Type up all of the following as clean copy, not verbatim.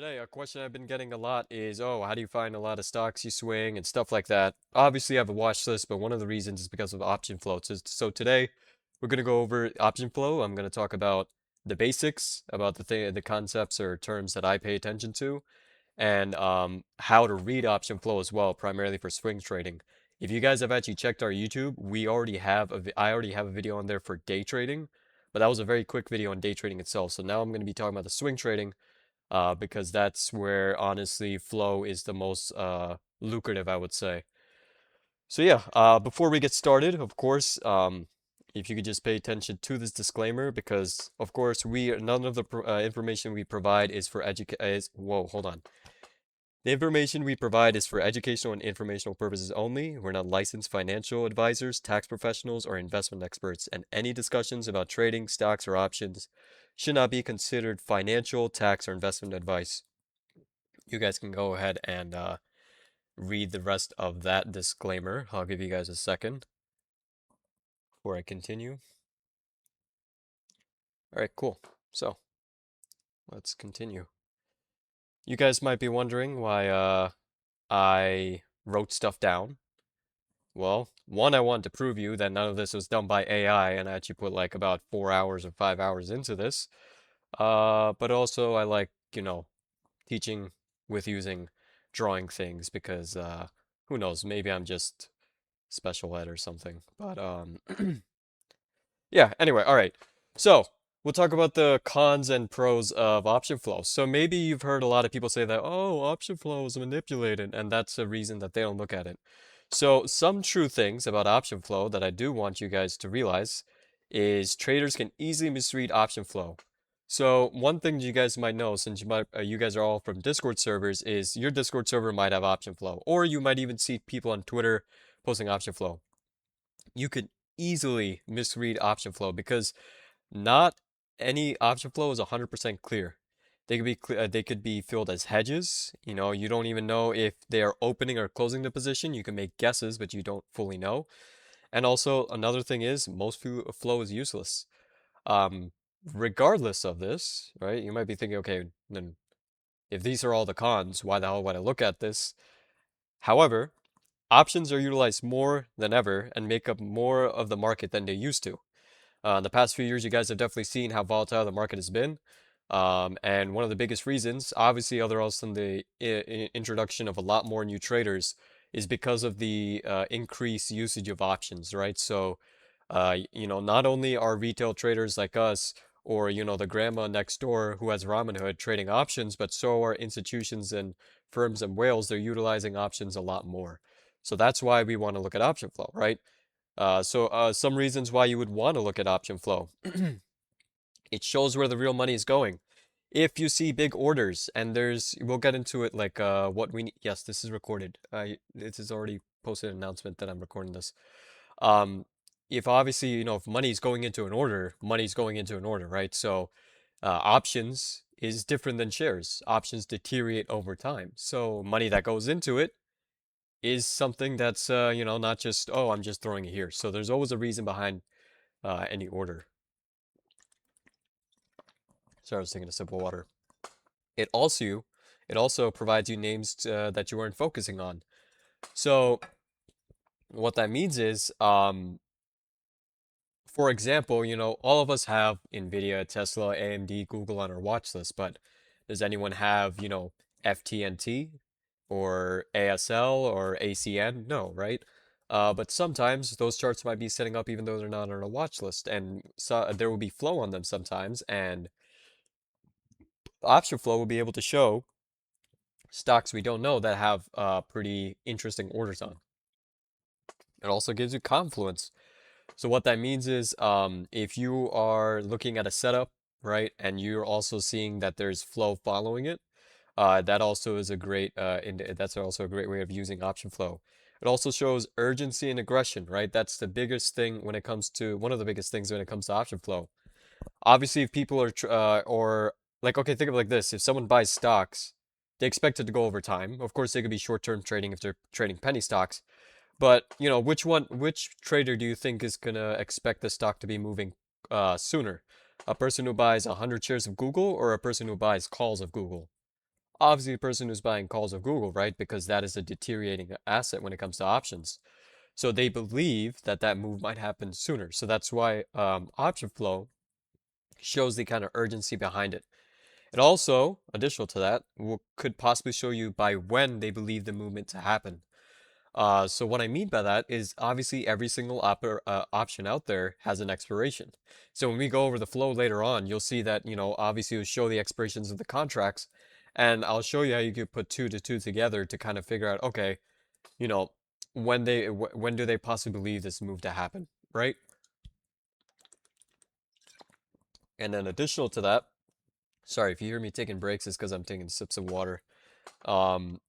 Today, a question I've been getting a lot is, oh, how do you find a lot of stocks you swing and stuff like that? Obviously, I have a watch list, but one of the reasons is because of option flow. So today, we're going to go over option flow. I'm going to talk about the basics, about the concepts or terms that I pay attention to, and how to read option flow as well, primarily for swing trading. If you guys have actually checked our YouTube, I already have a video on there for day trading, but that was a very quick video on day trading itself. So now I'm going to be talking about the swing trading because that's where honestly flow is the most lucrative, I would say. So yeah, before we get started, of course, if you could just pay attention to this disclaimer, because of course none of the information we provide is for whoa, hold on. The information we provide is for educational and informational purposes only. We're not licensed financial advisors, tax professionals, or investment experts, and any discussions about trading, stocks, or options should not be considered financial, tax, or investment advice. You guys can go ahead and read the rest of that disclaimer. I'll give you guys a second before I continue. All right, cool. So let's continue. You guys might be wondering why I wrote stuff down. Well, one, I wanted to prove you that none of this was done by AI, and I actually put like about 4 hours or 5 hours into this. But also I like, teaching with using drawing things because who knows, maybe I'm just special ed or something. But yeah, anyway, all right. So, we'll talk about the cons and pros of option flow. So maybe you've heard a lot of people say that, oh, option flow is manipulated, and that's a reason that they don't look at it. So, some true things about option flow that I do want you guys to realize is traders can easily misread option flow. So, one thing you guys might know, since you guys are all from Discord servers, is your Discord server might have option flow, or you might even see people on Twitter posting option flow. You could easily misread option flow because not any option flow is 100% clear. They could be filled as hedges. You don't even know if they are opening or closing the position. You can make guesses, but you don't fully know. And also another thing is most flow is useless. Um, Regardless of this, right? You might be thinking, okay, then if these are all the cons, why the hell would I look at this? However, options are utilized more than ever and make up more of the market than they used to. In the past few years, you guys have definitely seen how volatile the market has been. And one of the biggest reasons, obviously, other else than the introduction of a lot more new traders, is because of the increased usage of options, right? So, not only are retail traders like us or, the grandma next door who has ramen hood trading options, but so are institutions and firms in Wales. They're utilizing options a lot more. So that's why we want to look at option flow, right? Some reasons why you would want to look at option flow. It shows where the real money is going. If you see big orders and we'll get into it like what we need. Yes, this is recorded. This is already posted an announcement that I'm recording this. Um, if obviously, if money's going into an order, money's going into an order, right? So, options is different than shares. Options deteriorate over time. So money that goes into it is something that's not just, oh, I'm just throwing it here. So there's always a reason behind any order. Sorry, I was taking a sip of water. It also it also provides you names that you weren't focusing on. So what that means is, for example, all of us have Nvidia, Tesla, AMD, Google on our watch list, but does anyone have, FTNT or ASL or ACN? No, right? But sometimes those charts might be setting up even though they're not on a watch list, and so there will be flow on them sometimes, and option flow will be able to show stocks we don't know that have pretty interesting orders on. It also gives you confluence. So what that means is if you are looking at a setup, right, and you're also seeing that there's flow following it, that also is a great that's also a great way of using option flow. It also shows urgency and aggression, right? That's the biggest thing when it comes to one of the biggest things when it comes to option flow. Obviously, if people are or like, okay, think of it like this: if someone buys stocks, they expect it to go over time. Of course, they could be short-term trading if they're trading penny stocks. But which trader do you think is gonna expect the stock to be moving sooner? A person who buys 100 shares of Google or a person who buys calls of Google? Obviously, the person who's buying calls of Google, right? Because that is a deteriorating asset when it comes to options. So they believe that that move might happen sooner. So that's why option flow shows the kind of urgency behind it. It also, additional to that, could possibly show you by when they believe the movement to happen. So what I mean by that is obviously every single option out there has an expiration. So when we go over the flow later on, you'll see that, obviously it'll show the expirations of the contracts, and I'll show you how you could put two to two together to kind of figure out, okay, you know, when do they possibly believe this move to happen, right? And then additional to that, sorry if you hear me taking breaks, it's because I'm taking sips of water. Um,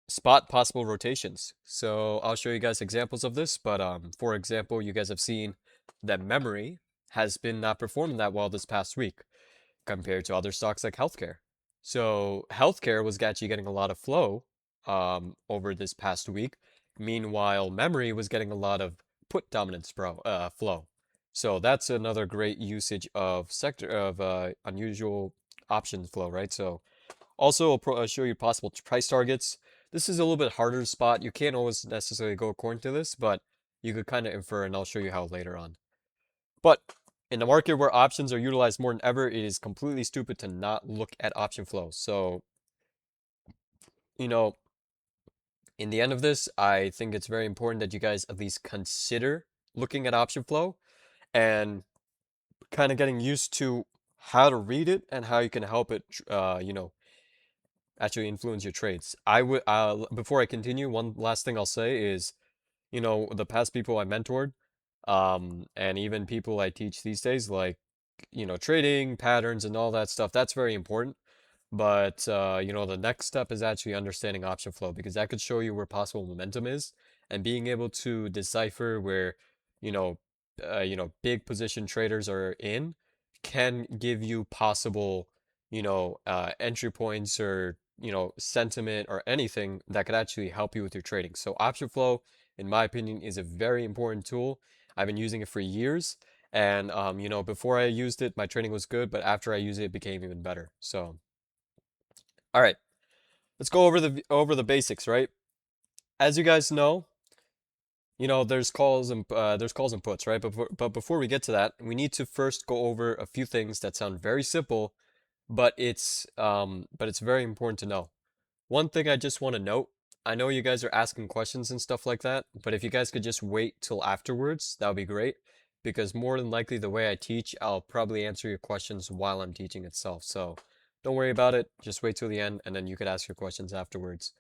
Spot possible rotations. So I'll show you guys examples of this, but for example, you guys have seen that memory has been not performing that well this past week compared to other stocks like healthcare. So healthcare was actually getting a lot of flow over this past week. Meanwhile, memory was getting a lot of put dominance flow. So that's another great usage of sector of unusual option flow, right? So also, I'll show you possible price targets. This is a little bit harder to spot. You can't always necessarily go according to this, but you could kind of infer, and I'll show you how later on. But in the market where options are utilized more than ever, it is completely stupid to not look at option flow. So, you know, in the end of this, I think it's very important that you guys at least consider looking at option flow and kind of getting used to how to read it and how you can help it, actually influence your trades. I would before I continue, one last thing I'll say is, the past people I mentored, and even people I teach these days, like, trading patterns and all that stuff, that's very important. But the next step is actually understanding option flow because that could show you where possible momentum is and being able to decipher where, you know, big position traders are in can give you possible, entry points or, sentiment or anything that could actually help you with your trading. So option flow, in my opinion, is a very important tool. I've been using it for years. And before I used it, my trading was good, but after I used it, it became even better. So, all right, let's go over the basics, right? As you guys know, there's calls and puts, right? But before we get to that, we need to first go over a few things that sound very simple, but it's very important to know. One thing I just want to note, I know you guys are asking questions and stuff like that, but if you guys could just wait till afterwards, that would be great. Because more than likely, the way I teach, I'll probably answer your questions while I'm teaching itself. So don't worry about it. Just wait till the end, and then you could ask your questions afterwards.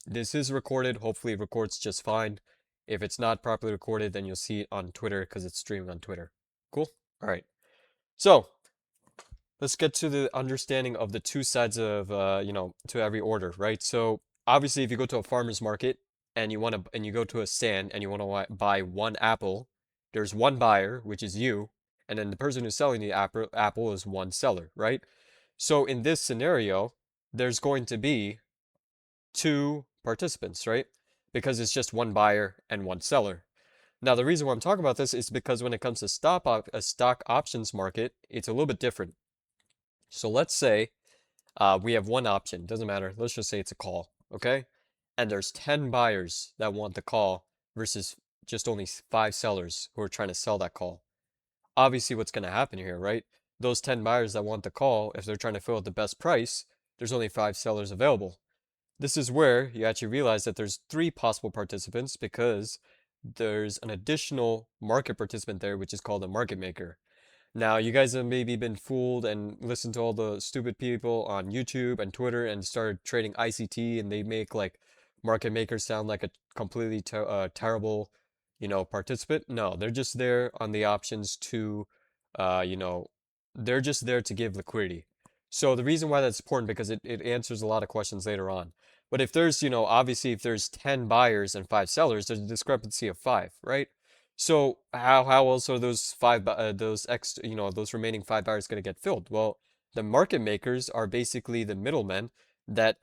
This is recorded. Hopefully, it records just fine. If it's not properly recorded, then you'll see it on Twitter because it's streaming on Twitter. Cool? All right. So, let's get to the understanding of the two sides of to every order, right? So obviously if you go to a farmer's market and you go to a stand and you want to buy one apple, there's one buyer, which is you, and then the person who's selling the apple is one seller, right? So in this scenario, there's going to be two participants, right? Because it's just one buyer and one seller. Now, the reason why I'm talking about this is because when it comes to a stock options market, it's a little bit different. So let's say we have one option, doesn't matter. Let's just say it's a call, okay? And there's 10 buyers that want the call versus just only five sellers who are trying to sell that call. Obviously, what's going to happen here, right? Those 10 buyers that want the call, if they're trying to fill at the best price, there's only five sellers available. This is where you actually realize that there's three possible participants because there's an additional market participant there, which is called a market maker. Now, you guys have maybe been fooled and listened to all the stupid people on YouTube and Twitter and started trading ICT, and they make like market makers sound like a completely terrible, participant. No, they're just there on the options to, uh, you know, they're just there to give liquidity. So the reason why that's important because it answers a lot of questions later on. But if there's, obviously if there's 10 buyers and five sellers, there's a discrepancy of five, right? So how else are those remaining five buyers going to get filled? Well, the market makers are basically the middlemen that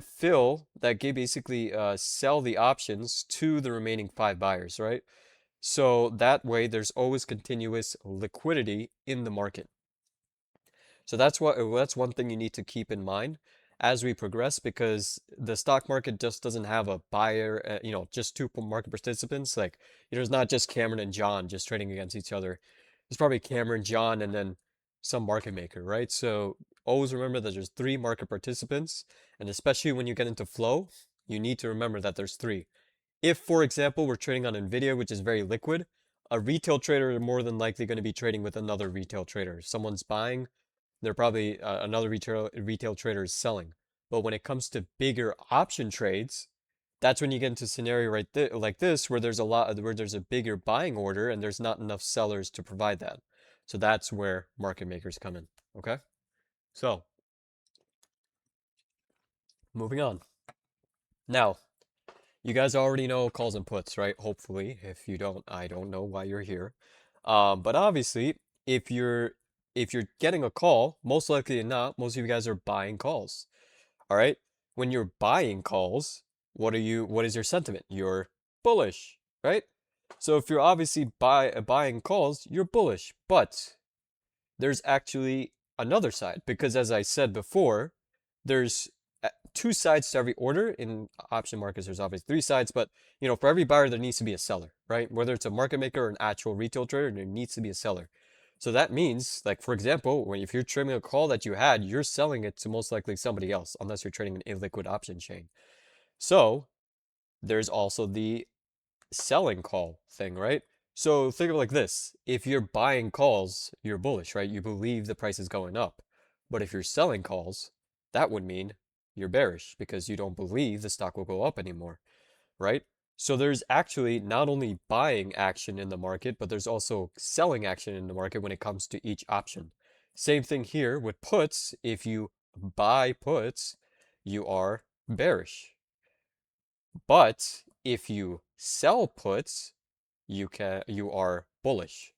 basically sell the options to the remaining five buyers, right? So that way there's always continuous liquidity in the market. So that's one thing you need to keep in mind. as we progress because the stock market just doesn't have a buyer, just two market participants. Like, there's not just Cameron and John just trading against each other. There's probably Cameron, John, and then some market maker, right? So always remember that there's three market participants, and especially when you get into flow, you need to remember that there's three. If, for example, we're trading on Nvidia, which is very liquid, a retail trader is more than likely going to be trading with another retail trader. If someone's buying, they're probably another retail trader is selling. But when it comes to bigger option trades, that's when you get into a scenario right like this where there's a bigger buying order and there's not enough sellers to provide that. So that's where market makers come in. Okay? So, moving on. Now, you guys already know calls and puts, right? Hopefully. If you don't, I don't know why you're here. But obviously, if you're if you're getting a call, most likely than not, most of you guys are buying calls. All right? When you're buying calls, what is your sentiment? You're bullish, right? So if you're obviously buying calls, you're bullish. But there's actually another side because as I said before, there's two sides to every order. In option markets there's obviously three sides, but for every buyer there needs to be a seller, right? Whether it's a market maker or an actual retail trader, there needs to be a seller. So that means, like, for example, if you're trading a call that you had, you're selling it to most likely somebody else unless you're trading an illiquid option chain. So there's also the selling call thing, right? So think of it like this. If you're buying calls, you're bullish, right? You believe the price is going up. But if you're selling calls, that would mean you're bearish because you don't believe the stock will go up anymore, right? So there's actually not only buying action in the market, but there's also selling action in the market when it comes to each option. Same thing here with puts. If you buy puts, you are bearish. But if you sell puts, you are bullish.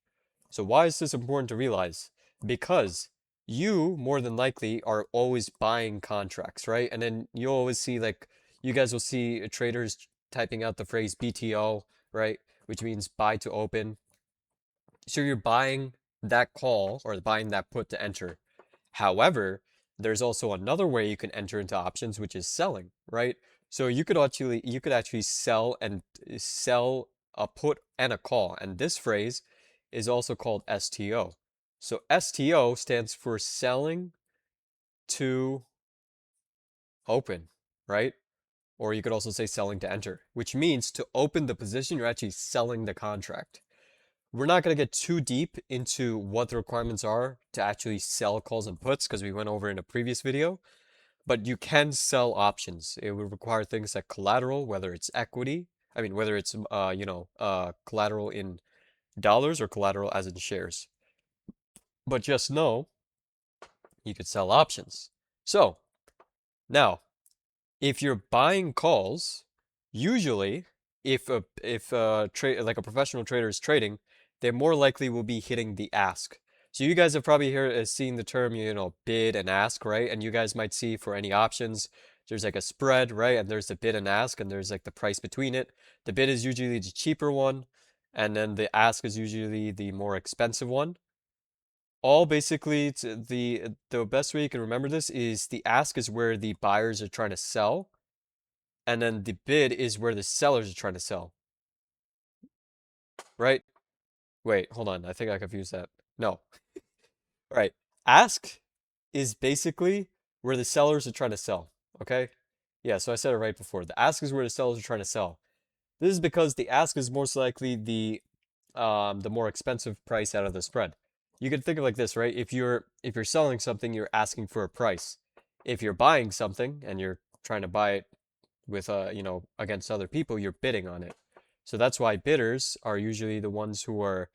So why is this important to realize? Because you more than likely are always buying contracts, right? And then you'll always see, like, you guys will see traders typing out the phrase BTO, right? Which means buy to open. So you're buying that call or buying that put to enter. However, there's also another way you can enter into options, which is selling, right? So you could actually sell a put and a call, and this phrase is also called STO. So STO stands for selling to open, right? Or you could also say selling to enter, which means to open the position, you're actually selling the contract. We're not going to get too deep into what the requirements are to actually sell calls and puts because we went over in a previous video, but you can sell options. It would require things like collateral, whether it's equity, whether it's collateral in dollars or collateral as in shares. But just know you could sell options. So now, if you're buying calls, usually if a trade like a professional trader is trading, they more likely will be hitting the ask. So you guys have probably seen the term, bid and ask, right? And you guys might see for any options, there's like a spread, right? And there's the bid and ask, and there's like the price between it. The bid is usually the cheaper one, and then the ask is usually the more expensive one. All basically, the best way you can remember this is the ask is where the buyers are trying to sell, and then the bid is where the sellers are trying to sell, right? Wait, hold on. I think I confused that. No. Right. Ask is basically where the sellers are trying to sell. Okay? Yeah, so I said it right before. The ask is where the sellers are trying to sell. This is because the ask is most likely the more expensive price out of the spread. You can think of it like this, right? If you're selling something, you're asking for a price. If you're buying something and you're trying to buy it with against other people, you're bidding on it. So that's why bidders are usually the ones who are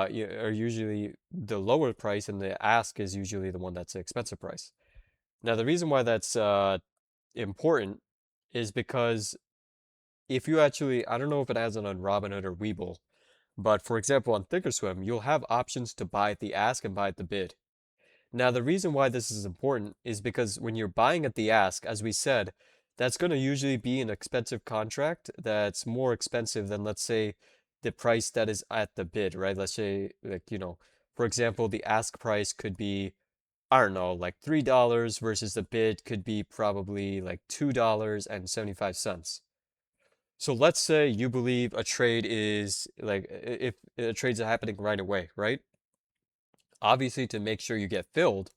usually the lower price, and the ask is usually the one that's the expensive price. Now, the reason why that's important is because if you actually, I don't know if it has it on Robinhood or Webull, but for example, on Thinkorswim, you'll have options to buy at the ask and buy at the bid. Now, the reason why this is important is because when you're buying at the ask, as we said, that's going to usually be an expensive contract that's more expensive than, let's say, the price that is at the bid, right? Let's say, like, for example, the ask price could be I don't know, like $3 versus the bid could be probably like $2.75. So let's say you believe a trade is like if a trade's happening right away, right? Obviously, to make sure you get filled,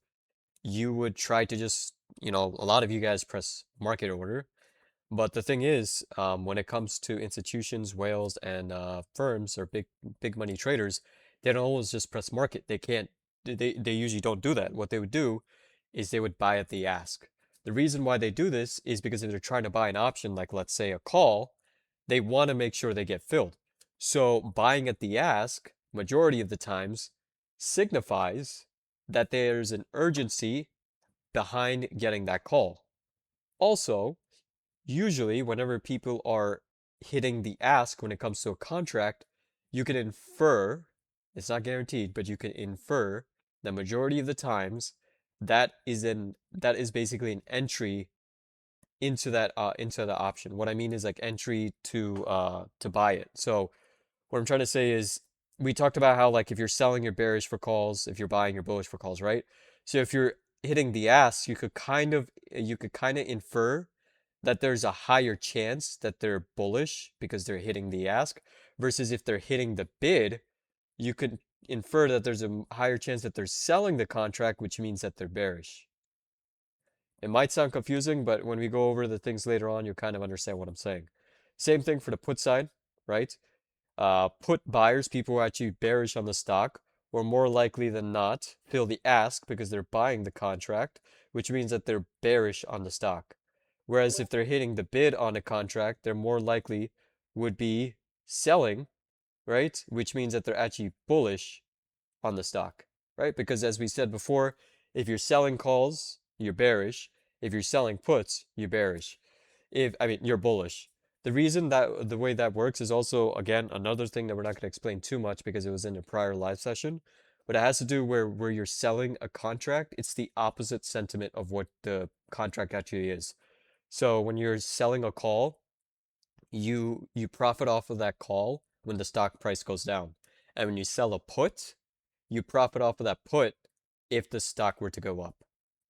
you would try to just, a lot of you guys press market order. But the thing is, when it comes to institutions, whales, and firms or big money traders, they don't always just press market. They can't. They usually don't do that. What they would do is they would buy at the ask. The reason why they do this is because if they're trying to buy an option, like let's say a call, they want to make sure they get filled. So buying at the ask, majority of the times, signifies that there's an urgency behind getting that call. Also, usually, whenever people are hitting the ask when it comes to a contract, you can infer, it's not guaranteed, but you can infer the majority of the times that is basically an entry into the option. What I mean is like entry to buy it. So what I'm trying to say is we talked about how like if you're selling your bearish for calls, if you're buying your bullish for calls, right? So if you're hitting the ask, you could kind of infer that there's a higher chance that they're bullish because they're hitting the ask versus if they're hitting the bid, you could infer that there's a higher chance that they're selling the contract, which means that they're bearish. It might sound confusing, but when we go over the things later on, you'll kind of understand what I'm saying. Same thing for the put side, right? Put buyers, people who are actually bearish on the stock, will more likely than not fill the ask because they're buying the contract, which means that they're bearish on the stock. Whereas if they're hitting the bid on a contract, they're more likely would be selling, right? Which means that they're actually bullish on the stock, right? Because as we said before, if you're selling calls, you're bearish. If you're selling puts, you're bearish. You're bullish. The reason that the way that works is also, again, another thing that we're not going to explain too much because it was in a prior live session, but it has to do where you're selling a contract. It's the opposite sentiment of what the contract actually is. So when you're selling a call, you profit off of that call when the stock price goes down. And when you sell a put, you profit off of that put if the stock were to go up.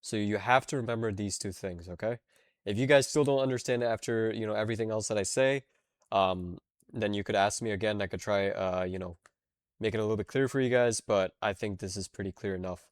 So you have to remember these two things, okay? If you guys still don't understand it after, everything else that I say, then you could ask me again. I could try, make it a little bit clearer for you guys, but I think this is pretty clear enough.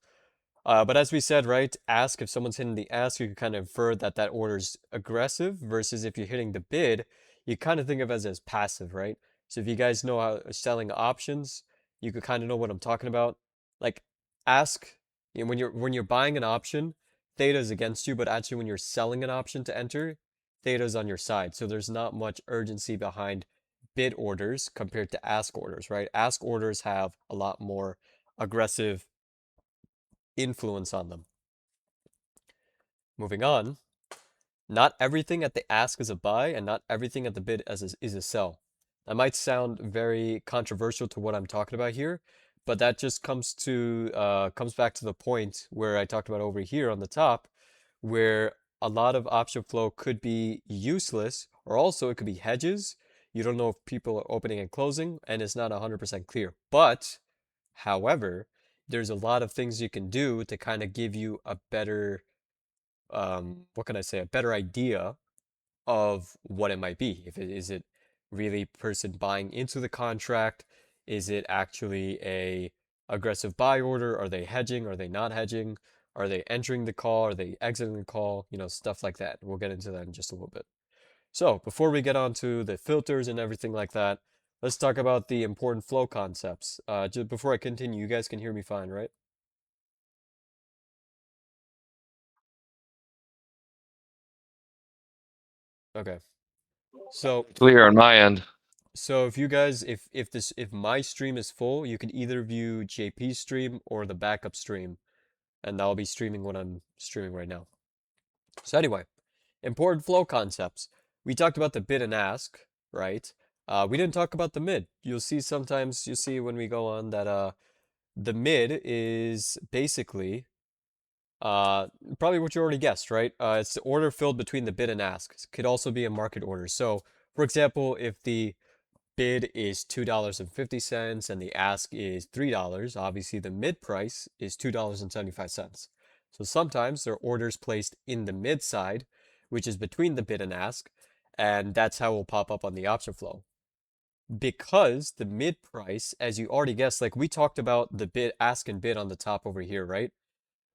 But as we said, right, ask if someone's hitting the ask, you can kind of infer that that order's aggressive versus if you're hitting the bid, you kind of think of it as passive, right? So if you guys know how selling options, you could kind of know what I'm talking about. Like ask, when you're buying an option, theta is against you, but actually when you're selling an option to enter, theta is on your side. So there's not much urgency behind bid orders compared to ask orders, right? Ask orders have a lot more aggressive influence on them. Moving on, not everything at the ask is a buy, and not everything at the bid is a sell. That might sound very controversial to what I'm talking about here, but that just comes back to the point where I talked about over here on the top, where a lot of option flow could be useless, or also it could be hedges. You don't know if people are opening and closing, and it's not 100% clear. But, however, there's a lot of things you can do to kind of give you a better what can I say, a better idea of what it might be. If it is it really person buying into the contract? Is it actually a aggressive buy order? Are they hedging? Are they not hedging? Are they entering the call? Are they exiting the call? Stuff like that. We'll get into that in just a little bit. So before we get on to the filters and everything like that, let's talk about the important flow concepts. Just before I continue, you guys can hear me fine, right? Okay. So Clear on my end. So if you guys, if my stream is full, you can either view JP's stream or the backup stream, and I'll be streaming what I'm streaming right now. So anyway, important flow concepts. We talked about the bid and ask, right? We didn't talk about the mid. You'll see when we go on that the mid is basically probably what you already guessed, right? It's the order filled between the bid and ask. It could also be a market order. So, for example, if the bid is $2.50 and the ask is $3, obviously the mid price is $2.75. So sometimes there are orders placed in the mid side, which is between the bid and ask, and that's how it will pop up on the option flow. Because the mid price, as you already guessed, like we talked about the bid, ask and bid on the top over here, right?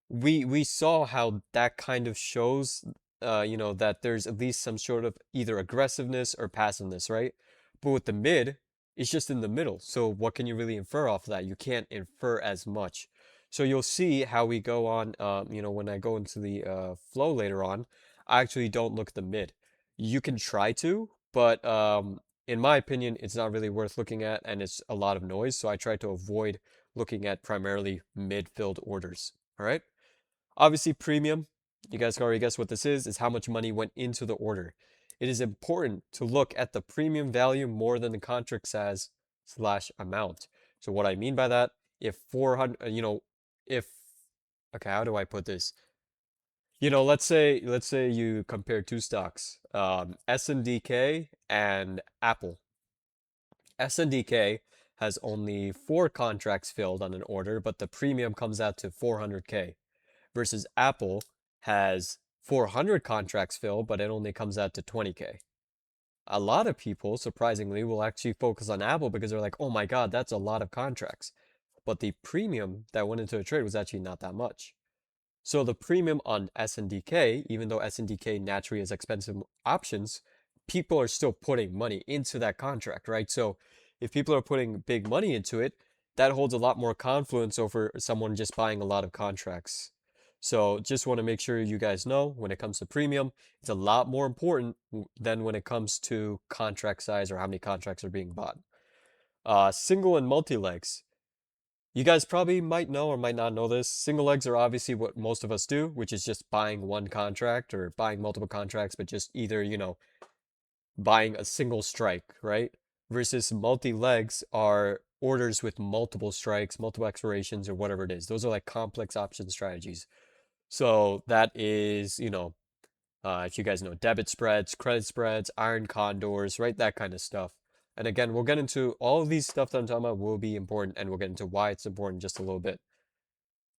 We saw how that kind of shows that there's at least some sort of either aggressiveness or passiveness, right? But with the mid, it's just in the middle. So what can you really infer off of that? You can't infer as much. So you'll see how we go on, when I go into the flow later on, I actually don't look at the mid. You can try to, but in my opinion, it's not really worth looking at and it's a lot of noise. So I try to avoid looking at primarily mid-filled orders. All right. Obviously, premium, you guys can already guess what this is how much money went into the order. It is important to look at the premium value more than the contract size slash amount. So what I mean by that, if 400, if, okay, how do I put this? Let's say you compare two stocks, SNDK and Apple. SNDK has only 4 contracts filled on an order, but the premium comes out to 400K versus Apple has 400 contracts filled, but it only comes out to 20K. A lot of people, surprisingly, will actually focus on Apple because they're like, oh my God, that's a lot of contracts. But the premium that went into a trade was actually not that much. So the premium on SNDK, even though SNDK naturally has expensive options, people are still putting money into that contract, right? So if people are putting big money into it, that holds a lot more confluence over someone just buying a lot of contracts. So just want to make sure you guys know when it comes to premium, it's a lot more important than when it comes to contract size or how many contracts are being bought. Single and multi-legs. You guys probably might know or might not know this. Single legs are obviously what most of us do, which is just buying one contract or buying multiple contracts, but just either, buying a single strike, right? Versus multi-legs are orders with multiple strikes, multiple expirations, or whatever it is. Those are like complex option strategies. So that is, if you guys know debit spreads, credit spreads, iron condors, right? That kind of stuff. And again, we'll get into all of these stuff that I'm talking about will be important, and we'll get into why it's important just a little bit.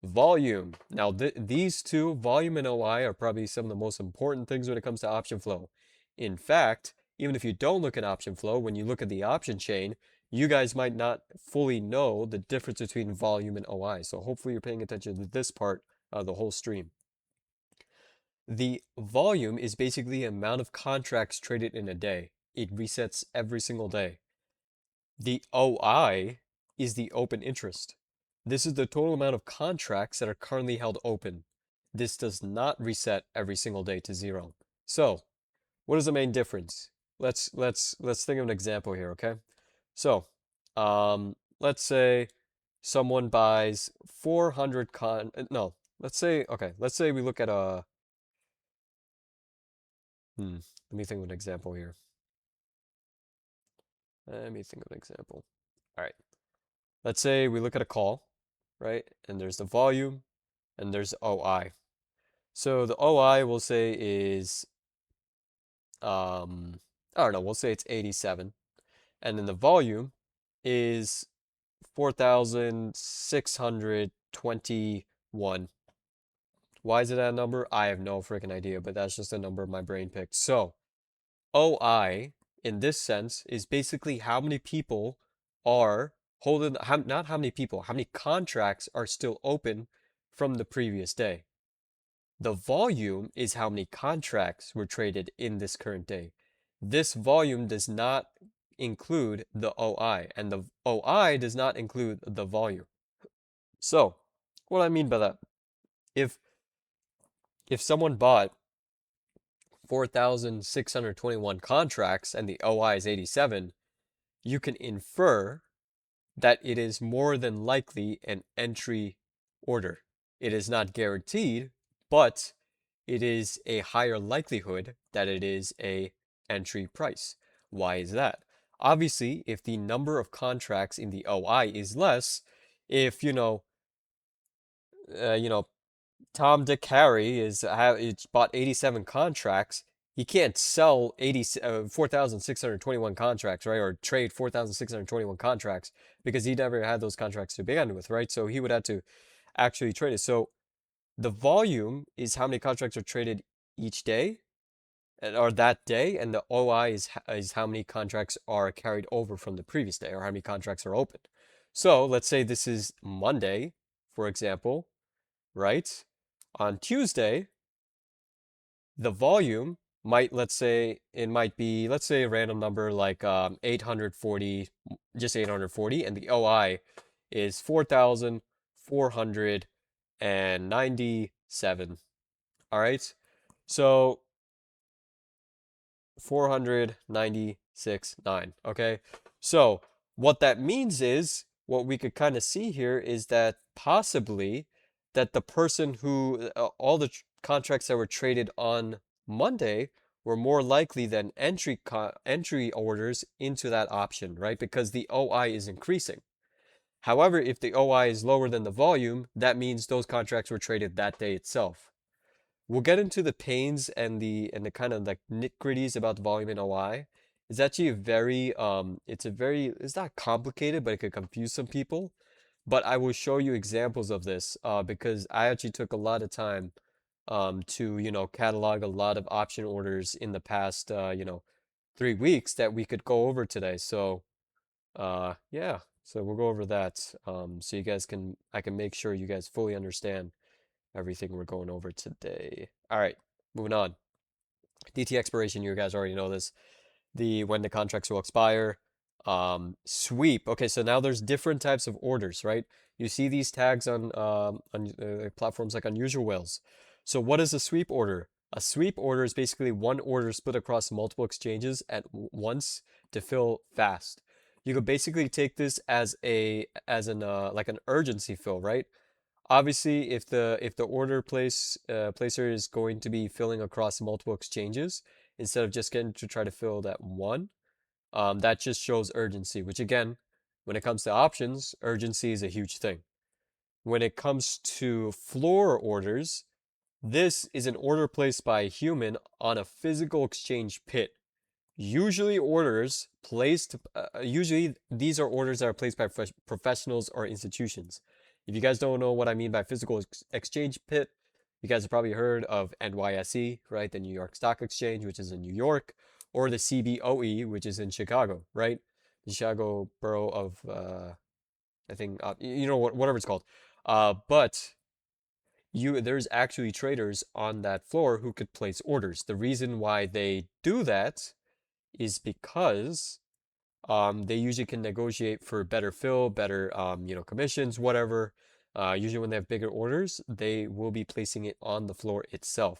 Volume. Now, these two, volume and OI, are probably some of the most important things when it comes to option flow. In fact, even if you don't look at option flow, when you look at the option chain, you guys might not fully know the difference between volume and OI. So hopefully you're paying attention to this part of the whole stream. The volume is basically the amount of contracts traded in a day. It resets every single day. The OI is the open interest. This is the total amount of contracts that are currently held open. This does not reset every single day to zero. So, what is the main difference? Let's think of an example here, okay? So, let's say someone buys 400 no, let's say we look at let me think of an example here. Let me think of an example. All right. Let's say we look at a call, right? And there's the volume and there's OI. So the OI we'll say is I don't know, we'll say it's 87. And then the volume is 4,621. Why is it that number? I have no freaking idea, but that's just a number my brain picked. So OI in this sense is basically how many people are holding, not how many people, how many contracts are still open from the previous day. The volume is how many contracts were traded in this current day. This volume does not include the OI, and the OI does not include the volume. So, what I mean by that, if if someone bought 4,621 contracts and the OI is 87, you can infer that it is more than likely an entry order. It is not guaranteed, but it is a higher likelihood that it is a entry price. Why is that? Obviously, if the number of contracts in the OI is less, if Tom Dick Harry it's bought 87 contracts, he can't sell 4,621 contracts, right? Or trade 4,621 contracts because he never had those contracts to begin with, right? So he would have to actually trade it. So The volume is how many contracts are traded each day or that day, and the OI is how many contracts are carried over from the previous day or how many contracts are open. So let's say this is Monday, for example, right? On Tuesday, the volume might, let's say it might be, let's say a random number like 840, just 840, and the OI is 4,497. All right. So 496.9. Okay. So what that means is what we could kind of see here is that possibly that the person who all the contracts that were traded on Monday were more likely than entry orders into that option, right? Because the OI is increasing. However, if the OI is lower than the volume, that means those contracts were traded that day itself. We'll get into the pains and the kind of like nit-gritties about the volume and OI. It's actually a very it's not complicated, but it could confuse some people. But I will show you examples of this because I actually took a lot of time to catalog a lot of option orders in the past 3 weeks that we could go over today. So yeah, so we'll go over that so you guys can I can make sure you guys fully understand everything we're going over today. All right, moving on. DT expiration, you guys already know this. The when the contracts will expire. Sweep. Okay, so now there's different types of orders, right? You see these tags on platforms like Unusual Whales. So what is a sweep order? A sweep order is basically one order split across multiple exchanges at once to fill fast. You could basically take this as like an urgency fill, right? Obviously, if the order placer is going to be filling across multiple exchanges instead of just getting to try to fill that one, that just shows urgency. Which again, when it comes to options, urgency is a huge thing. When it comes to floor orders, this is an order placed by a human on a physical exchange pit. Usually these are orders that are placed by professionals or institutions. If you guys don't know what I mean by physical exchange pit, you guys have probably heard of NYSE, right? The New York Stock Exchange, which is in New York, or the CBOE, which is in Chicago, right? The Chicago Borough of, I think, whatever it's called. But there's actually traders on that floor who could place orders. The reason why they do that is because they usually can negotiate for better fill, better commissions, whatever. Usually when they have bigger orders, they will be placing it on the floor itself.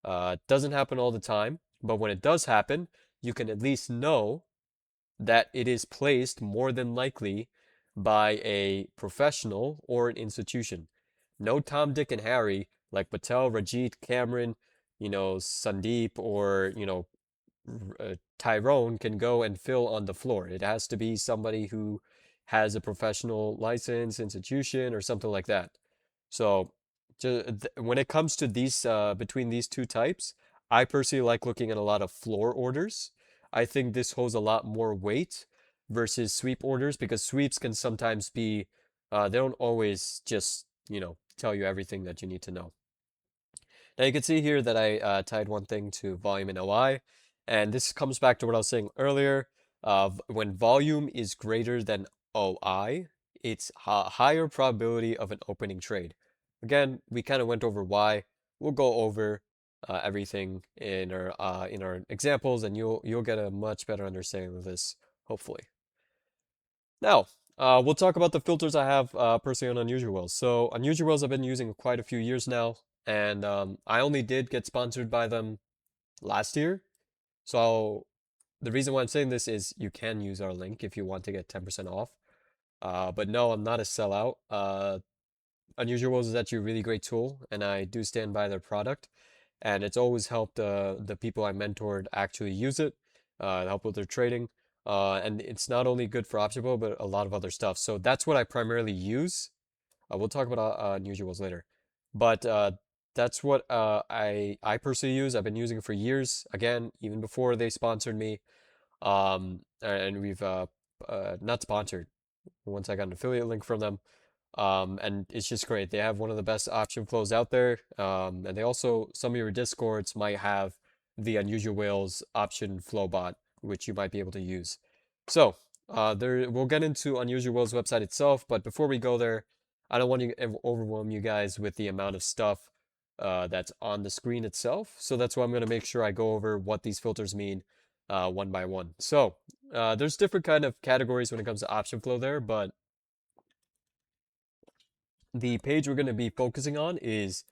Doesn't happen all the time, but when it does happen, you can at least know that it is placed more than likely by a professional or an institution. No Tom, Dick, and Harry like Patel, Rajit, Cameron, Sandeep, or Tyrone can go and fill on the floor. It has to be somebody who has a professional license, institution, or something like that. So, when it comes to these between these two types, I personally like looking at a lot of floor orders. I think this holds a lot more weight versus sweep orders because sweeps can sometimes be they don't always just tell you everything that you need to know. Now you can see here that I tied one thing to volume and OI, and this comes back to what I was saying earlier. When volume is greater than OI, it's a higher probability of an opening trade. Again, we kind of went over why. We'll go over everything in our examples, and you'll get a much better understanding of this, hopefully. Now, we'll talk about the filters I have personally on Unusual Whales. So Unusual Whales I've been using quite a few years now, and I only did get sponsored by them last year. So the reason why I'm saying this is you can use our link if you want to get 10% off. But no, I'm not a sellout. Unusual Whales is actually a really great tool, and I do stand by their product. And it's always helped the people I mentored actually use it, help with their trading. And it's not only good for Optimal, but a lot of other stuff. So that's what I primarily use. We'll talk about Unusual Whales later. But that's what I personally use. I've been using it for years. Again, even before they sponsored me. And we've not sponsored. Once I got an affiliate link from them, And it's just great. They have one of the best option flows out there. And they also, some of your discords might have the Unusual Whales option flow bot, which you might be able to use. So, we'll get into Unusual Whales website itself, but before we go there, I don't want to overwhelm you guys with the amount of stuff that's on the screen itself. So that's why I'm going to make sure I go over what these filters mean one by one. So, there's different kind of categories when it comes to option flow there, but the page we're going to be focusing on is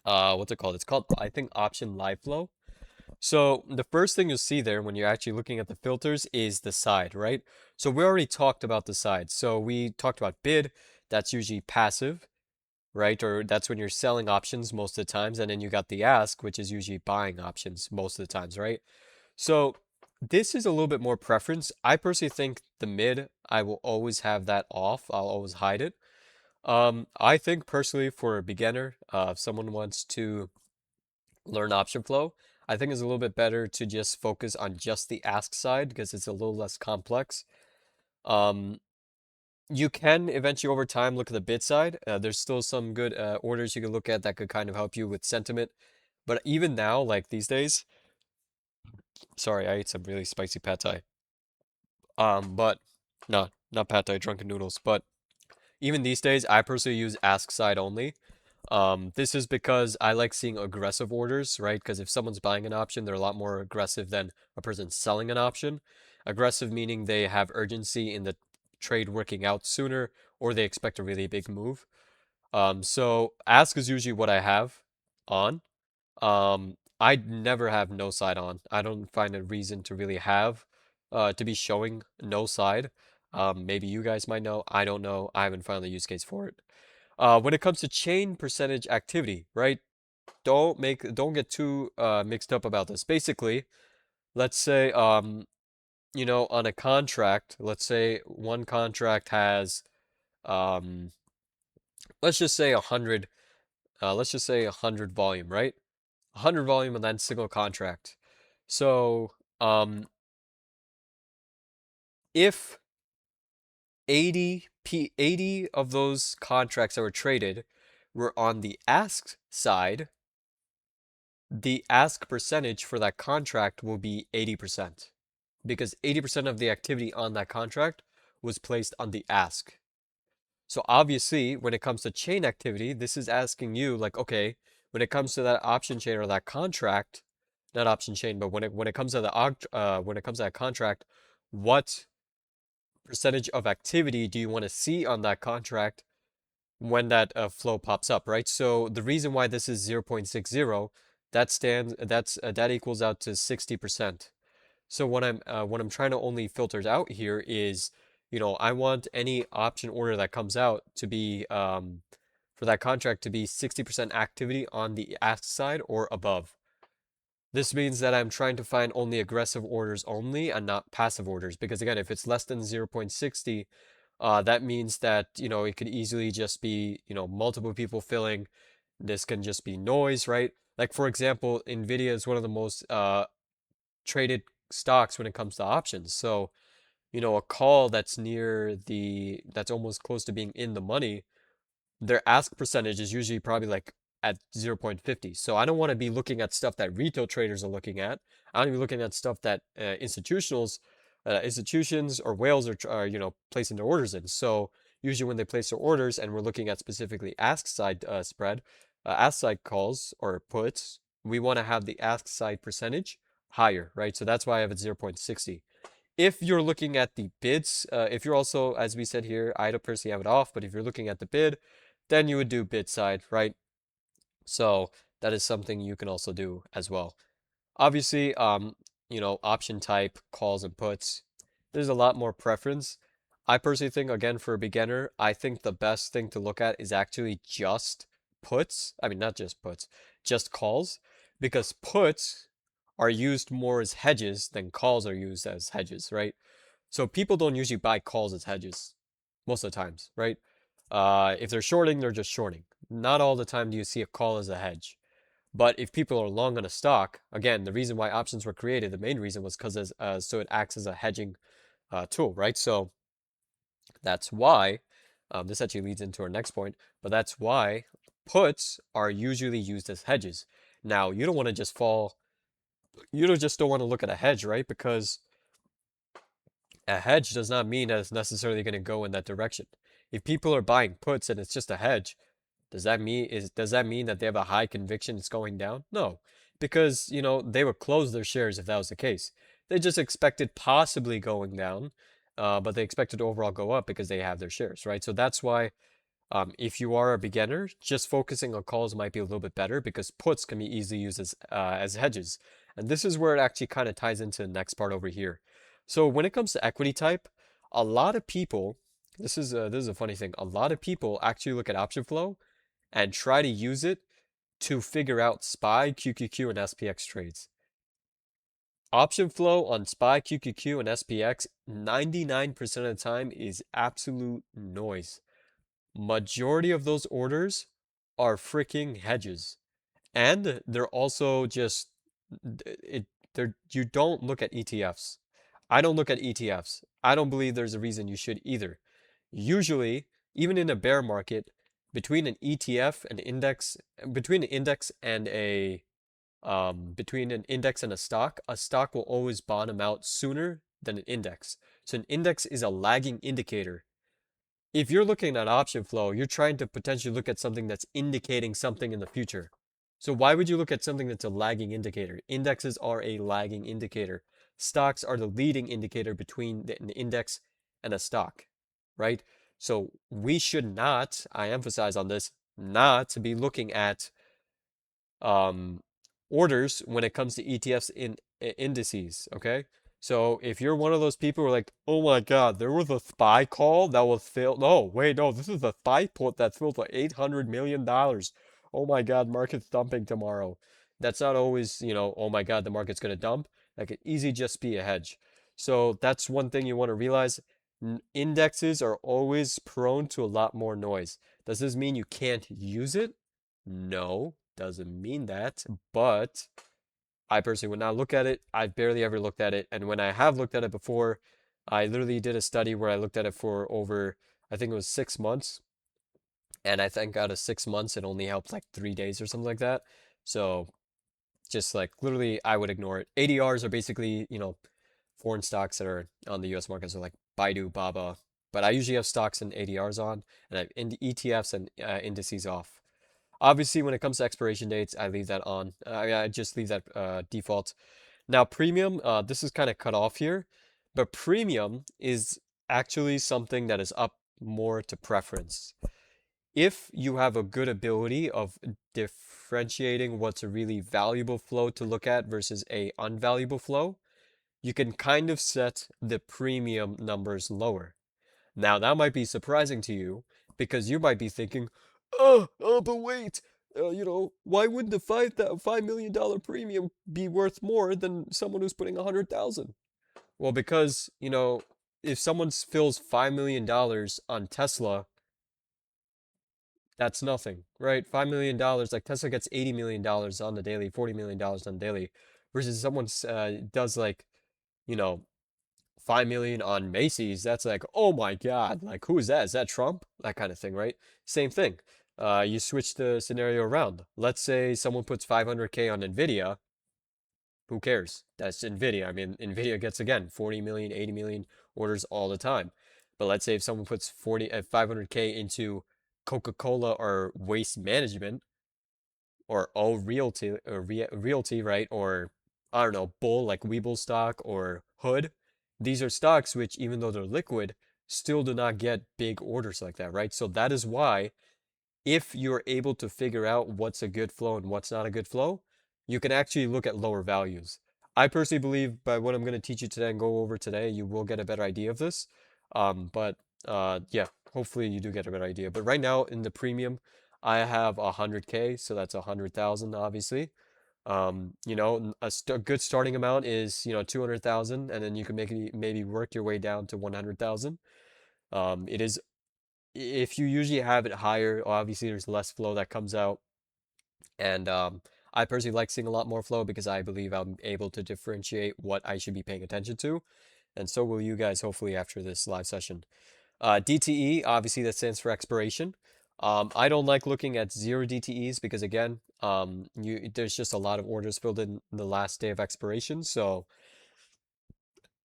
what's it called? It's called, I think, option live flow. So the first thing you'll see there when you're actually looking at the filters is the side, right? So we already talked about the side. So we talked about bid, that's usually passive, right? Or that's when you're selling options most of the times. And then you got the ask, which is usually buying options most of the times, right? So this is a little bit more preference. I personally think the mid, I will always have that off. I'll always hide it. I think personally for a beginner, if someone wants to learn option flow, I think it's a little bit better to just focus on just the ask side because it's a little less complex. Um, you can eventually over time look at the bid side. There's still some good orders you can look at that could kind of help you with sentiment. But even now, like these days, sorry, I ate some really spicy pad thai. But not pad thai, drunken noodles. But even these days, I personally use ask side only. This is because I like seeing aggressive orders, right? Because if someone's buying an option, they're a lot more aggressive than a person selling an option. Aggressive meaning they have urgency in the trade working out sooner, or they expect a really big move. So ask is usually what I have on. I never have no side on. I don't find a reason to really have, to be showing no side. Maybe you guys might know. I don't know. I haven't found the use case for it. When it comes to chain percentage activity, right? Don't get too mixed up about this. Basically, let's say on a contract, let's say one contract has um let's just say 100 let's just say 100 volume, right? 100 volume and then single contract. So, if 80 of those contracts that were traded were on the ask side, the ask percentage for that contract will be 80% because 80% of the activity on that contract was placed on the ask. So obviously, when it comes to chain activity, this is asking you like, okay, when it comes to that option chain or that contract, not option chain, but when it comes to when it comes to that contract, what percentage of activity do you want to see on that contract when that flow pops up, right? So the reason why this is 0.60, that equals out to 60%. So what I'm trying to only filter out here is, I want any option order that comes out to be for that contract to be 60% activity on the ask side or above. This means that I'm trying to find only aggressive orders only and not passive orders because again, if it's less than 0.60, that means that, it could easily just be, multiple people filling. This can just be noise, right? Like for example, Nvidia is one of the most traded stocks when it comes to options. So, a call that's almost close to being in the money, their ask percentage is usually probably like at 0.50. So I don't want to be looking at stuff that retail traders are looking at. I want to be looking at stuff that institutions or whales are placing their orders in. So usually when they place their orders and we're looking at specifically ask side ask side calls or puts, we want to have the ask side percentage higher, right? So that's why I have it 0.60. If you're looking at the bids, if you're also, as we said here, I don't personally have it off, but if you're looking at the bid, then you would do bid side, right? So that is something you can also do as well. Obviously, option type, calls and puts, there's a lot more preference. I personally think, again, for a beginner, I think the best thing to look at is actually just puts. I mean, not just puts, just calls, because puts are used more as hedges than calls are used as hedges, right? So people don't usually buy calls as hedges most of the times, right? If they're shorting, they're just shorting. Not all the time do you see a call as a hedge. But if people are long on a stock, again, the reason why options were created, the main reason was because so it acts as a hedging tool, right? So that's why This actually leads into our next point, but that's why puts are usually used as hedges. Now, you don't want to just fall, you don't want to look at a hedge, right? Because a hedge does not mean that it's necessarily going to go in that direction. If people are buying puts and it's just a hedge, does that mean that they have a high conviction it's going down? No, because they would close their shares if that was the case. They just expected possibly going down, but they expected to overall go up because they have their shares, right? So that's why if you are a beginner, just focusing on calls might be a little bit better because puts can be easily used as hedges. And this is where it actually kind of ties into the next part over here. So when it comes to equity type, a lot of people, this is a funny thing, a lot of people actually look at option flow and try to use it to figure out SPY, QQQ, and SPX trades. Option flow on SPY, QQQ, and SPX 99% of the time is absolute noise. Majority of those orders are freaking hedges. And they're also just it they're you don't look at ETFs. I don't look at ETFs. I don't believe there's a reason you should either. Usually, even in a bear market, between an ETF and index, between an index and a stock will always bottom out sooner than an index. So an index is a lagging indicator. If you're looking at option flow, you're trying to potentially look at something that's indicating something in the future. So why would you look at something that's a lagging indicator? Indexes are a lagging indicator. Stocks are the leading indicator between an index and a stock, right? So we should not, I emphasize on this, not to be looking at um, orders when it comes to ETFs in indices. Okay. So if you're one of those people who are like, oh my God, there was a SPY call that was filled. No, wait, no, this is a SPY put that's filled for $800 million. Oh my God, market's dumping tomorrow. That's not always, oh my God, the market's going to dump. That could easily just be a hedge. So that's one thing you want to realize. Indexes are always prone to a lot more noise. Does this mean you can't use it? No, doesn't mean that, but I personally would not look at it. I've barely ever looked at it. And when I have looked at it before, I literally did a study where I looked at it for over, I think it was 6 months. And I think out of 6 months, it only helped like 3 days or something like that. So just like literally, I would ignore it. ADRs are basically, foreign stocks that are on the US market. So like Baidu, Baba. But I usually have stocks and ADRs on, and I have ETFs and indices off. Obviously, when it comes to expiration dates, I leave that on. I just leave that default. Now, premium, this is kind of cut off here, but premium is actually something that is up more to preference. If you have a good ability of differentiating what's a really valuable flow to look at versus a unvaluable flow, you can kind of set the premium numbers lower. Now, that might be surprising to you because you might be thinking, but wait, why wouldn't the $5 million premium be worth more than someone who's putting 100,000? Well, because, if someone fills $5 million on Tesla, that's nothing, right? $5 million, like Tesla gets $80 million on the daily, $40 million on the daily, versus someone does like, you know, 5 million on Macy's, that's like, oh my God, like who is that? Is that Trump? That kind of thing, right? Same thing. You switch the scenario around. Let's say someone puts 500K on Nvidia. Who cares? That's Nvidia. I mean, Nvidia gets again 40 million, 80 million orders all the time. But let's say if someone puts 500K into Coca-Cola or waste management, or Realty or Realty, right? Or I don't know, Bull like Webull stock or Hood. These are stocks which, even though they're liquid, still do not get big orders like that, right? So that is why if you're able to figure out what's a good flow and what's not a good flow, you can actually look at lower values. I personally believe by what I'm going to teach you today and go over today, you will get a better idea of this. But yeah, hopefully you do get a better idea. But right now in the premium, I have 100K, so that's 100,000 obviously. A good starting amount is 200,000, and then you can maybe work your way down to 100,000. It is if you usually have it higher, obviously there's less flow that comes out. And I personally like seeing a lot more flow because I believe I'm able to differentiate what I should be paying attention to. And so will you guys, hopefully, after this live session. DTE, obviously that stands for expiration. I don't like looking at zero DTEs because again, there's just a lot of orders filled in the last day of expiration. So,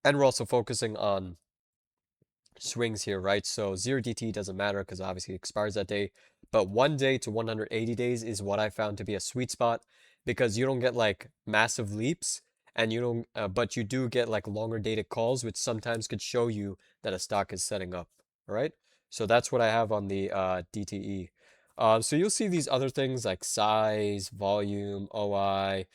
and we're also focusing on swings here, right? So zero DT doesn't matter because obviously it expires that day. But 1 day to 180 days is what I found to be a sweet spot because you don't get like massive leaps and you don't, but you do get like longer dated calls, which sometimes could show you that a stock is setting up. All right. So that's what I have on the DTE. So you'll see these other things like size, volume, OI.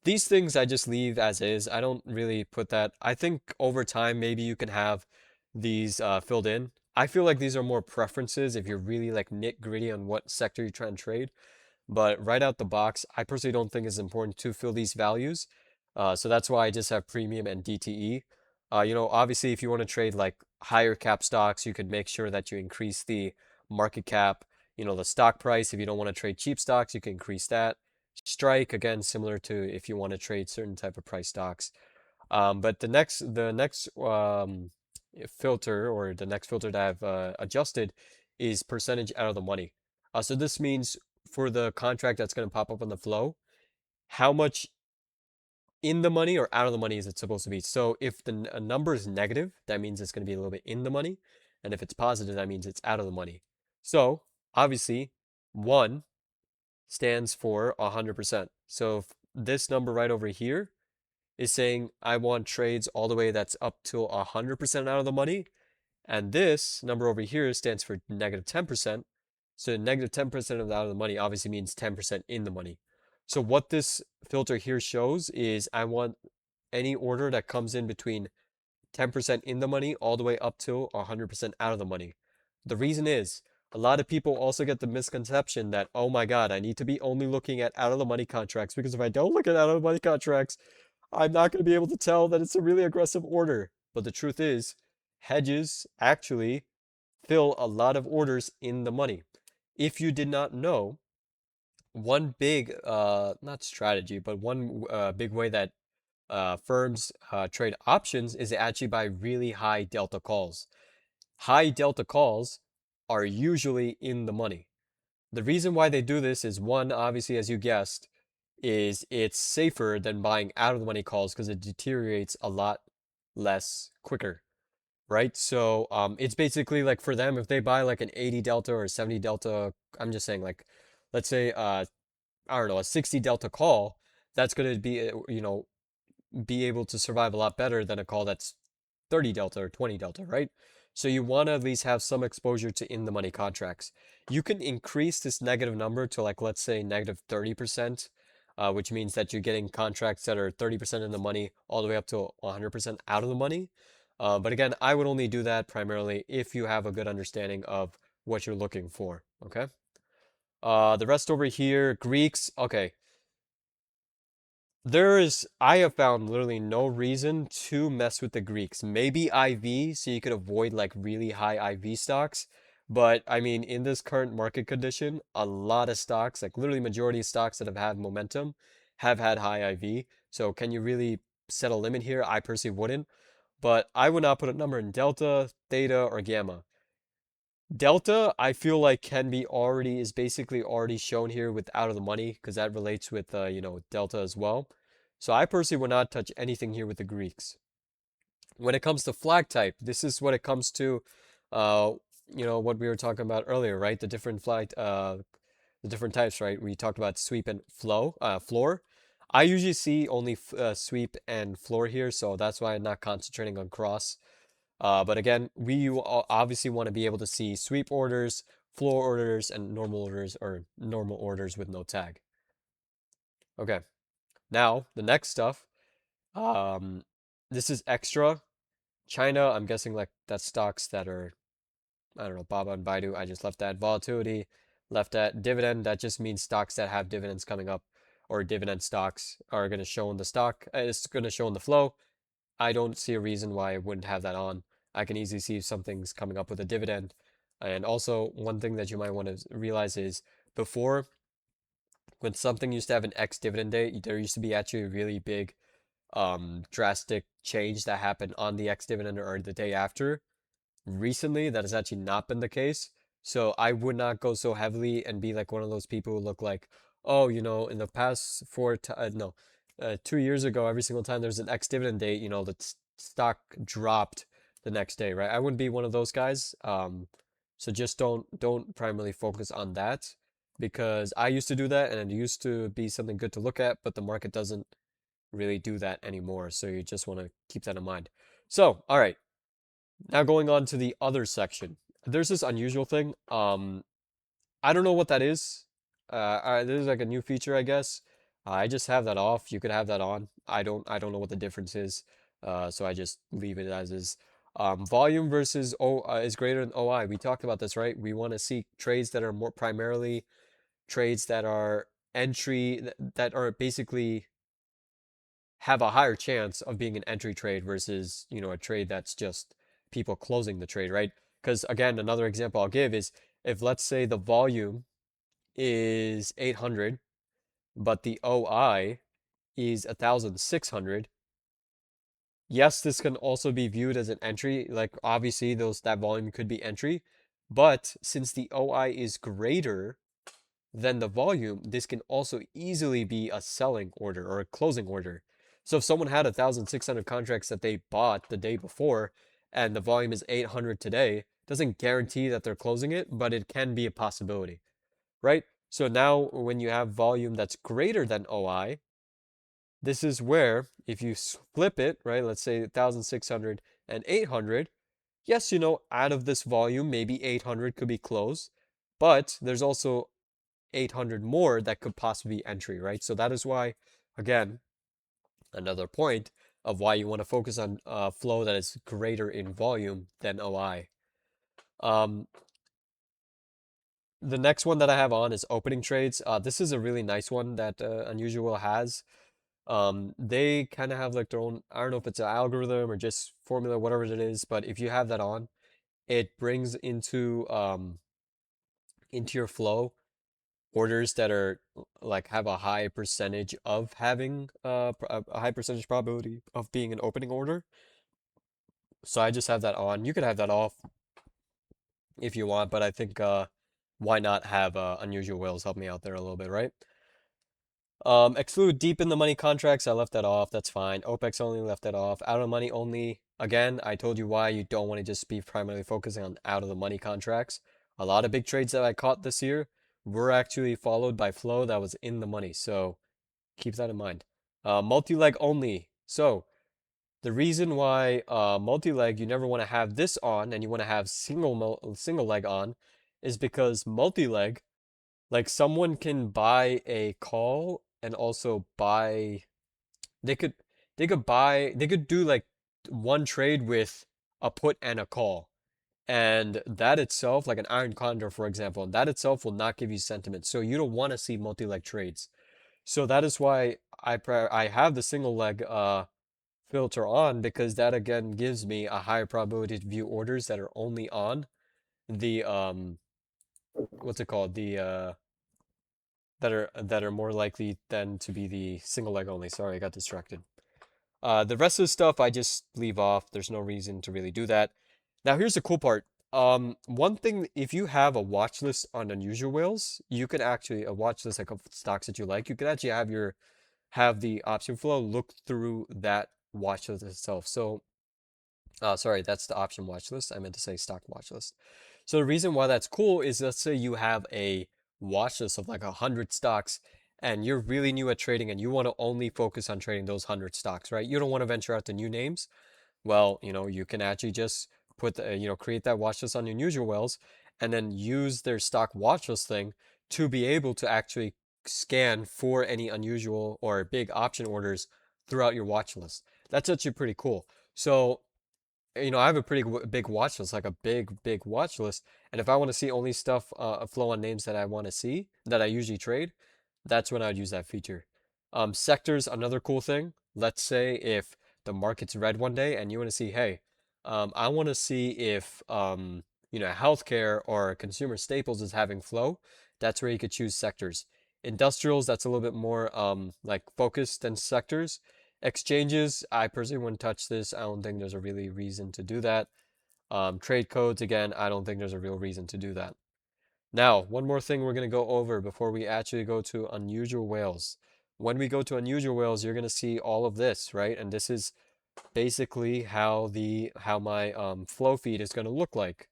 These things I just leave as is. I don't really put that. I think over time, maybe you can have these filled in. I feel like these are more preferences if you're really like nit gritty on what sector you're trying to trade. But right out the box, I personally don't think it's important to fill these values. So that's why I just have premium and DTE. Obviously, if you want to trade like higher cap stocks, you could make sure that you increase the market cap, the stock price. If you don't want to trade cheap stocks, you can increase that. Strike, again, similar to if you want to trade certain type of price stocks. But the next filter or the next filter that I've adjusted is percentage out of the money. So this means for the contract that's going to pop up on the flow, how much in the money or out of the money is it supposed to be? So if a number is negative, that means it's going to be a little bit in the money. And if it's positive, that means it's out of the money. So obviously, 1 stands for 100%. So if this number right over here is saying I want trades all the way that's up to 100% out of the money. And this number over here stands for negative 10%. So negative 10% of out of the money obviously means 10% in the money. So what this filter here shows is I want any order that comes in between 10% in the money all the way up to 100% out of the money. The reason is a lot of people also get the misconception that, oh my God, I need to be only looking at out of the money contracts because if I don't look at out of the money contracts, I'm not going to be able to tell that it's a really aggressive order. But the truth is, hedges actually fill a lot of orders in the money. If you did not know, one big, not strategy, but one big way that firms trade options is actually by really high delta calls. High delta calls are usually in the money. The reason why they do this is one, obviously, as you guessed, is it's safer than buying out of the money calls because it deteriorates a lot less quicker, right? So it's basically like for them, if they buy like an 80 delta or 70 delta, I'm just saying like, let's say, I don't know, a 60 delta call, that's going to be, be able to survive a lot better than a call that's 30 delta or 20 delta, right? So you want to at least have some exposure to in the money contracts. You can increase this negative number to like, let's say negative 30%, which means that you're getting contracts that are 30% in the money all the way up to 100% out of the money. But again, I would only do that primarily if you have a good understanding of what you're looking for, okay? The rest over here, Greeks, okay. I have found literally no reason to mess with the Greeks. Maybe IV, so you could avoid like really high IV stocks. But I mean, in this current market condition, a lot of stocks, like literally majority of stocks that have had momentum, have had high IV. So can you really set a limit here? I personally wouldn't. But I would not put a number in delta, theta, or gamma. Delta, I feel like is basically already shown here with out of the money because that relates with delta as well. So I personally would not touch anything here with the Greeks. When it comes to flag type, this is what it comes to, uh, what we were talking about earlier, right? The different types, right? We talked about sweep and floor. I usually see only sweep and floor here, so that's why I'm not concentrating on cross. But again, obviously want to be able to see sweep orders, floor orders, and normal orders or normal orders with no tag. Okay, now the next stuff. Um, this is extra. China, I'm guessing like that's stocks that are, I don't know, Baba and Baidu. I just left that volatility, left that dividend. That just means stocks that have dividends coming up or dividend stocks are going to show in the stock. It's going to show in the flow. I don't see a reason why I wouldn't have that on. I can easily see if something's coming up with a dividend. And also, one thing that you might want to realize is before, when something used to have an X dividend date, there used to be actually a really big, drastic change that happened on the X dividend or the day after. recently that has actually not been the case. So I would not go so heavily and be like one of those people who look like, oh, in the past no, 2 years ago, every single time there's an ex-dividend date, the stock dropped the next day, right? I wouldn't be one of those guys. So just don't primarily focus on that because I used to do that and it used to be something good to look at, but the market doesn't really do that anymore. So you just want to keep that in mind. So, all right. Now going on to the other section. There's this unusual thing. I don't know what that is. This is like a new feature, I guess. I just have that off. You could have that on. I don't know what the difference is. So I just leave it as is. Volume versus O is greater than OI. We talked about this, right? We want to see trades that are more primarily trades that are that are basically have a higher chance of being an entry trade versus, a trade that's just people closing the trade, right? Because again, another example I'll give is if let's say the volume is 800, but the OI is 1,600. Yes, this can also be viewed as an entry. Like obviously that volume could be entry, but since the OI is greater than the volume, this can also easily be a selling order or a closing order. So if someone had 1,600 contracts that they bought the day before and the volume is 800 today, doesn't guarantee that they're closing it, but it can be a possibility, right? So now when you have volume that's greater than OI, this is where if you flip it, right, let's say 1,600 and 800, yes, out of this volume, maybe 800 could be closed, but there's also 800 more that could possibly be entry, right? So that is why, again, another point of why you want to focus on flow that is greater in volume than OI. Um, the next one that I have on is opening trades. This is a really nice one that Unusual has. They kind of have like their own, I don't know if it's an algorithm or just formula, whatever it is, but if you have that on, it brings into your flow orders that are like have a high percentage of having a high percentage probability of being an opening order. So I just have that on. You could have that off if you want, but I think why not have unusual whales help me out there a little bit, right? Exclude deep in the money contracts. I left that off. That's fine. OPEX only left that off. Out of money only. Again, I told you why you don't want to just be primarily focusing on out of the money contracts. A lot of big trades that I caught this year were actually followed by flow that was in the money. So keep that in mind. Multi-leg only. So the reason why multi-leg you never want to have this on and you want to have single leg on is because multi-leg, like someone can buy a call and also buy they could they could do like one trade with a put and a call. And that itself, like an iron condor, for example, that itself will not give you sentiment. So you don't want to see multi-leg trades. So that is why I have the single leg filter on because that again gives me a higher probability to view orders that are only on the what's it called? The that are more likely than to be the single leg only. Sorry, I got distracted. The rest of the stuff I just leave off. There's no reason to really do that. Now here's the cool part. One thing, if you have a watch list on unusual whales, you could actually a watch list like of stocks that you like. You could actually have the option flow look through that watch list itself. So, sorry, that's the option watch list. I meant to say stock watch list. So the reason why that's cool is let's say you have a watch list of like 100 stocks and you're really new at trading and you want to only focus on trading those 100 stocks, right? You don't want to venture out to new names. Well, you can actually just create that watch list on your unusual wells and then use their stock watch list thing to be able to actually scan for any unusual or big option orders throughout your watch list. That's actually pretty cool. So I have a pretty big watch list, like a big watch list. And if I want to see only stuff flow on names that I want to see, that I usually trade, that's when I would use that feature. Sectors, another cool thing. Let's say if the market's red one day and you want to see, hey, I want to see if, healthcare or consumer staples is having flow. That's where you could choose sectors. Industrials, that's a little bit more like focused than sectors. Exchanges, I personally wouldn't touch this. I don't think there's a really reason to do that. Trade codes, again, I don't think there's a real reason to do that. Now, one more thing we're going to go over before we actually go to unusual whales. When we go to unusual whales, you're going to see all of this, right? And this is basically how my flow feed is going to look like.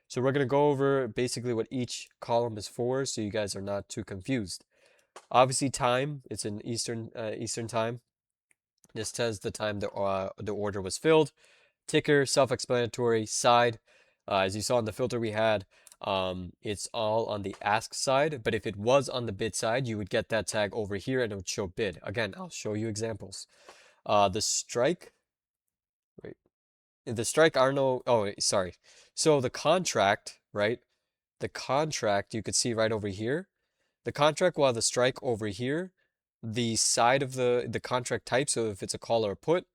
So we're going to go over basically what each column is for, so you guys are not too confused. Obviously, time, it's in Eastern time. This says the time the order was filled. Ticker, self-explanatory. Side, as you saw in the filter we had, it's all on the ask side, but if it was on the bid side, you would get that tag over here and it would show bid. Again, I'll show you examples. The strike, wait, the strike are no, oh, wait, sorry. So the contract, right? The contract you could see right over here. The contract will have the strike over here, the side of the contract type, so if it's a call or a put,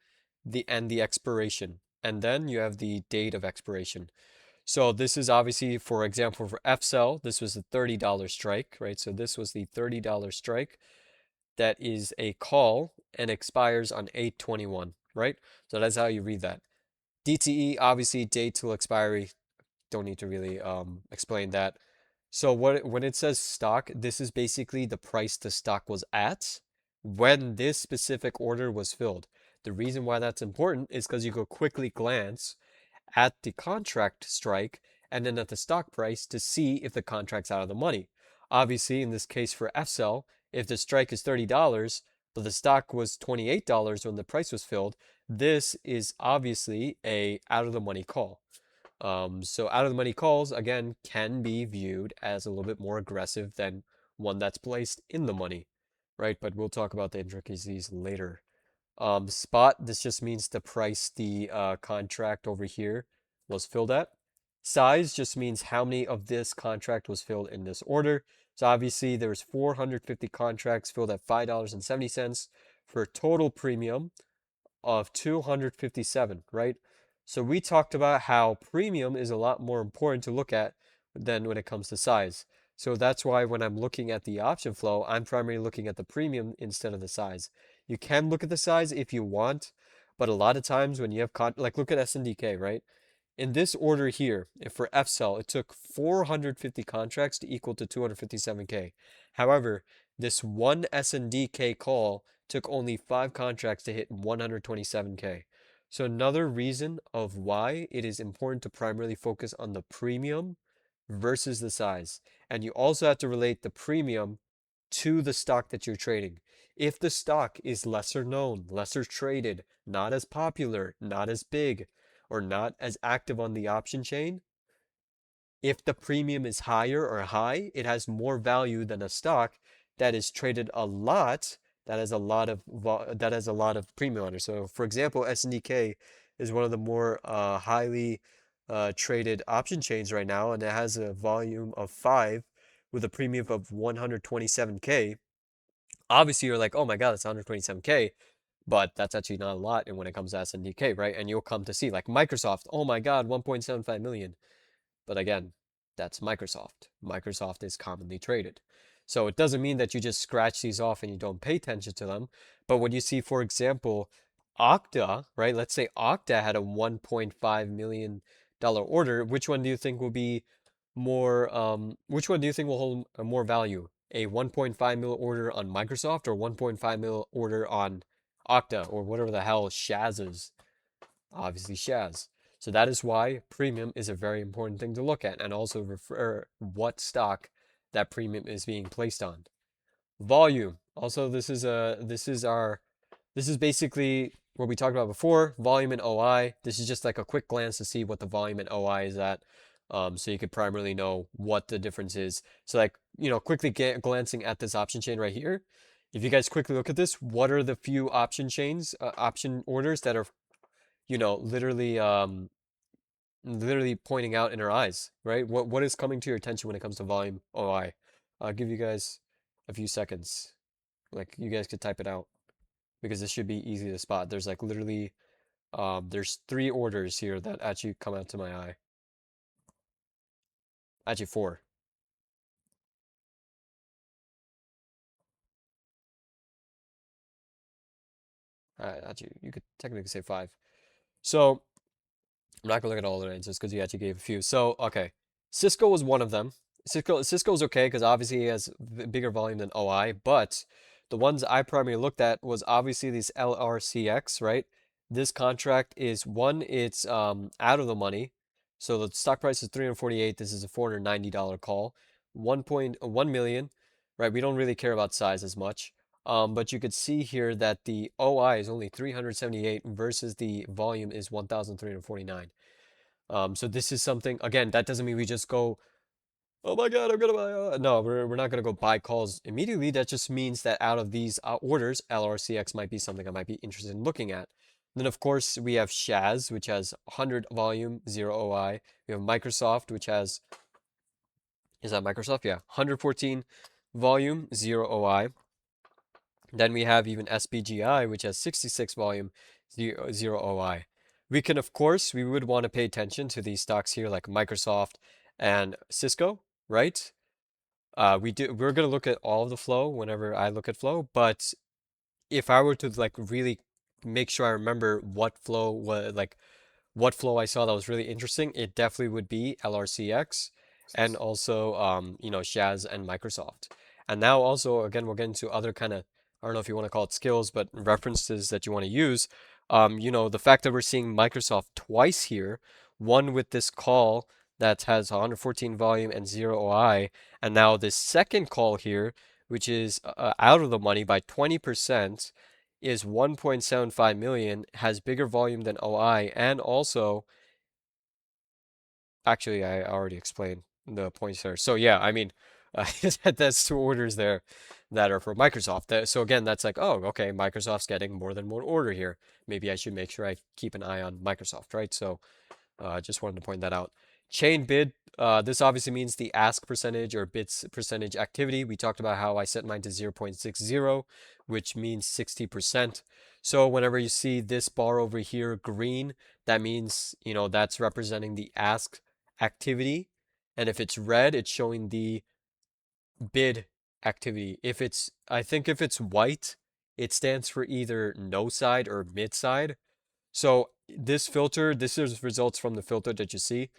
the expiration. And then you have the date of expiration. So this is obviously, for example, for F cell, this was a $30 strike, right? So this was the $30 strike that is a call and expires on 8/21, right? So that's how you read that. DTE, obviously, date till expiry. Don't need to really explain that. So when it says stock, this is basically the price the stock was at when this specific order was filled. The reason why that's important is because you go quickly glance at the contract strike and then at the stock price to see if the contract's out of the money. Obviously, in this case for FCell, if the strike is $30, but the stock was $28 when the price was filled, this is obviously a out of the money call. So out of the money calls, again, can be viewed as a little bit more aggressive than one that's placed in the money, right? But we'll talk about the intricacies later. Spot, this just means the price the contract over here was filled at. Size just means how many of this contract was filled in this order. So obviously there's 450 contracts filled at $5.70 for a total premium of 257, right? So we talked about how premium is a lot more important to look at than when it comes to size. So that's why when I'm looking at the option flow, I'm primarily looking at the premium instead of the size. You can look at the size if you want, but a lot of times when you have like look at SNDK, right? In this order here, if for F cell, it took 450 contracts to equal to 257K. However, this one SNDK call took only 5 contracts to hit 127K. So another reason of why it is important to primarily focus on the premium versus the size. And you also have to relate the premium to the stock that you're trading. If the stock is lesser known, lesser traded, not as popular, not as big, or not as active on the option chain, if the premium is higher or high, it has more value than a stock that is traded a lot, that has a lot of premium on it. So for example, SNDK is one of the more highly traded option chains right now, and it has a volume of 5 with a premium of 127K. Obviously, you're like, oh my God, it's 127K, but that's actually not a lot. And when it comes to SNDK, right? And you'll come to see like Microsoft, oh my God, 1.75 million. But again, that's Microsoft. Microsoft is commonly traded. So it doesn't mean that you just scratch these off and you don't pay attention to them. But when you see, for example, Okta, right? Let's say Okta had a $1.5 million order. Which one do you think will be more, which one do you think will hold more value? A 1.5 mil order on Microsoft or 1.5 mil order on Okta or whatever the hell Shaz is? Obviously Shaz. So that is why premium is a very important thing to look at and also refer what stock that premium is being placed on. Volume. Also, this is basically what we talked about before, volume and OI. This is just like a quick glance to see what the volume and OI is at. So you could primarily know what the difference is. So like, quickly glancing at this option chain right here. If you guys quickly look at this, what are the few option chains, option orders that are, literally literally pointing out in our eyes, right? What is coming to your attention when it comes to volume OI? I'll give you guys a few seconds. Like you guys could type it out because this should be easy to spot. There's like literally there's 3 orders here that actually come out to my eye. Actually 4. Actually you could technically say 5. So I'm not gonna look at all the answers because you actually gave a few. So, okay, Cisco was one of them. Cisco's okay because obviously it has bigger volume than OI, but the ones I primarily looked at was obviously these LRCX, right? This contract is one, it's out of the money. So the stock price is 348. This is a $490 call. 1.1 million, right? We don't really care about size as much. But you could see here that the OI is only 378 versus the volume is 1,349. So this is something, again, that doesn't mean we just go, oh my God, I'm gonna buy. No, we're not gonna go buy calls immediately. That just means that out of these orders, LRCX might be something I might be interested in looking at. Then, of course, we have Shaz, which has 100 volume, 0 OI. We have Microsoft, which has, is that Microsoft? Yeah, 114 volume, 0 OI. Then we have even SPGI, which has 66 volume, 0 OI. We can, of course, we would want to pay attention to these stocks here like Microsoft and Cisco, right? We're going to look at all of the flow whenever I look at flow, but if I were to like really make sure I remember what flow was like what flow I saw that was really interesting, it definitely would be LRCX and also Shaz and Microsoft. And now also again we'll get into other kind of, I don't know if you want to call it skills, but references that you want to use. The fact that we're seeing Microsoft twice here, one with this call that has 114 volume and 0 OI, and now this second call here, which is out of the money by 20%, is 1.75 million, has bigger volume than OI, and also, actually, I already explained the points there. So yeah, I mean, that's two orders there that are for Microsoft. So again, that's like, oh, okay, Microsoft's getting more than one order here. Maybe I should make sure I keep an eye on Microsoft, right? So just wanted to point that out. Chain bid, this obviously means the ask percentage or bits percentage activity. We talked about how I set mine to 0.60, which means 60%. So whenever you see this bar over here green, that means, that's representing the ask activity. And if it's red, it's showing the bid activity. I think if it's white, it stands for either no side or mid side. So this filter, this is results from the filter that you see.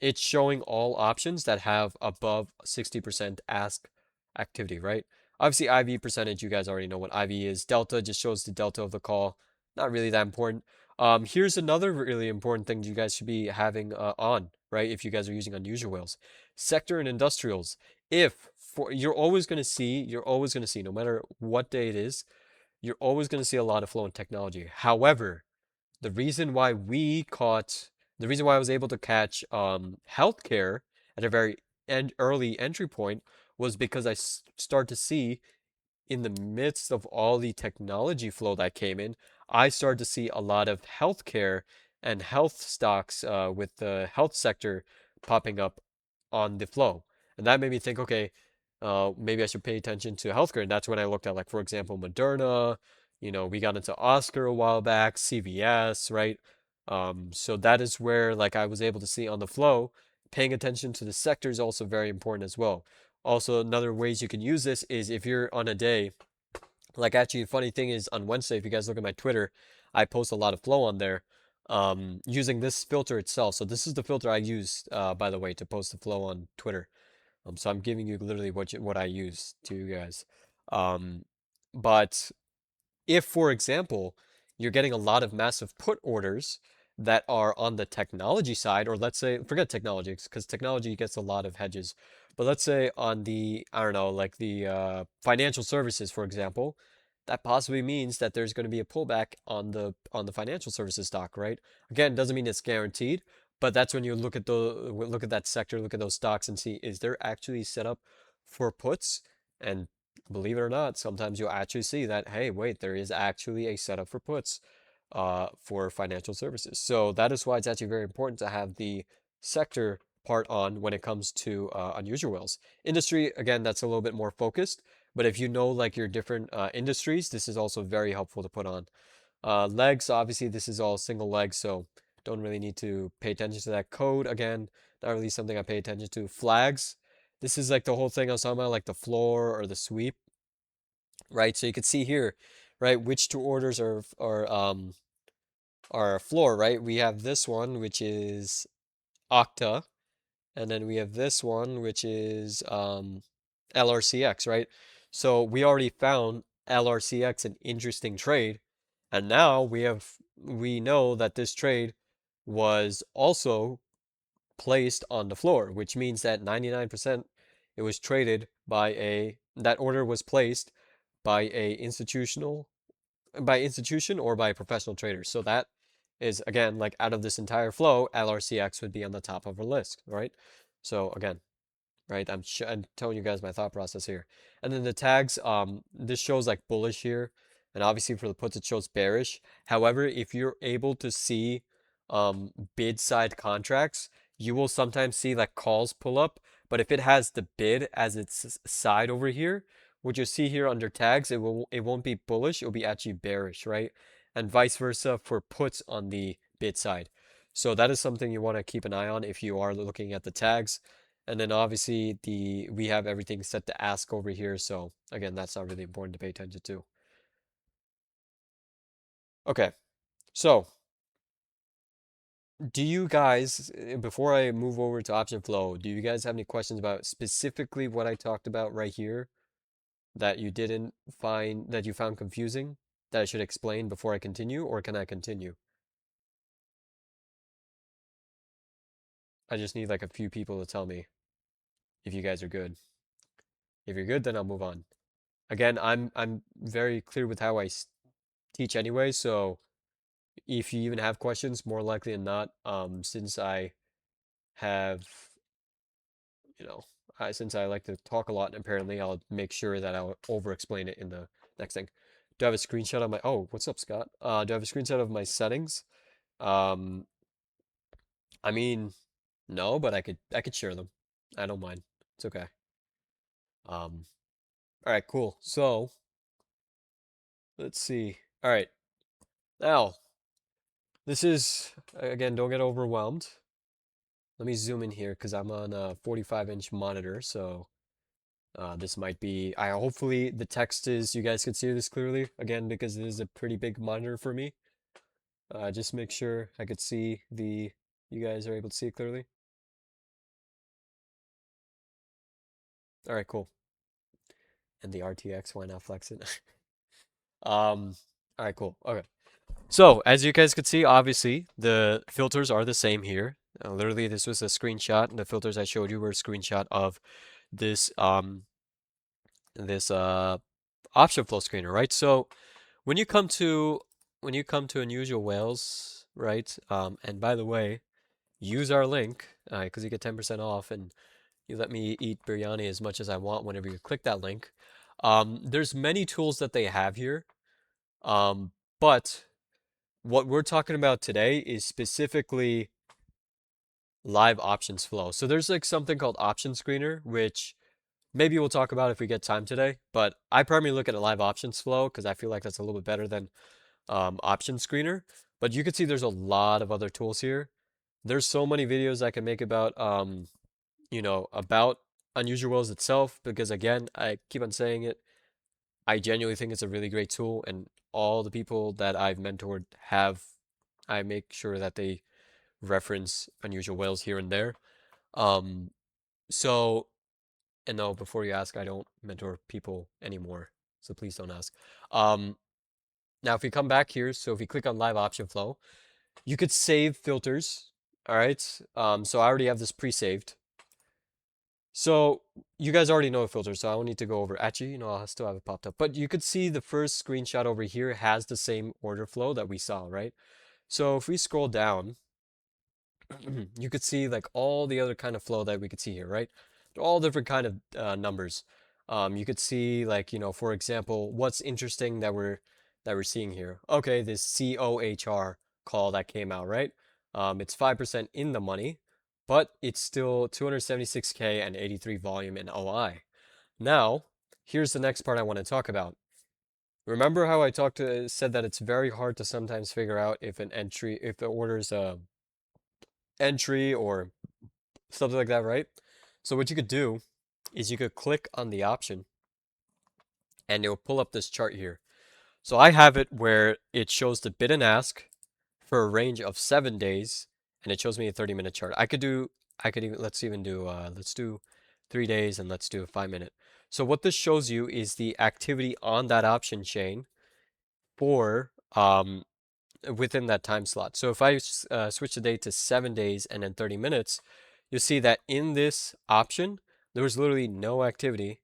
It's showing all options that have above 60% ask activity, right? Obviously, IV percentage, you guys already know what IV is. Delta just shows the delta of the call. Not really that important. Here's another really important thing you guys should be having on, right? If you guys are using unusual whales. Sector and industrials. You're always going to see, no matter what day it is, you're always going to see a lot of flow in technology. However, the reason why the reason why I was able to catch healthcare at a very early entry point was because I start to see in the midst of all the technology flow that came in, I started to see a lot of healthcare and health stocks with the health sector popping up on the flow. And that made me think, okay, maybe I should pay attention to healthcare. And that's when I looked at, like, for example, Moderna. We got into Oscar a while back, CVS, right? So that is where, like, I was able to see on the flow. Paying attention to the sector is also very important as well. Also, another ways you can use this is if you're on a day, like actually the funny thing is on Wednesday, if you guys look at my Twitter, I post a lot of flow on there using this filter itself. So this is the filter I used, by the way, to post the flow on Twitter. So I'm giving you literally what I use to you guys. Um, but if, for example, you're getting a lot of massive put orders that are on the technology side, or let's say, forget technology, because technology gets a lot of hedges, but let's say on the, I don't know, like the financial services, for example, that possibly means that there's going to be a pullback on the financial services stock, right? Again, doesn't mean it's guaranteed, but that's when you look at that sector, look at those stocks, and see is there actually set up for puts, and believe it or not, sometimes you'll actually see that, hey, wait, there is actually a setup for puts for financial services. So that is why it's actually very important to have the sector part on when it comes to unusual whales. Industry, again, that's a little bit more focused, but if you know like your different industries, this is also very helpful to put on. Legs, obviously, this is all single leg, so don't really need to pay attention to that code. Again, not really something I pay attention to. Flags, this is like the whole thing I was talking about, like the floor or the sweep, right? So you can see here, right, which two orders are our floor, right? We have this one, which is octa, and then we have this one, which is LRCX, right? So we already found LRCX an interesting trade, and now we know that this trade was also placed on the floor, which means that 99% it was traded by that order was placed by a institution or by a professional trader. So that is again like out of this entire flow, LRCX would be on the top of our list, right? So again, right? I'm telling you guys my thought process here. And then the tags, this shows like bullish here, and obviously for the puts it shows bearish. However, if you're able to see bid side contracts, you will sometimes see like calls pull up, but if it has the bid as its side over here, what you see here under tags, it won't be bullish, it'll be actually bearish, right? And vice versa for puts on the bid side. So that is something you want to keep an eye on if you are looking at the tags. And then obviously we have everything set to ask over here. So again, that's not really important to pay attention to. Okay, so do you guys, before I move over to option flow, do you guys have any questions about specifically what I talked about right here that you didn't find, that you found confusing, that I should explain before I continue, or can I continue? I just need like a few people to tell me if you guys are good. If you're good, then I'll move on. Again, I'm very clear with how teach anyway, so if you even have questions, more likely than not, since I have, you know, since I like to talk a lot, apparently I'll make sure that I'll over explain it in the next thing. Do I have a screenshot of my, oh, what's up, Scott? Do I have a screenshot of my settings? Um, I mean, no, but I could share them. I don't mind. It's okay. Um, all right, cool. So let's see. All right, now this is again, don't get overwhelmed. Let me zoom in here because I'm on a 45-inch monitor, so this might be, I hopefully the text is, you guys can see this clearly, again, because it is a pretty big monitor for me. Just make sure I could see you guys are able to see it clearly. All right, cool. And the RTX, why not flex it? All right, cool. Okay. So, as you guys could see, obviously, the filters are the same here. Literally, this was a screenshot, and the filters I showed you were a screenshot of this this option flow screener, right? So when you come to unusual whales, right? And by the way, use our link because you get 10% off, and you let me eat biryani as much as I want whenever you click that link. There's many tools that they have here, but what we're talking about today is specifically live options flow. So there's like something called option screener, which maybe we'll talk about if we get time today, but I primarily look at a live options flow because I feel like that's a little bit better than option screener. But you can see there's a lot of other tools here. There's so many videos I can make about about unusual whales itself because again, I keep on saying it. I genuinely think it's a really great tool, and all the people that I've mentored I make sure that they reference unusual whales here and there. Um, so And no, before you ask, I don't mentor people anymore, so please don't ask. Um, Now, if we come back here, so if we click on Live Option Flow, you could save filters. All right. So I already have this pre-saved. So you guys already know filters, so I don't need to go over. Actually, I still have it popped up. But you could see the first screenshot over here has the same order flow that we saw, right? So if we scroll down, you could see like all the other kind of flow that we could see here, right? They're all different kind of numbers. You could see like, for example, what's interesting that we're seeing here. Okay, this COHR call that came out, right? It's 5% in the money, but it's still 276K and 83 volume in OI. Now, here's the next part I want to talk about. Remember how I said that it's very hard to sometimes figure out if the order's entry or something like that, right? So what you could do is you could click on the option and it'll pull up this chart here. So I have it where it shows the bid and ask for a range of 7 days, and it shows me a 30-minute chart. I could even, let's do 3 days and let's do a 5 minute. So what this shows you is the activity on that option chain for within that time slot. So if I switch the date to 7 days and then 30 minutes, you'll see that in this option, there was literally no activity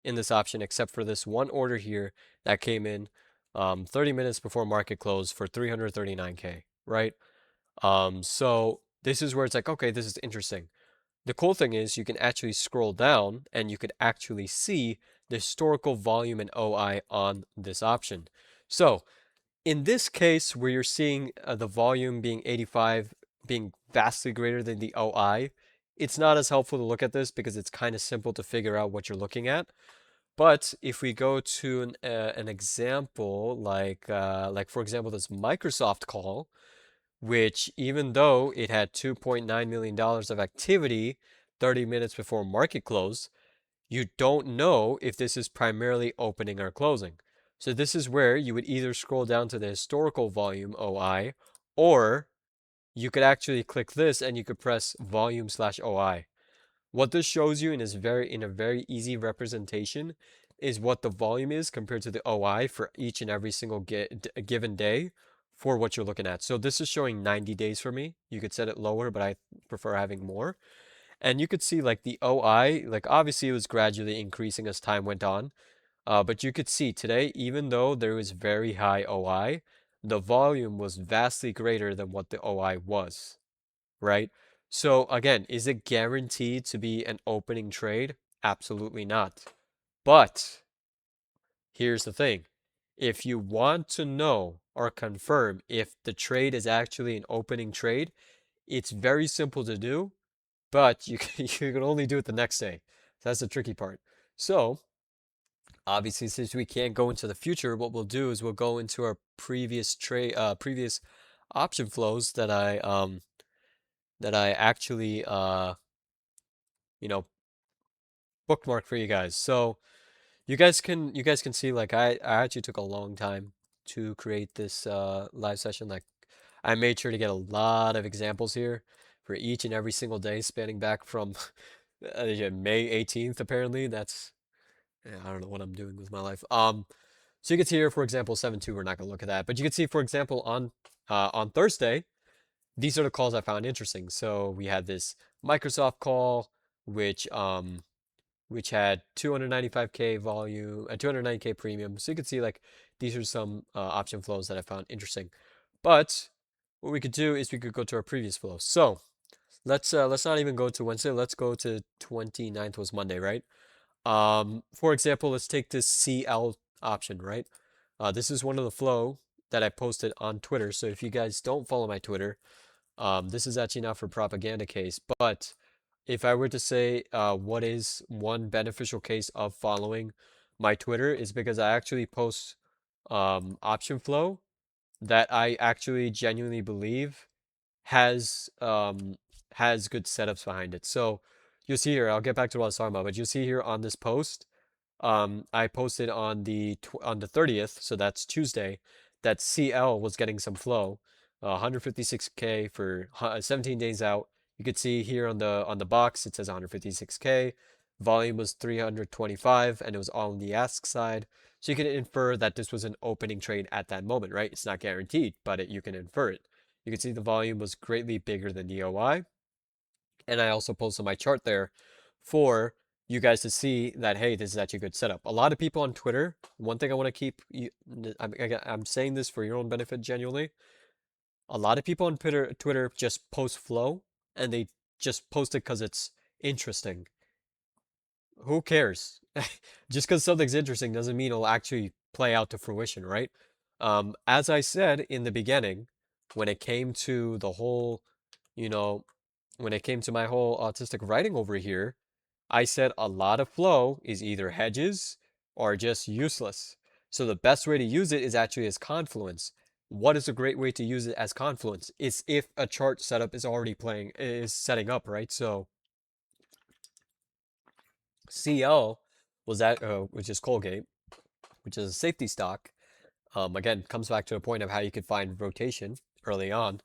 in this option except for this one order here that came in 30 minutes before market close for 339K, right? So this is where it's like, okay, this is interesting. The cool thing is you can actually scroll down and you could actually see the historical volume and OI on this option. So in this case, where you're seeing the volume being 85, being vastly greater than the OI, it's not as helpful to look at this because it's kind of simple to figure out what you're looking at. But if we go to an example like for example this Microsoft call, which even though it had $2.9 million of activity 30 minutes before market close, you don't know if this is primarily opening or closing. So this is where you would either scroll down to the historical volume OI, or you could actually click this and you could press volume/OI. What this shows you in a very easy representation is what the volume is compared to the OI for each and every single given day for what you're looking at. So this is showing 90 days for me. You could set it lower, but I prefer having more. And you could see like the OI, like obviously it was gradually increasing as time went on. But you could see today, even though there was very high OI, the volume was vastly greater than what the OI was, right? So again, is it guaranteed to be an opening trade? Absolutely not. But here's the thing. If you want to know or confirm if the trade is actually an opening trade, it's very simple to do, but you can only do it the next day. That's the tricky part. So obviously, since we can't go into the future, what we'll do is we'll go into our previous option flows that I actually you know bookmark for you guys. So you guys can see like I actually took a long time to create this live session. Like I made sure to get a lot of examples here for each and every single day, spanning back from yeah, May 18th. Apparently, that's yeah, I don't know what I'm doing with my life. So you can see here, for example, 7-2. We're not gonna look at that, but you can see, for example, on Thursday, these are the calls I found interesting. So we had this Microsoft call, which which had 295K volume and 290K premium. So you can see like these are some option flows that I found interesting. But what we could do is we could go to our previous flow. So let's not even go to Wednesday. Let's go to 29th was Monday, right? For example, let's take this CL option, right? This is one of the flow that I posted on Twitter. So if you guys don't follow my Twitter, this is actually not for propaganda case, but if I were to say what is one beneficial case of following my Twitter is because I actually post option flow that I actually genuinely believe has has good setups behind it. So you'll see here, I'll get back to what I was talking about, but you'll see here on this post, I posted on the 30th, so that's Tuesday, that CL was getting some flow, 156K for 17 days out. You could see here on the box it says 156K. Volume was 325, and it was all on the ask side. So you can infer that this was an opening trade at that moment, right? It's not guaranteed, but you can infer it. You can see the volume was greatly bigger than the OI. And I also posted my chart there for you guys to see that, hey, this is actually a good setup. A lot of people on Twitter, one thing I want to keep, I'm saying this for your own benefit genuinely. A lot of people on Twitter just post flow and they just post it because it's interesting. Who cares? Just because something's interesting doesn't mean it'll actually play out to fruition, right? As I said in the beginning, when it came to the whole, you know, when it came to my whole autistic writing over here, I said a lot of flow is either hedges or just useless. So the best way to use it is actually as confluence. What is a great way to use it as confluence? It's if a chart setup is already setting up, right? So CL was that, which is Colgate, which is a safety stock. Again, comes back to a point of how you could find rotation. early on,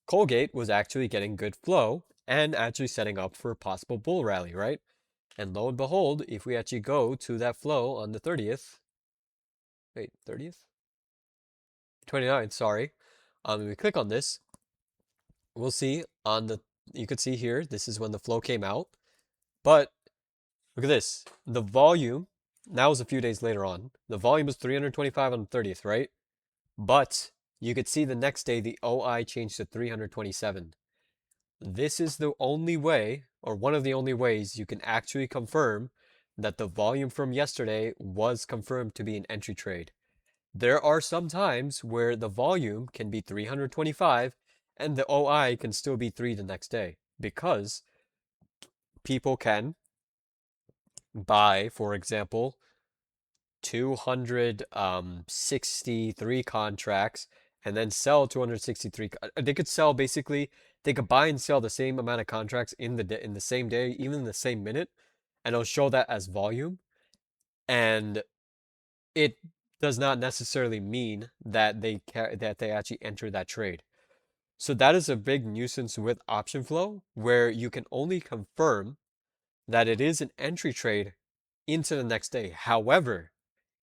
Colgate was actually getting good flow and actually setting up for a possible bull rally, right? And lo and behold, if we actually go to that flow on the 30th, wait, 30th? 29th, sorry. We click on this, we'll see on the, you could see here, this is when the flow came out. But look at this, the volume, that was a few days later on. The volume was 325 on the 30th, right? But you could see the next day the OI changed to 327. This is the only way, or one of the only ways, you can actually confirm that the volume from yesterday was confirmed to be an entry trade. There are some times where the volume can be 325 and the OI can still be 3 the next day because people can buy, for example, 263 contracts and then sell 263. They could sell basically, they could buy and sell the same amount of contracts in the same day, even in the same minute, and it'll show that as volume. And it does not necessarily mean that that they actually enter that trade. So that is a big nuisance with option flow, where you can only confirm that it is an entry trade into the next day. However,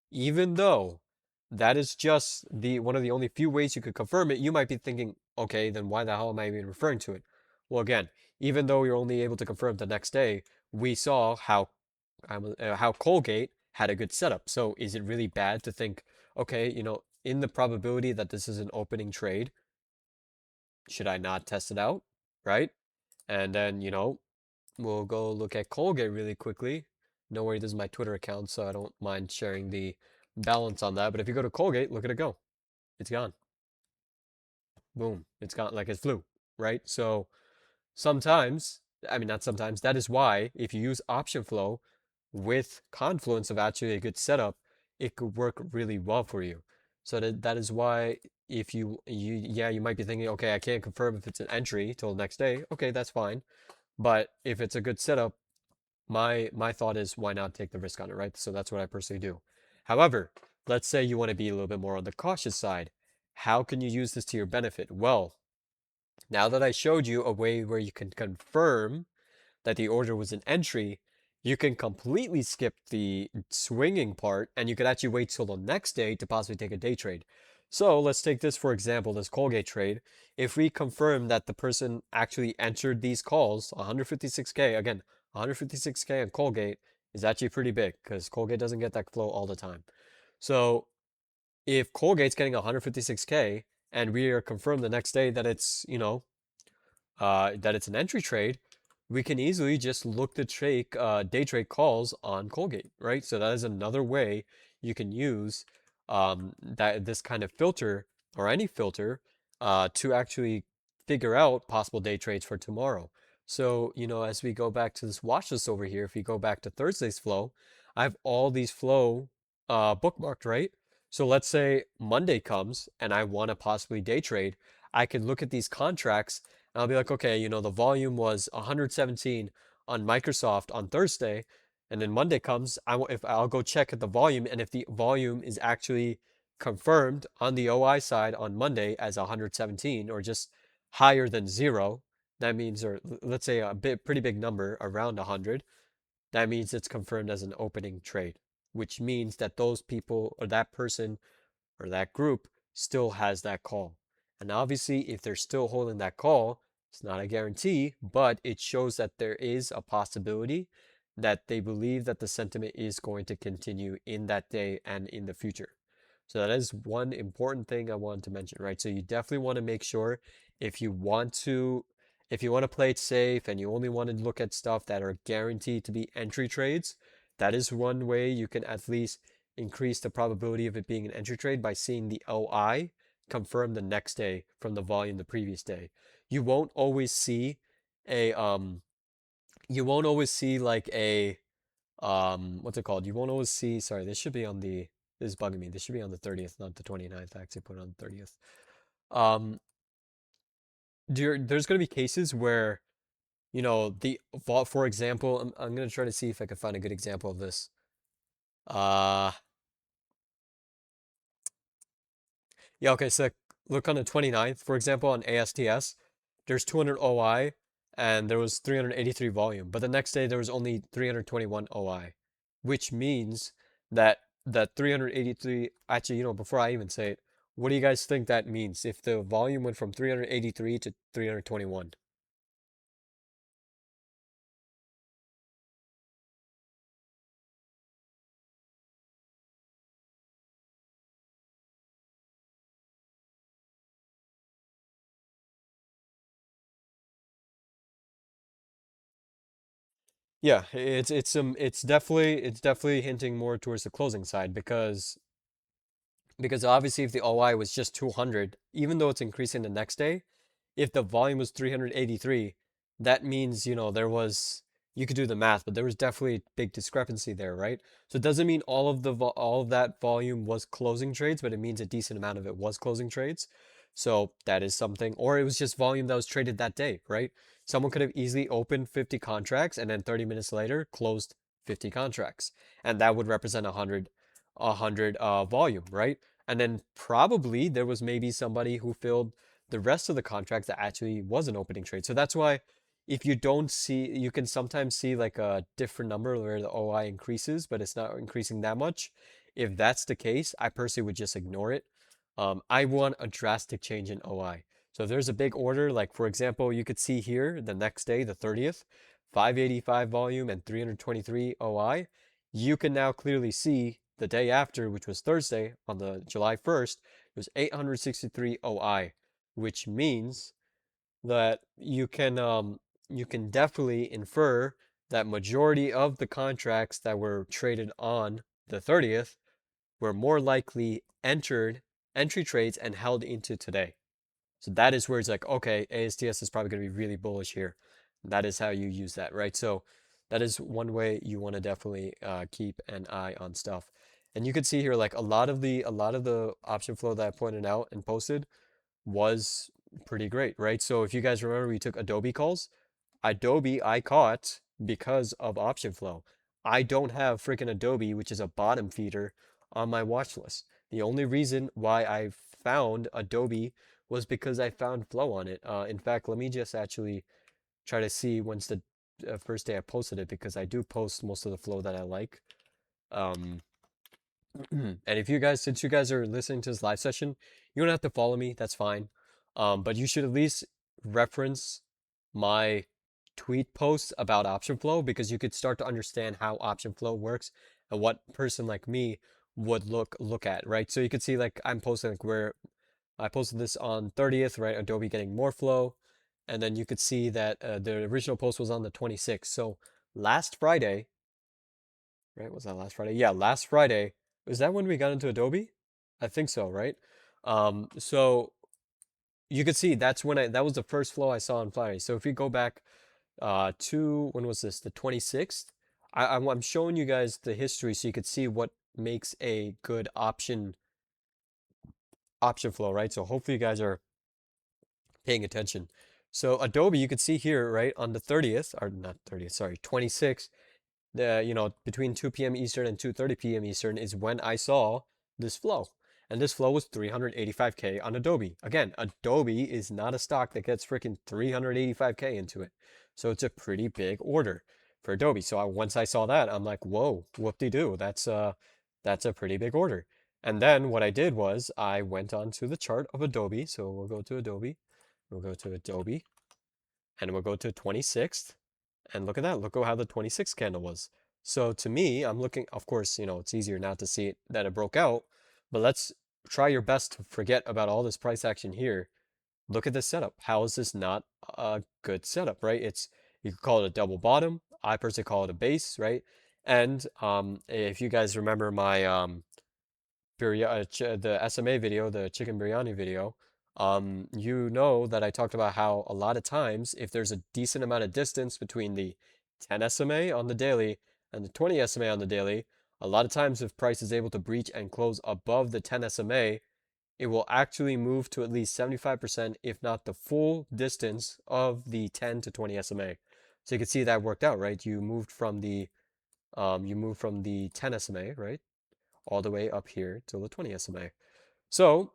even though that is just the one of the only few ways you could confirm it, you might be thinking, okay, then why the hell am I even referring to it? Well, again, even though you're only able to confirm the next day, we saw how Colgate had a good setup. So is it really bad to think, okay, in the probability that this is an opening trade, should I not test it out? Right? And then, we'll go look at Colgate really quickly. No worry, this is my Twitter account, so I don't mind sharing the balance on that. But if you go to Colgate, look at it go. It's gone. Boom. It's gone like it flew, right? So sometimes, I mean, not sometimes, that is why if you use option flow with confluence of actually a good setup, it could work really well for you. So that is why if you might be thinking, okay, I can't confirm if it's an entry till the next day. Okay, that's fine. But if it's a good setup, my thought is why not take the risk on it, right? So that's what I personally do. However, let's say you want to be a little bit more on the cautious side. How can you use this to your benefit? Well, now that I showed you a way where you can confirm that the order was an entry, you can completely skip the swinging part and you could actually wait till the next day to possibly take a day trade. So let's take this for example, this Colgate trade. If we confirm that the person actually entered these calls, 156K, again, 156K on Colgate is actually pretty big because Colgate doesn't get that flow all the time. So if Colgate's getting 156K and we are confirmed the next day that it's, that it's an entry trade, we can easily just look to trade day trade calls on Colgate, right? So that is another way you can use that this kind of filter or any filter to actually figure out possible day trades for tomorrow. So, as we go back to this watch list over here, if we go back to Thursday's flow, I have all these flow bookmarked, right? So let's say Monday comes and I want to possibly day trade. I can look at these contracts and I'll be like, okay, the volume was 117 on Microsoft on Thursday, and then Monday comes, if I'll go check at the volume, and if the volume is actually confirmed on the OI side on Monday as 117 or just higher than zero, that means, or let's say pretty big number around 100, that means it's confirmed as an opening trade, which means that those people or that person or that group still has that call. And obviously, if they're still holding that call, it's not a guarantee, but it shows that there is a possibility that they believe that the sentiment is going to continue in that day and in the future. So that is one important thing I wanted to mention, right? So you definitely want to make sure if you want to if you want to play it safe and you only want to look at stuff that are guaranteed to be entry trades, that is one way you can at least increase the probability of it being an entry trade by seeing the OI confirm the next day from the volume the previous day. You won't always see a you won't always see like a what's it called? You won't always see, sorry, this is bugging me. This should be on the 30th, not the 29th. I actually put it on the 30th. Um there's going to be cases where for example, I'm going to try to see if I can find a good example of this. Uh, yeah, okay, so Look on the 29th, for example, on ASTS, there's 200 OI and there was 383 volume, but the next day there was only 321 OI, which means that that 383, actually, before I even say it, what do you guys think that means if the volume went from 383 to 321? Yeah, it's definitely hinting more towards the closing side because obviously if the OI was just 200, even though it's increasing the next day, if the volume was 383, that means, you could do the math, but there was definitely a big discrepancy there, right? So it doesn't mean all of that volume was closing trades, but it means a decent amount of it was closing trades. So that is something, or it was just volume that was traded that day, right? Someone could have easily opened 50 contracts and then 30 minutes later closed 50 contracts, and that would represent 100 volume, right? And then probably there was maybe somebody who filled the rest of the contracts that actually was an opening trade. So that's why if you don't see, you can sometimes see like a different number where the OI increases, but it's not increasing that much. If that's the case, I personally would just ignore it. I want a drastic change in OI. So if there's a big order, like for example, you could see here the next day, the 30th, 585 volume and 323 OI. You can now clearly see the day after, which was Thursday, on the July 1st, it was 863 OI, which means that you can definitely infer that majority of the contracts that were traded on the 30th were more likely entry trades and held into today. So that is where it's like, okay, ASTS is probably going to be really bullish here. That is how you use that, right? So that is one way you want to definitely keep an eye on stuff. And you can see here, like a lot of the option flow that I pointed out and posted was pretty great, right? So if you guys remember, we took Adobe calls. Adobe I caught because of option flow. I don't have freaking Adobe, which is a bottom feeder, on my watch list. The only reason why I found Adobe was because I found flow on it. In fact, let me just actually try to see when's the first day I posted it because I do post most of the flow that I like. Um, and if you guys, since you guys are listening to this live session, you don't have to follow me. That's fine. But you should at least reference my tweet posts about option flow because you could start to understand how option flow works and what person like me would look at, right? So you could see like I'm posting like where I posted this on 30th, right? Adobe getting more flow. And then you could see that the original post was on the 26th. So last Friday, right? Was that last Friday? Yeah, last Friday. Was that when we got into Adobe? I think so, right? So you could see that was the first flow I saw on Friday. So if you go back to when was this? The 26th. I'm showing you guys the history so you could see what makes a good option flow, right? So hopefully you guys are paying attention. So Adobe, you could see here, right, on the 30th, or not 30th, sorry, 26th, between 2 p.m. Eastern and 2:30 p.m. Eastern is when I saw this flow. And this flow was 385K on Adobe. Again, Adobe is not a stock that gets freaking 385K into it. So it's a pretty big order for Adobe. So once I saw that, I'm like, whoa, whoop-de-doo. That's a pretty big order. And then what I did was I went onto the chart of Adobe. So we'll go to Adobe. We'll go to Adobe and we'll go to 26th. And look at that. Look at how the 26th candle was. So to me, I'm looking, of course, it's easier not to see it that it broke out, but let's try your best to forget about all this price action here. Look at this setup. How is this not a good setup, right? You could call it a double bottom. I personally call it a base, right? And if you guys remember my the SMA video, the chicken biryani video, you know that I talked about how a lot of times if there's a decent amount of distance between the 10 SMA on the daily and the 20 SMA on the daily, a lot of times if price is able to breach and close above the 10 SMA, it will actually move to at least 75%, if not the full distance of the 10 to 20 SMA. So you can see that worked out, right? You moved from the 10 SMA, right? All the way up here to the 20 SMA. So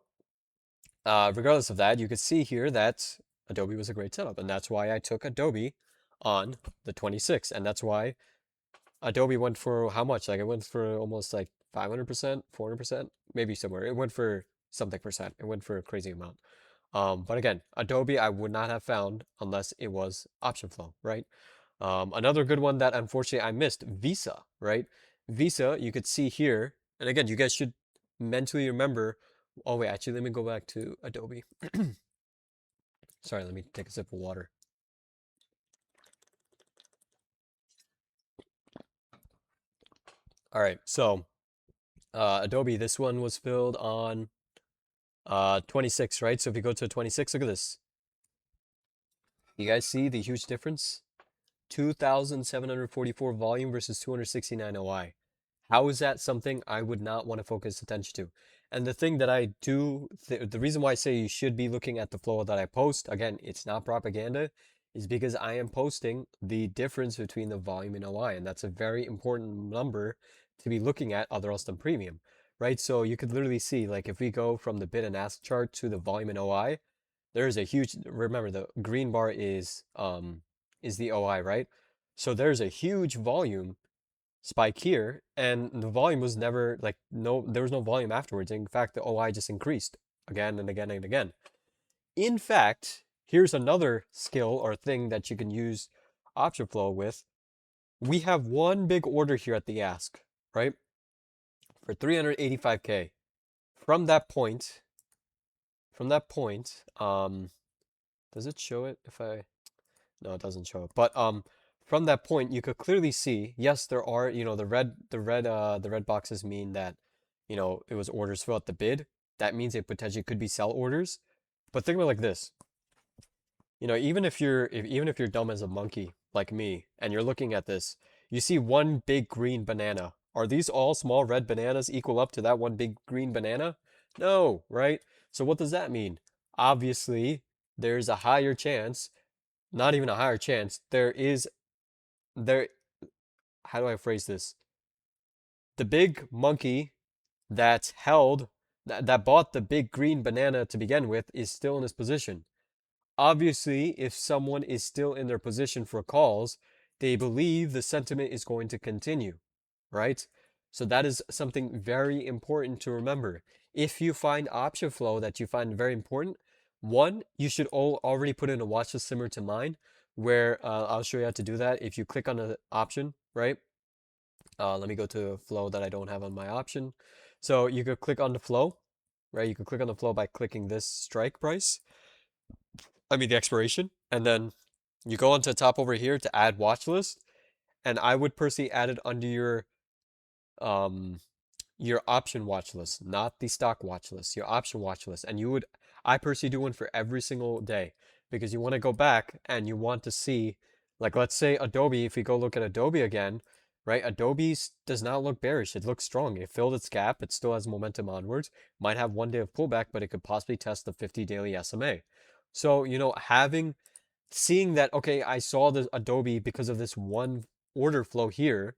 Regardless of that, you could see here that Adobe was a great setup, and that's why I took Adobe on the 26th, and that's why Adobe went for how much? Like it went for almost like 500%, 400%, maybe somewhere. It went for something percent. It went for a crazy amount. But again, Adobe I would not have found unless it was option flow, right? Another good one that unfortunately I missed, Visa, right? Visa, you could see here, and again, you guys should mentally remember. Oh wait, actually, let me go back to Adobe. Sorry, let me take a sip of water. All right, so Adobe, this one was filled on 26, right? So if you go to 26, look at this. You guys see the huge difference? 2,744 volume versus 269 OI. How is that something I would not want to focus attention to? And the thing that I do, the reason why I say you should be looking at the flow that I post, again, it's not propaganda, is because I am posting the difference between the volume and OI. And that's a very important number to be looking at, other else than premium, right? So you could literally see, like, if we go from the bid and ask chart to the volume and OI, there is a huge, remember the green bar is the OI, right? So there's a huge volume spike here, and the volume was never like no, there was no volume afterwards. In fact, the OI just increased again and again and again. In fact, here's another skill or thing that you can use option flow with. We have one big order here at the ask, right? For 385K. From that point, from that point, does it show it if I no, it doesn't show it. But from that point, you could clearly see, yes, there are, the red boxes mean that, it was orders throughout the bid. That means it potentially could be sell orders. But think about it like this. Even if you're dumb as a monkey like me, and you're looking at this, you see one big green banana. Are these all small red bananas equal up to that one big green banana? No, right? So what does that mean? Obviously, there's a higher chance, not even a higher chance, there, how do I phrase this? The big monkey that bought the big green banana to begin with is still in his position. Obviously, if someone is still in their position for calls, they believe the sentiment is going to continue, right? So that is something very important to remember. If you find option flow that you find very important, one, you should already put in a watch list similar to mine, where I'll show you how to do that. If you click on an option, right? Let me go to a flow that I don't have on my option. So you could click on the flow, right? You could click on the flow by clicking this strike price. I mean the expiration, and then you go onto the top over here to add watch list, and I would personally add it under um your option watch list, not the stock watch list, your option watch list. And I personally do one for every single day because you want to go back and you want to see, like, let's say Adobe, if we go look at Adobe again, right? Adobe does not look bearish. It looks strong. It filled its gap. It still has momentum onwards. Might have one day of pullback, but it could possibly test the 50 daily SMA. So, seeing that, okay, I saw the Adobe because of this one order flow here.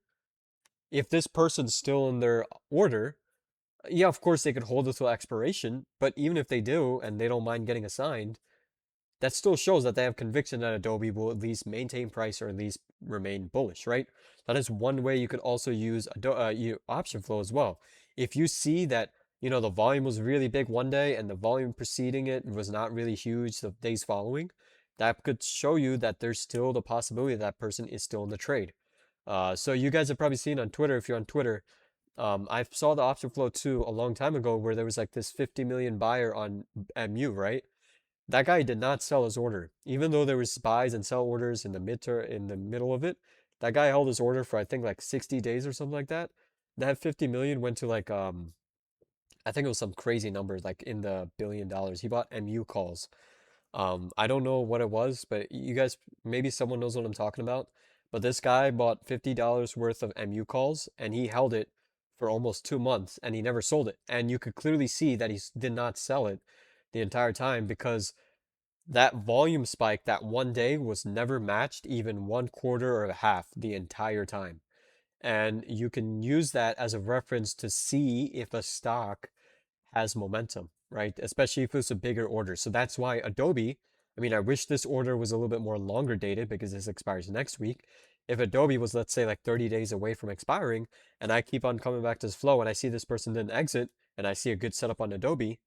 If this person's still in their order, yeah, of course they could hold it till expiration, but even if they do and they don't mind getting assigned, that still shows that they have conviction that Adobe will at least maintain price or at least remain bullish, right? That is one way you could also use option flow as well. If you see that, the volume was really big one day and the volume preceding it was not really huge the days following, that could show you that there's still the possibility that person is still in the trade. So you guys have probably seen on Twitter, if you're on Twitter, I saw the option flow too a long time ago where there was like this 50 million buyer on MU, right? That guy did not sell his order, even though there was buys and sell orders in the middle of it. That guy held his order for I think like 60 days or something like that. That 50 million went to like I think it was some crazy numbers like in the $1 billion. He bought MU calls. I don't know what it was, but you guys, maybe someone knows what I'm talking about. But this guy bought $50 worth of MU calls and he held it for almost 2 months and he never sold it. And you could clearly see that he did not sell it the entire time because that volume spike that one day was never matched even one quarter or a half the entire time. And you can use that as a reference to see if a stock has momentum, right? Especially if it's a bigger order. So that's why Adobe, I mean, I wish this order was a little bit more longer dated because this expires next week. If Adobe was, let's say, like 30 days away from expiring, and I keep on coming back to this flow and I see this person didn't exit, and I see a good setup on Adobe,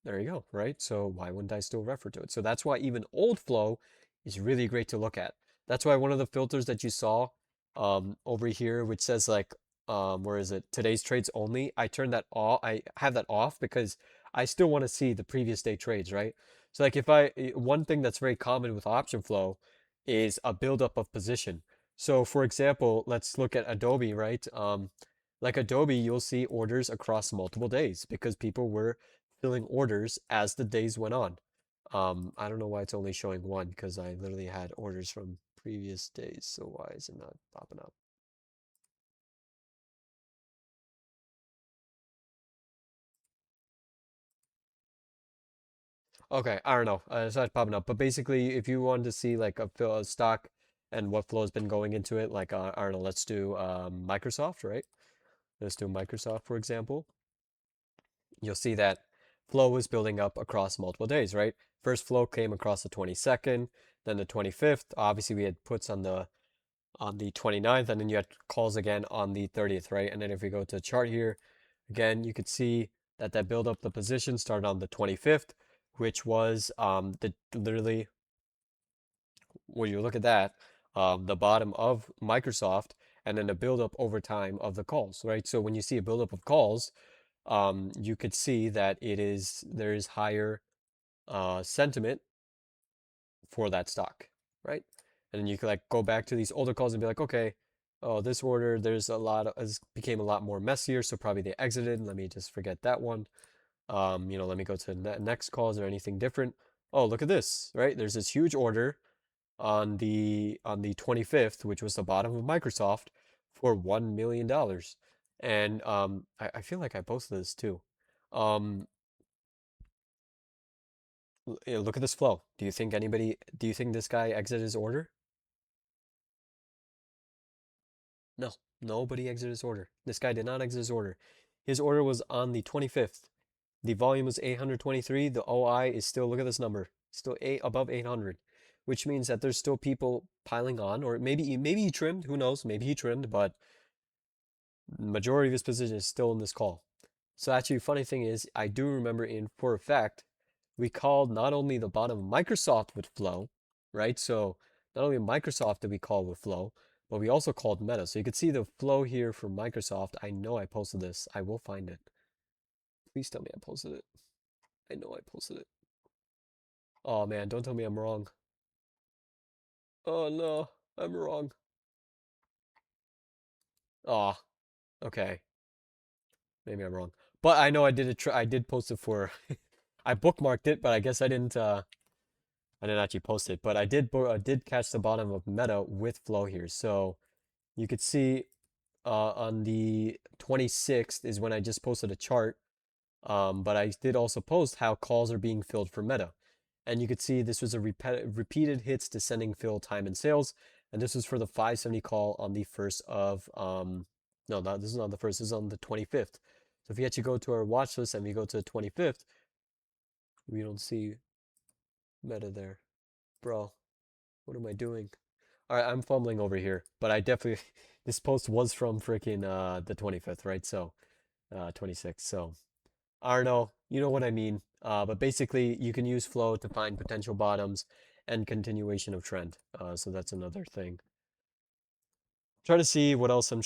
there you go, right? So why wouldn't I still refer to it? So that's why even old flow is really great to look at. That's why one of the filters that you saw over here, which says like, where is it? Today's trades only. I turn that off. I have that off because I still want to see the previous day trades, right? So like if one thing that's very common with option flow is a buildup of position. So for example, let's look at Adobe, right? Like Adobe, you'll see orders across multiple days because people were filling orders as the days went on. I don't know why it's only showing one because I literally had orders from previous days. So why is it not popping up? Okay, I don't know. It's not popping up. But basically, if you wanted to see like a stock and what flow has been going into it, like I don't know, let's do Microsoft, right? Let's do Microsoft, for example. You'll see that flow was building up across multiple days, right? First flow came across the 22nd, then the 25th. Obviously, we had puts on the 29th, and then you had calls again on the 30th, right? And then if we go to the chart here, again, you could see that build up the position started on the 25th, which was the literally when you look at that, the bottom of Microsoft, and then the build up over time of the calls, right? So when you see a build up of calls, you could see that there is higher sentiment for that stock, right? And then you could like go back to these older calls and be like, okay, oh, this order, there's a lot of, has became a lot more messier, so probably they exited. Let me just forget that one. Let me go to next calls or anything different. Oh, look at this, right? There's this huge order on the 25th, which was the bottom of Microsoft for $1 million. And I feel like I posted this too. Um, Look at this flow. Do you think this guy exited his order? No, nobody exited his order. This guy did not exit his order. His order was on the 25th. The volume was 823. The OI is still, look at this number, still above 800, which means that there's still people piling on, or maybe he trimmed, who knows? Maybe he trimmed, but the majority of his position is still in this call. So actually, funny thing is, I do remember in for a fact, we called not only the bottom of Microsoft with flow, right? So not only Microsoft did we call with flow, but we also called Meta. So you can see the flow here for Microsoft. I know I posted this. I will find it. Please tell me I posted it. I know I posted it. Oh man, don't tell me I'm wrong. Oh no, I'm wrong. Oh, okay. Maybe I'm wrong. But I know I did I did post it for I bookmarked it, but I guess I didn't actually post it, but I did catch the bottom of Meta with flow here. So you could see on the 26th is when I just posted a chart. But I did also post how calls are being filled for Meta. And you could see this was a repeated hits descending fill time and sales. And this was for the 570 call on the first of no, not this is not the first, this is on the 25th. So if you actually go to our watch list and we go to the 25th, we don't see Meta there. Bro, what am I doing? All right, I'm fumbling over here, but I definitely this post was from freaking the 25th, right? So 26th. So I don't know, you know what I mean. But basically, you can use flow to find potential bottoms and continuation of trend. So that's another thing. Try to see what else I'm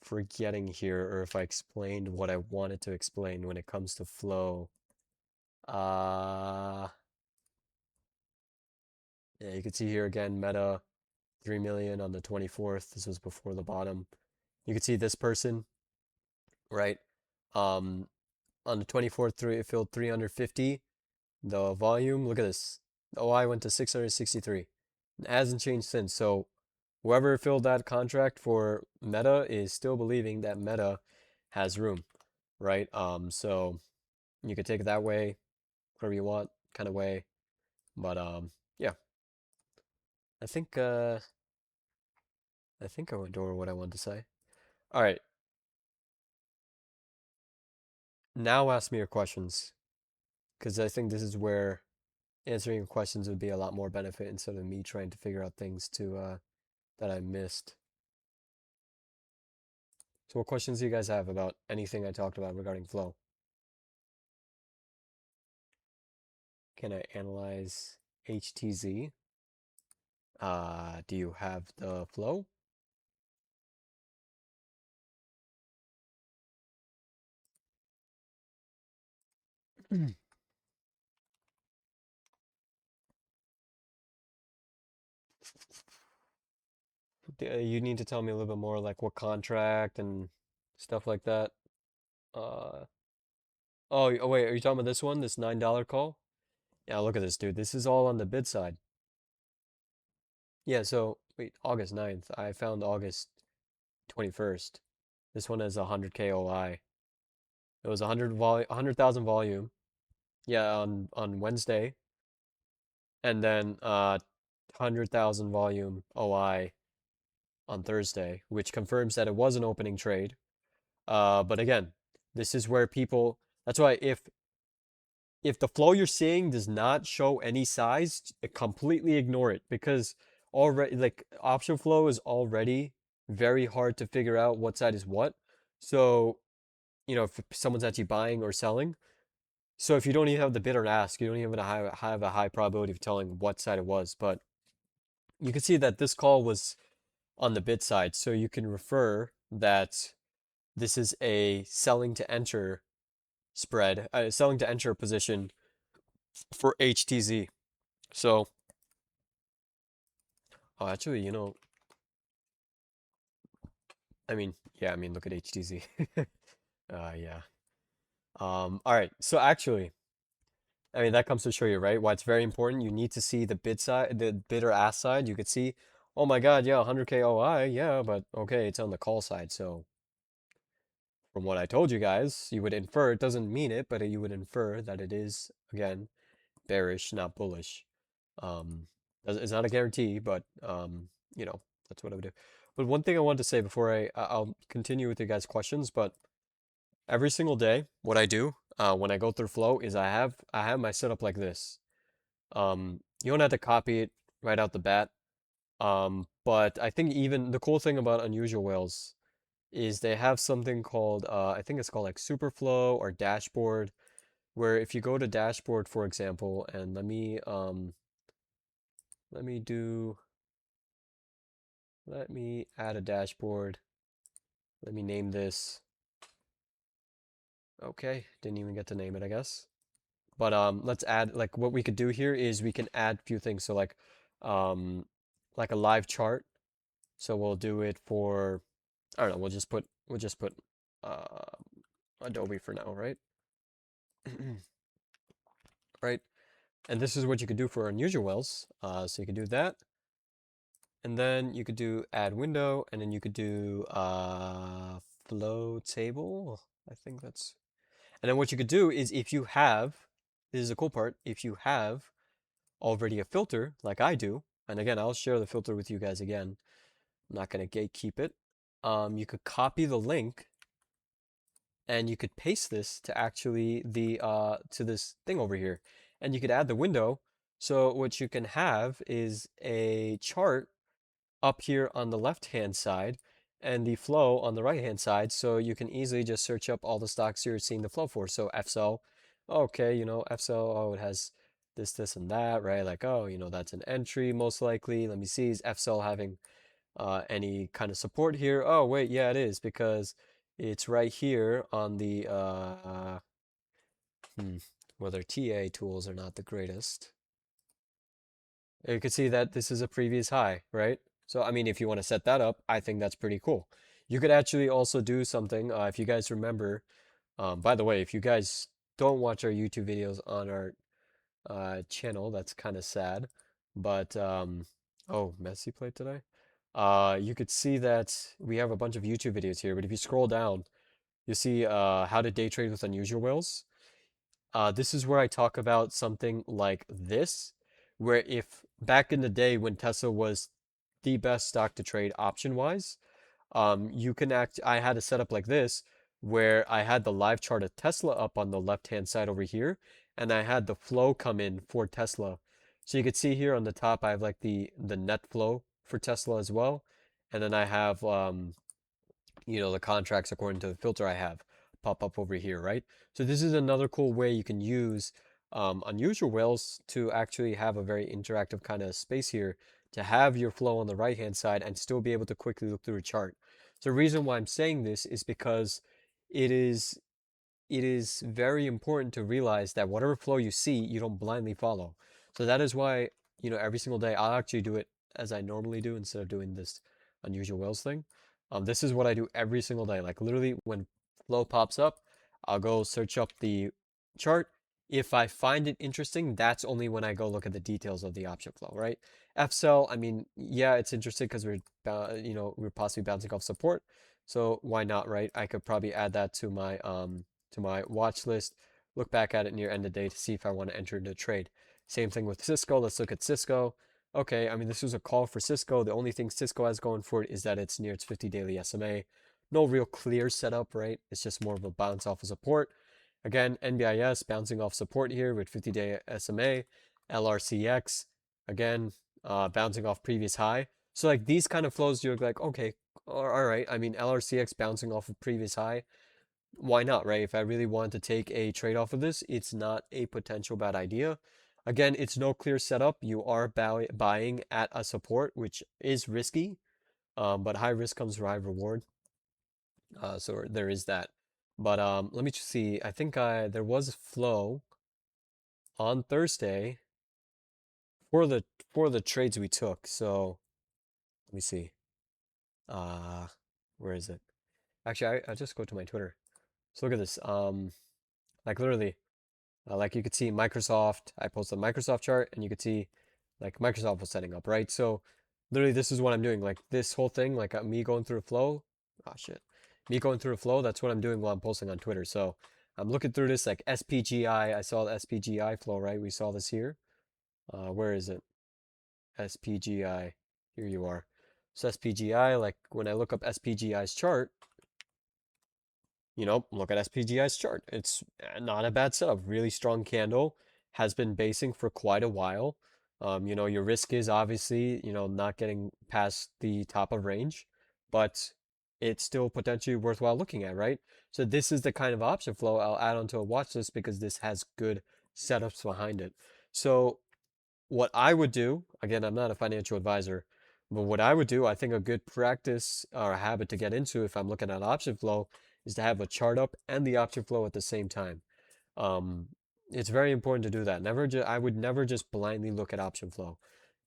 forgetting here, or if I explained what I wanted to explain when it comes to flow. Uh, yeah, you can see here again, Meta 3 million on the 24th. This was before the bottom. You can see this person, right? Um, on the 24th, it filled 350. The volume, look at this. The OI went to 663. It hasn't changed since. So whoever filled that contract for Meta is still believing that Meta has room, right? So you could take it that way, whatever you want, kind of way. But yeah, I think uh, I think I went over what I wanted to say. All right, Now ask me your questions, because I think this is where answering your questions would be a lot more benefit instead of me trying to figure out things to that I missed. So what questions do you guys have about anything I talked about regarding flow? Can I analyze HTZ? Do you have the flow? You need to tell me a little bit more like what contract and stuff like that. Uh, oh, wait, are you talking about this one? This $9 call? Yeah, look at this, dude. This is all on the bid side. Yeah, so wait, August 9th. I found August 21st. This one has 100K OI. It was 100,000 volume. Yeah, on Wednesday, and then 100,000 volume OI on Thursday, which confirms that it was an opening trade. But again, this is where people. That's why if the flow you're seeing does not show any size, completely ignore it because already like option flow is already very hard to figure out what side is what. So, if someone's actually buying or selling, so if you don't even have the bid or ask, you don't even have a high probability of telling what side it was. But you can see that this call was on the bid side, so you can refer that this is a selling to enter spread, selling to enter position for HTZ. So, oh, actually, I mean, yeah, I mean, look at HTZ. Yeah. All right. So actually, I mean, that comes to show you, right? Why it's very important. You need to see the bid side, the bid or ask side. You could see, oh my God, yeah, 100K OI, yeah, but okay, it's on the call side. So from what I told you guys, you would infer, it doesn't mean it, but you would infer that it is, again, bearish, not bullish. Um, it's not a guarantee, but that's what I would do. But one thing I wanted to say before I'll continue with you guys' questions, but every single day, what I do when I go through flow is I have my setup like this. You don't have to copy it right out the bat. But I think even the cool thing about unusual whales is they have something called I think it's called like Superflow or dashboard, where if you go to dashboard, for example, and let me do let me add a dashboard. Let me name this. Okay, didn't even get to name it, I guess. But let's add like what we could do here is we can add a few things. So um like a live chart. So we'll do it for I don't know, we'll just put uh Adobe for now, right? Right? And this is what you could do for unusual wells. So you could do that. And then you could do add window, and then you could do flow table. I think that's. And then what you could do is if you have, this is a cool part, if you have already a filter like I do, and again, I'll share the filter with you guys again. I'm not gonna gatekeep it. You could copy the link and you could paste this to actually the to this thing over here, and you could add the window. So what you can have is a chart up here on the left hand side and the flow on the right hand side, so you can easily just search up all the stocks you're seeing the flow for. So FSL, okay, FSL, oh, it has this and that, right? Like, oh, that's an entry most likely. Let me see, is FSL having any kind of support here? Oh wait, yeah, it is, because it's right here on the hmm, well, their TA tools are not the greatest. You can see that this is a previous high, right? So I mean, if you want to set that up, I think that's pretty cool. You could actually also do something, if you guys remember. By the way, if you guys don't watch our YouTube videos on our channel, that's kind of sad. But oh, Messi played today. You could see that we have a bunch of YouTube videos here, but if you scroll down, you see how to day trade with unusual whales. This is where I talk about something like this, where if back in the day when Tesla was the best stock to trade option wise, you can I had a setup like this where I had the live chart of Tesla up on the left-hand side over here, and I had the flow come in for Tesla. So you could see here on the top, I have like the net flow for Tesla as well, and then I have the contracts according to the filter I have pop up over here, right? So this is another cool way you can use unusual whales to actually have a very interactive kind of space here to have your flow on the right hand side and still be able to quickly look through a chart. So the reason why I'm saying this is because it is it is very important to realize that whatever flow you see, you don't blindly follow. So that is why, every single day I'll actually do it as I normally do instead of doing this unusual whales thing. This is what I do every single day. Like literally when flow pops up, I'll go search up the chart. If I find it interesting, that's only when I go look at the details of the option flow, right? F cell, I mean, yeah, it's interesting because we're possibly bouncing off support. So why not, right? I could probably add that to my watch list, look back at it near end of day to see if I want to enter into a trade. Same thing with Cisco. Let's look at Cisco. Okay, I mean, this was a call for Cisco. The only thing Cisco has going for it is that it's near its 50 daily SMA. No real clear setup, right? It's just more of a bounce off of support. Again, NBIS bouncing off support here with 50-day SMA. LRCX, again, bouncing off previous high. So like these kind of flows, you're like, okay, all right. I mean, LRCX bouncing off of previous high, why not, right? If I really want to take a trade off of this, it's not a potential bad idea. Again, it's no clear setup. You are buying at a support, which is risky, but high risk comes with high reward. So there is that. But let me just see. I think there was a flow on Thursday for the trades we took. So let me see. Uh, where is it? Actually, I just go to my Twitter. So look at this. Like literally. Like you could see Microsoft, I posted a Microsoft chart and you could see like Microsoft was setting up, right? So literally this is what I'm doing. Like this whole thing, like me going through a flow. Oh shit. Me going through a flow, that's what I'm doing while I'm posting on Twitter. So I'm looking through this like SPGI. I saw the SPGI flow, right? We saw this here. Where is it? SPGI. Here you are. So SPGI, like when I look up SPGI's chart, look at SPGI's chart. It's not a bad setup. Really strong candle. Has been basing for quite a while. Your risk is obviously, not getting past the top of range, but it's still potentially worthwhile looking at, right? So this is the kind of option flow I'll add onto a watch list because this has good setups behind it. So what I would do, again, I'm not a financial advisor, but what I would do, I think a good practice or a habit to get into if I'm looking at option flow is to have a chart up and the option flow at the same time. Um, it's very important to do that. I would never just blindly look at option flow.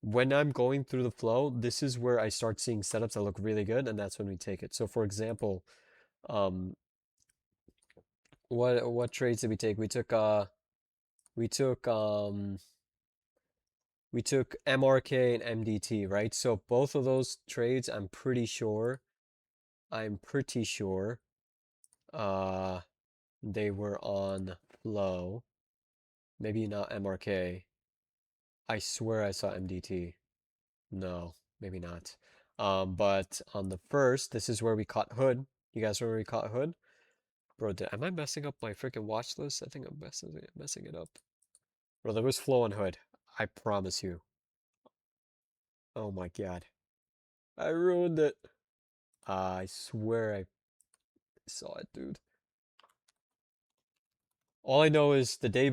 When I'm going through the flow, this is where I start seeing setups that look really good, and that's when we take it. So, for example, um, what trades did we take? We took um we took MRK and MDT, right? So both of those trades, I'm pretty sure, uh, they were on flow. Maybe not MRK. I swear I saw MDT. No, maybe not. But on the first, this is where we caught Hood. You guys remember we caught Hood? Bro, am I messing up my freaking watch list? I think I'm messing it up. Bro, there was flow on Hood. I promise you. Oh my God. I ruined it. I swear I saw it, dude. All I know is the day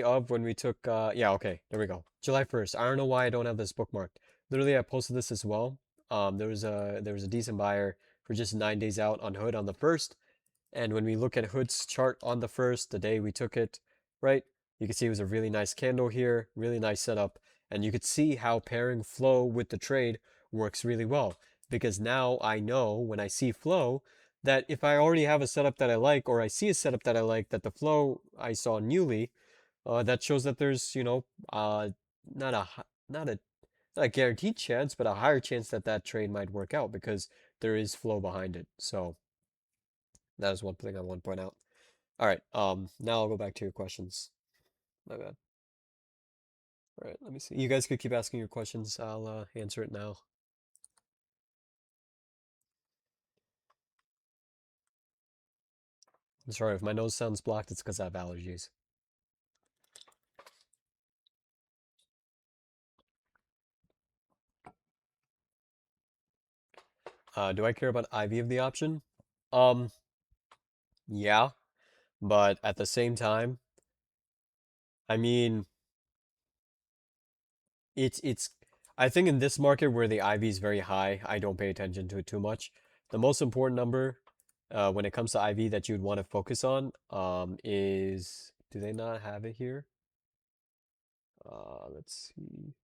of when we took, yeah, okay, there we go. July 1st. I don't know why I don't have this bookmarked. Literally, I posted this as well. There was a decent buyer for just 9 days out on Hood on the 1st. And when we look at Hood's chart on the 1st, the day we took it, right, you can see it was a really nice candle here, really nice setup. And you could see how pairing flow with the trade works really well. Because now I know when I see flow that if I already have a setup that I like, or I see a setup that I like, that the flow I saw newly, that shows that there's, not a, not a, not a guaranteed chance, but a higher chance that that trade might work out because there is flow behind it. So that is one thing I want to point out. All right. Now I'll go back to your questions. My bad. All right. Let me see. You guys could keep asking your questions. I'll answer it now. Sorry if my nose sounds blocked, it's because I have allergies. Do I care about IV of the option? Um, yeah, but at the same time, I mean, it's I think in this market where the IV is very high, I don't pay attention to it too much. The most important number when it comes to IV that you'd want to focus on is, do they not have it here? Let's see.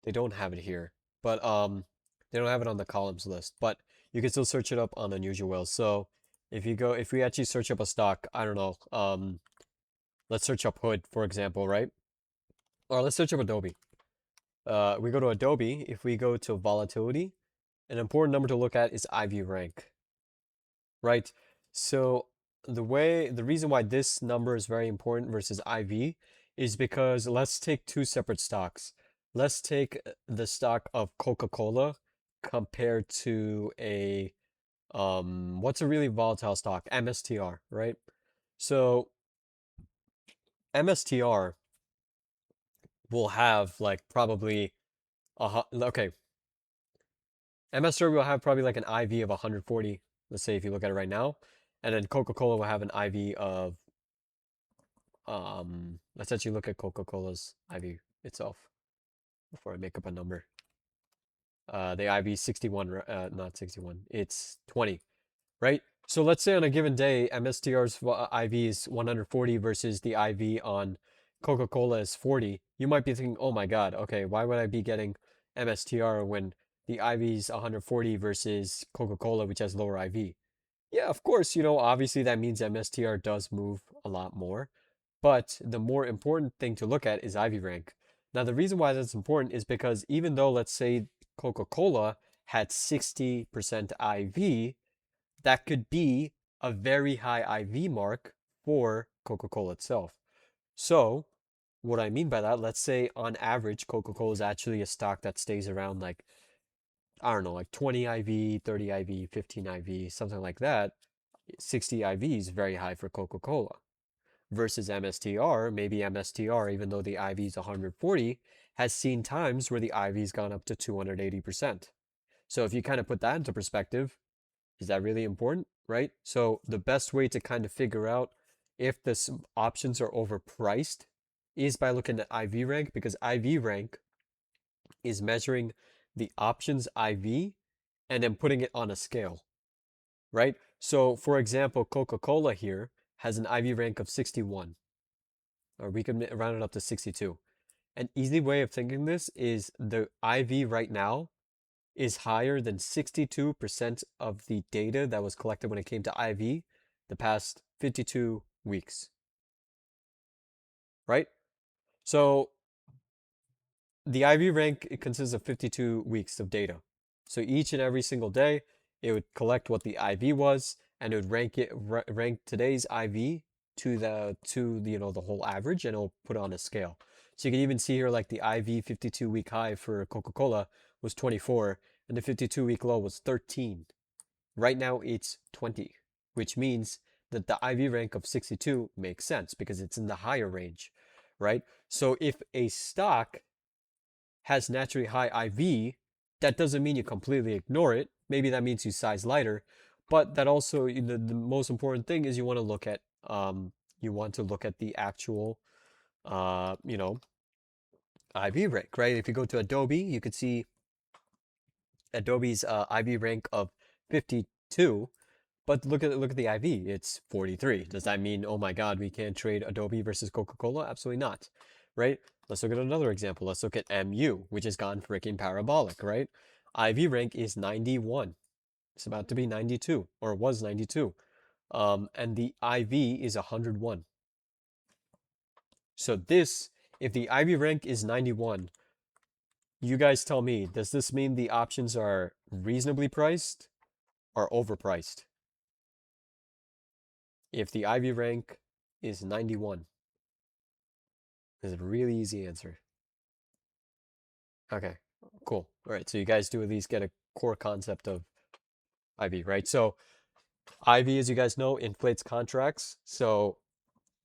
They don't have it here, but they don't have it on the columns list, but you can still search it up on unusual whales. So if we actually search up a stock, I don't know, let's search up Hood, for example, right? Or let's search up Adobe. We go to Adobe. If we go to volatility, an important number to look at is IV rank, right? So the reason why this number is very important versus IV is because let's take two separate stocks. Let's take the stock of Coca-Cola compared to a what's a really volatile stock? MSTR, right? So MSTR will have like probably okay, MSTR will have probably like an IV of 140. Let's say if you look at it right now, and then Coca-Cola will have an IV of let's actually look at Coca-Cola's IV itself before I make up a number. The IV 61, not 61, it's 20, right? So let's say on a given day, MSTR's IV is 140 versus the IV on Coca-Cola is 40. You might be thinking, oh my God, okay, why would I be getting MSTR when the IV is 140 versus Coca-Cola, which has lower IV? Yeah, of course, obviously that means MSTR does move a lot more. But the more important thing to look at is IV rank. Now, the reason why that's important is because even though, let's say, Coca-Cola had 60% IV, that could be a very high IV mark for Coca-Cola itself. So, what I mean by that, let's say on average, Coca-Cola is actually a stock that stays around like, I don't know, like 20 IV, 30 IV, 15 IV, something like that. 60 IV is very high for Coca-Cola versus MSTR, maybe MSTR, even though the IV is 140, has seen times where the IV's gone up to 280%. So if you kind of put that into perspective, is that really important, right? So the best way to kind of figure out if the options are overpriced is by looking at IV rank, because IV rank is measuring the options IV and then putting it on a scale, right? So for example, Coca-Cola here has an IV rank of 61, or we could round it up to 62. An easy way of thinking this is the IV right now is higher than 62% of the data that was collected when it came to IV the past 52 weeks, right? So the IV rank, it consists of 52 weeks of data. So each and every single day, it would collect what the IV was, and it would rank today's IV to the whole average, and it'll put it on a scale. So you can even see here like the IV 52-week high for Coca-Cola was 24, and the 52-week low was 13. Right now it's 20, which means that the IV rank of 62 makes sense because it's in the higher range, right? So if a stock has naturally high IV, that doesn't mean you completely ignore it. Maybe that means you size lighter, but that also the most important thing is you want to look at the actual IV rank, right? If you go to Adobe, you could see Adobe's IV rank of 52, but look at the IV, it's 43. Does that mean, oh my God, we can't trade Adobe versus Coca-Cola? Absolutely not, right? Let's look at another example. Let's look at MU, which has gone freaking parabolic, right? IV rank is 91. It's about to be 92, or was 92. And the IV is 101. So if the IV rank is 91, you guys tell me, does this mean the options are reasonably priced or overpriced? If the IV rank is 91, is a really easy answer. Okay, cool. All right, so you guys do at least get a core concept of IV, right? So IV, as you guys know, inflates contracts. So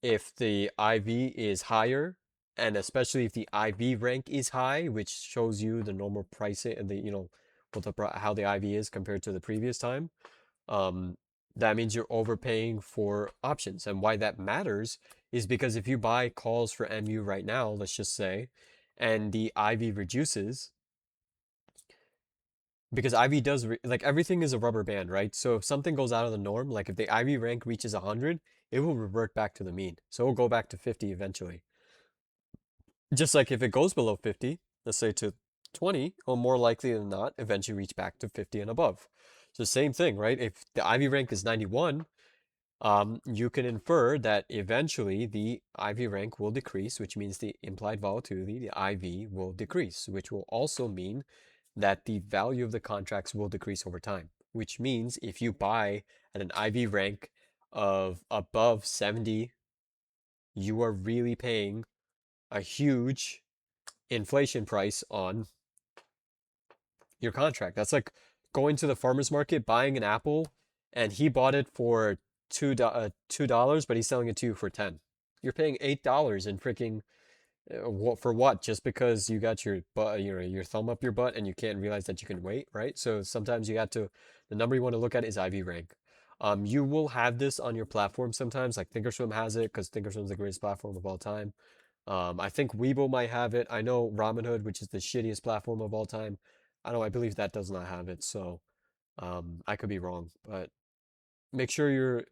if the IV is higher, and especially if the IV rank is high, which shows you the normal pricing and the, how the IV is compared to the previous time, um, that means you're overpaying for options. And why that matters is because if you buy calls for MU right now, let's just say, and the IV reduces, because IV does like everything is a rubber band, right? So if something goes out of the norm, like if the IV rank reaches 100, it will revert back to the mean. So it'll go back to 50 eventually. Just like if it goes below 50, let's say to 20, or more likely than not, eventually reach back to 50 and above. So same thing, right? If the IV rank is 91, you can infer that eventually the IV rank will decrease, which means the implied volatility, the IV, will decrease, which will also mean that the value of the contracts will decrease over time, which means if you buy at an IV rank of above 70, you are really paying a huge inflation price on your contract. That's like going to the farmer's market, buying an apple, and he bought it for $2, but he's selling it to you for 10. You're paying $8 in freaking what for what? Just because you got your butt, your thumb up your butt, and you can't realize that you can wait, right? So sometimes you got to. The number you want to look at is IV rank. You will have this on your platform sometimes, like Thinkorswim has it because Thinkorswim is the greatest platform of all time. I think Weibo might have it. I know Robinhood, which is the shittiest platform of all time. I know, I believe that does not have it. So, I could be wrong, but make sure you're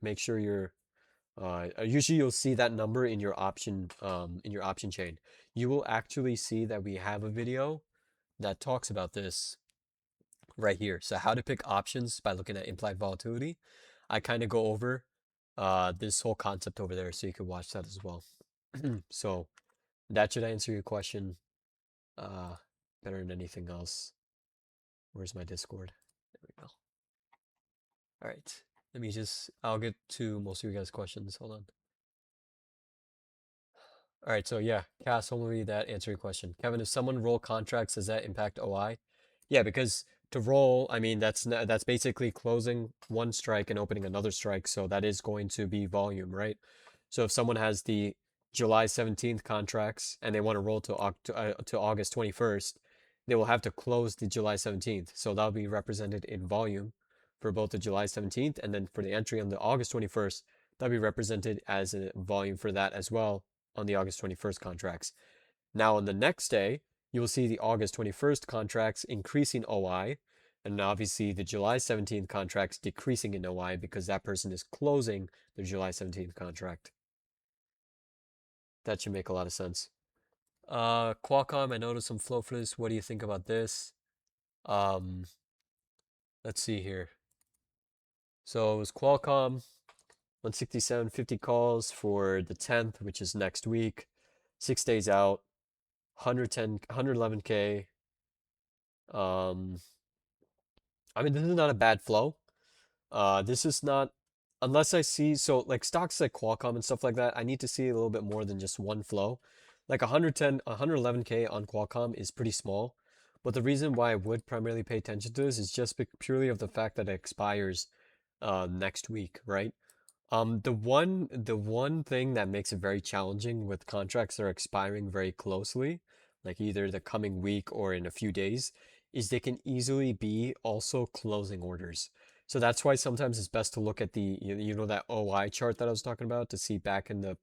usually you'll see that number in your option chain. You will actually see that we have a video that talks about this right here. So how to pick options by looking at implied volatility. I kind of go over this whole concept over there, so you can watch that as well. So that should answer your question uh, better than anything else. Where's my Discord? There we go. All right. I'll get to most of you guys' questions. Hold on. All right, so yeah, Cass, hopefully that answer your question. Kevin, if someone roll contracts, does that impact OI? Yeah, because to roll, I mean, that's basically closing one strike and opening another strike, so that is going to be volume, right? So if someone has the July 17th contracts and they want to roll to August 21st, they will have to close the July 17th. So that'll be represented in volume for both the July 17th and then for the entry on the August 21st, that'll be represented as a volume for that as well on the August 21st contracts. Now, on the next day, you will see the August 21st contracts increasing OI, and obviously the July 17th contracts decreasing in OI because that person is closing the July 17th contract. That should make a lot of sense. Qualcomm, I noticed some flow for this. What do you think about this? Um, let's see here. So it was Qualcomm, 167.50 calls for the 10th, which is next week, 6 days out. 110, 111K. Um, I mean, this is not a bad flow. This is not, unless I see, so like stocks like Qualcomm and stuff like that, I need to see a little bit more than just one flow. Like 110, 111K on Qualcomm is pretty small. But the reason why I would primarily pay attention to this is just purely of the fact that it expires next week, right? The one thing that makes it very challenging with contracts that are expiring very closely, like either the coming week or in a few days, is they can easily be also closing orders. So that's why sometimes it's best to look at the that OI chart that I was talking about to see back in the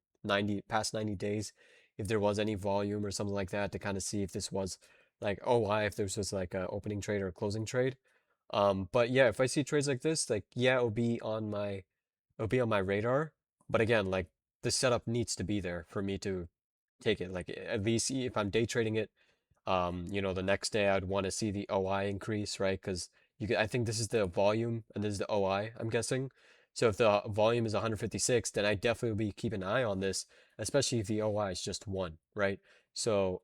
past 90 days if there was any volume or something like that to kind of see if this was like OI, if this was like a opening trade or a closing trade. But yeah, if I see trades like this, like yeah, it'll be on my radar. But again, like the setup needs to be there for me to take it. Like at least if I'm day trading it, the next day I'd want to see the OI increase, right? Because I think this is the volume and this is the OI, I'm guessing. So if the volume is 156, then I definitely will be keep an eye on this, especially if the OI is just one, right? So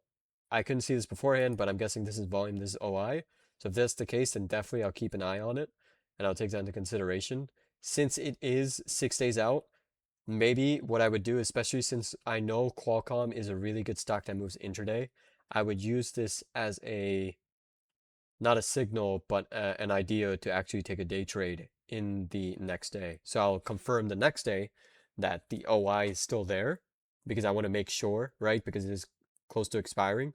I couldn't see this beforehand, but I'm guessing this is volume, this is OI. So if that's the case, then definitely I'll keep an eye on it and I'll take that into consideration. Since it is 6 days out, maybe what I would do, especially since I know Qualcomm is a really good stock that moves intraday, I would use this as not a signal, but an idea to actually take a day trade in the next day. So I'll confirm the next day that the OI is still there because I want to make sure, right? Because it is close to expiring.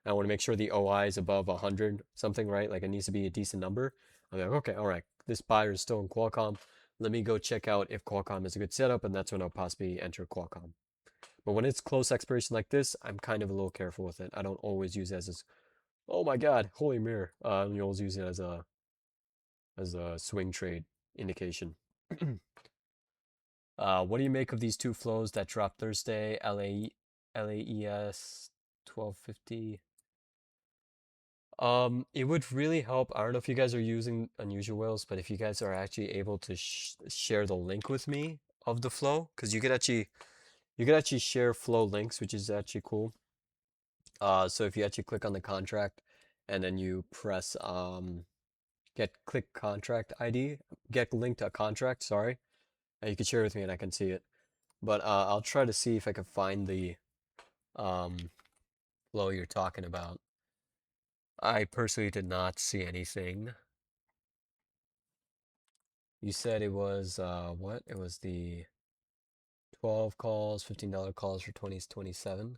I want to make sure the OI is above 100 something, right? Like it needs to be a decent number. I'm like, okay, all right, this buyer is still in Qualcomm. Let me go check out if Qualcomm is a good setup, and that's when I'll possibly enter Qualcomm. But when it's close expiration like this, I'm kind of a little careful with it. I don't always use it as, oh my God, holy mirror. You always use it as a swing trade indication. What do you make of these two flows that dropped Thursday? LAES 1250. It would really help. I don't know if you guys are using unusual whales, but if you guys are actually able to share the link with me of the flow, because you could actually share flow links, which is actually cool. So if you actually click on the contract and then you press click contract ID, get link to a contract, sorry, and you can share it with me and I can see it. But I'll try to see if I can find the um flow you're talking about. I personally did not see anything. You said it was what? It was the 12 calls, $15 calls for 2027.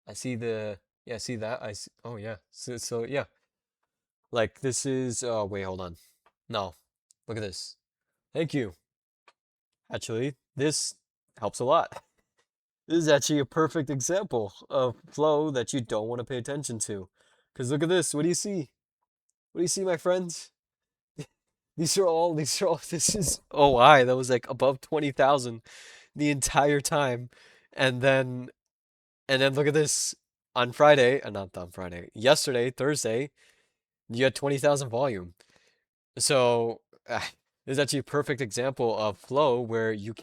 I see the yeah, see that? I see, oh yeah. So yeah. Like this is wait, hold on. No. Look at this. Thank you. Actually, this helps a lot. This is actually a perfect example of flow that you don't want to pay attention to. Because look at this. What do you see? What do you see, my friends? This is OI that was like above 20,000 the entire time. And then, and then look at this on Friday, not on Friday, yesterday, Thursday, you had 20,000 volume. So, this is actually a perfect example of flow where you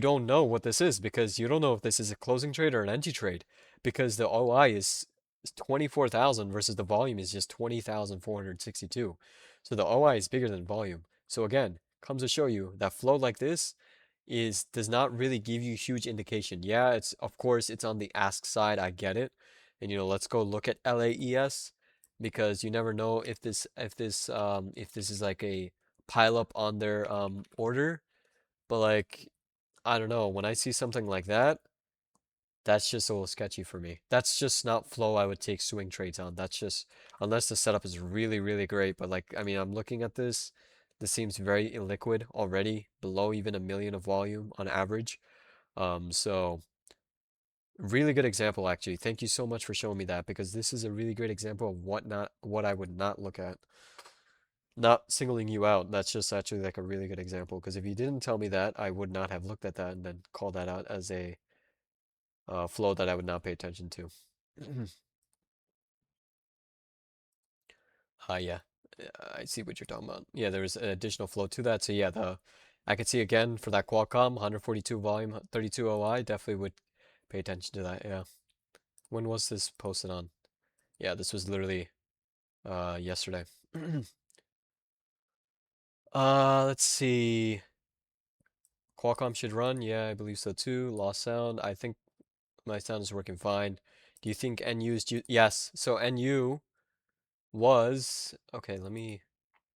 don't know what this is because you don't know if this is a closing trade or an entry trade because the OI is 24,000 versus the volume is just 20,462. So the OI is bigger than volume. So again, comes to show you that flow like this does not really give you huge indication. Yeah, it's of course it's on the ask side, I get it. And let's go look at LAES because you never know if this is like a pile up on their order. But like I don't know. When I see something like that, that's just a little sketchy for me. That's just not flow I would take swing trades on. That's just, unless the setup is really, really great. But like, I mean, I'm looking at this. This seems very illiquid already, below even a million of volume on average. So really good example, actually. Thank you so much for showing me that because this is a really great example of what I would not look at. Not singling you out. That's just actually like a really good example because if you didn't tell me that, I would not have looked at that and then called that out as a flow that I would not pay attention to. Yeah, I see what you're talking about. Yeah, there's an additional flow to that. So yeah, I could see again for that Qualcomm 142 volume, 32 OI. Definitely would pay attention to that. Yeah. When was this posted on? Yeah, this was literally yesterday. Let's see. Qualcomm should run. Yeah, I believe so too. Lost sound. I think my sound is working fine. Do you think NU is yes. So NU was okay. Let me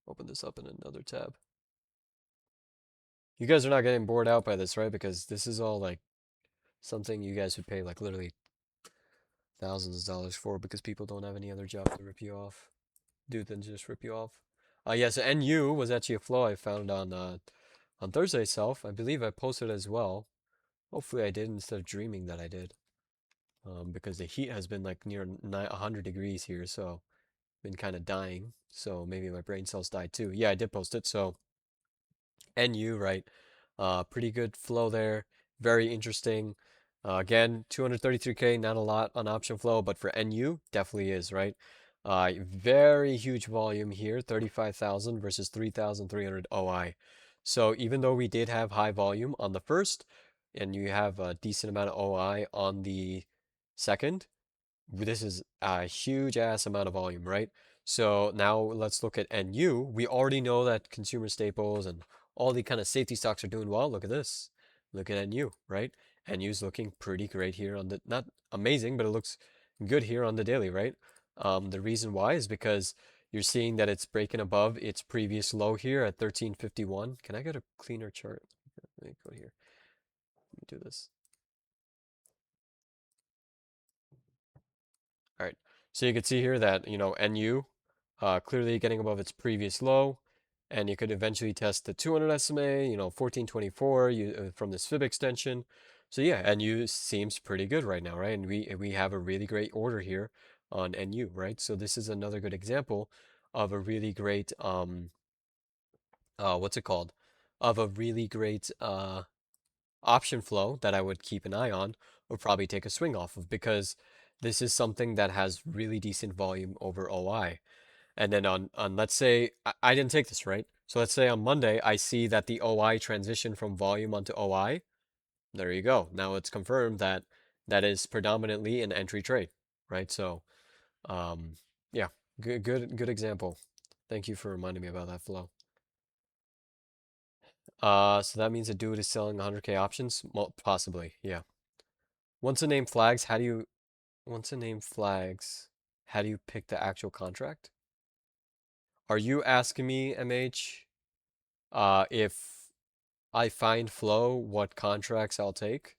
open this up in another tab. You guys are not getting bored out by this, right? Because this is all like something you guys would pay like literally thousands of dollars for because people don't have any other job to rip you off. Do than just rip you off. Yes, NU was actually a flow I found on Thursday itself. I believe I posted as well. Hopefully I did instead of dreaming that I did. Because the heat has been like near 100 degrees here, so been kind of dying. So maybe my brain cells died too. Yeah, I did post it. So NU, right? Pretty good flow there. Very interesting. Again, 233K, not a lot on option flow, but for NU, definitely is, right? Very huge volume here, 35,000 versus 3,300 OI. So even though we did have high volume on the first, and you have a decent amount of OI on the second, this is a huge ass amount of volume, right? So now let's look at NU. We already know that consumer staples and all the kind of safety stocks are doing well. Look at this. Look at NU, right? NU's looking pretty great here on not amazing, but it looks good here on the daily, right? The reason why is because You're seeing that it's breaking above its previous low here at 1351. Can I get a cleaner chart? Let me go here. Let me do this. All right. So you can see here that, NU clearly getting above its previous low, and you could eventually test the 200 SMA, 1424 from this fib extension. So yeah, NU seems pretty good right now, right? And we have a really great order here on NU, right? So this is another good example of a really great what's it called? Of a really great option flow that I would keep an eye on or probably take a swing off of because this is something that has really decent volume over OI. And then on let's say I didn't take this, right? So let's say on Monday I see that the OI transition from volume onto OI. There you go. Now it's confirmed that that is predominantly an entry trade, right? So um yeah, good example. Thank you for reminding me about that flow. So that means a dude is selling 100K options? Well, possibly, yeah. Once a name flags, once a name flags, how do you pick the actual contract? Are you asking me, MH, if I find flow, what contracts I'll take?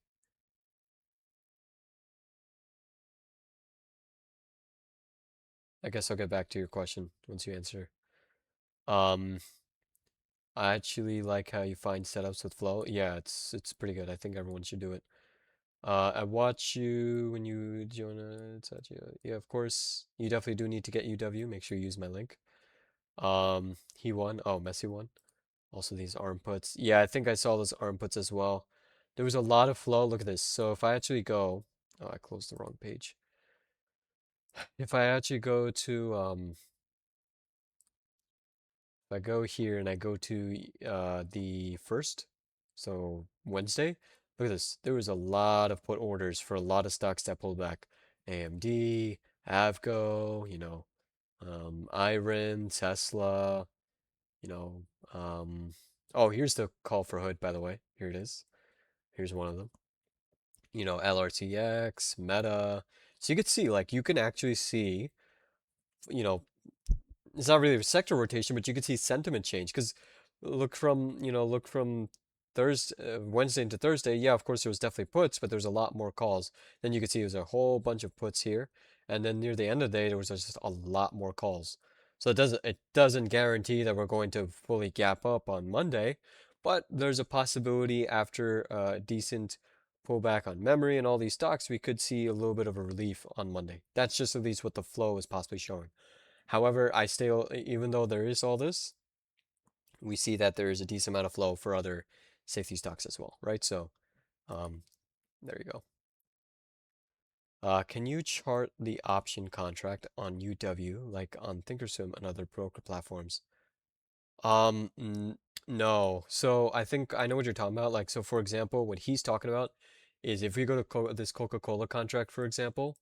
I guess I'll get back to your question once you answer. Um, I actually like how you find setups with flow. Yeah, it's pretty good. I think everyone should do it. I watch you when you join yeah, of course. You definitely do need to get UW. Make sure you use my link. He won. Oh, Messi won. Also these arm puts. Yeah, I think I saw those arm puts as well. There was a lot of flow. Look at this. So if I actually go, oh, I closed the wrong page. If I actually go to, if I go here and I go to the first, so Wednesday, look at this. There was a lot of put orders for a lot of stocks that pulled back. AMD, Avgo, Iron, Tesla, you know, oh, here's the call for hood, by the way. Here it is. Here's one of them. LRTX, Meta. So you could see, like, you can actually see, you know, it's not really a sector rotation, but you could see sentiment change because look from Thursday, Wednesday into Thursday. Yeah, of course there was definitely puts, but there's a lot more calls. Then you could see there's a whole bunch of puts here, and then near the end of the day there was just a lot more calls. So it doesn't guarantee that we're going to fully gap up on Monday, but there's a possibility after a decent pullback on memory and all these stocks, we could see a little bit of a relief on Monday. That's just at least what the flow is possibly showing. However, I still, even though there is all this, we see that there is a decent amount of flow for other safety stocks as well, right? So, um, there you go. Can you chart the option contract on UW, like on Thinkorswim and other broker platforms? No. So I think I know what you're talking about. Like, so for example, what he's talking about is if we go to this Coca-Cola contract, for example,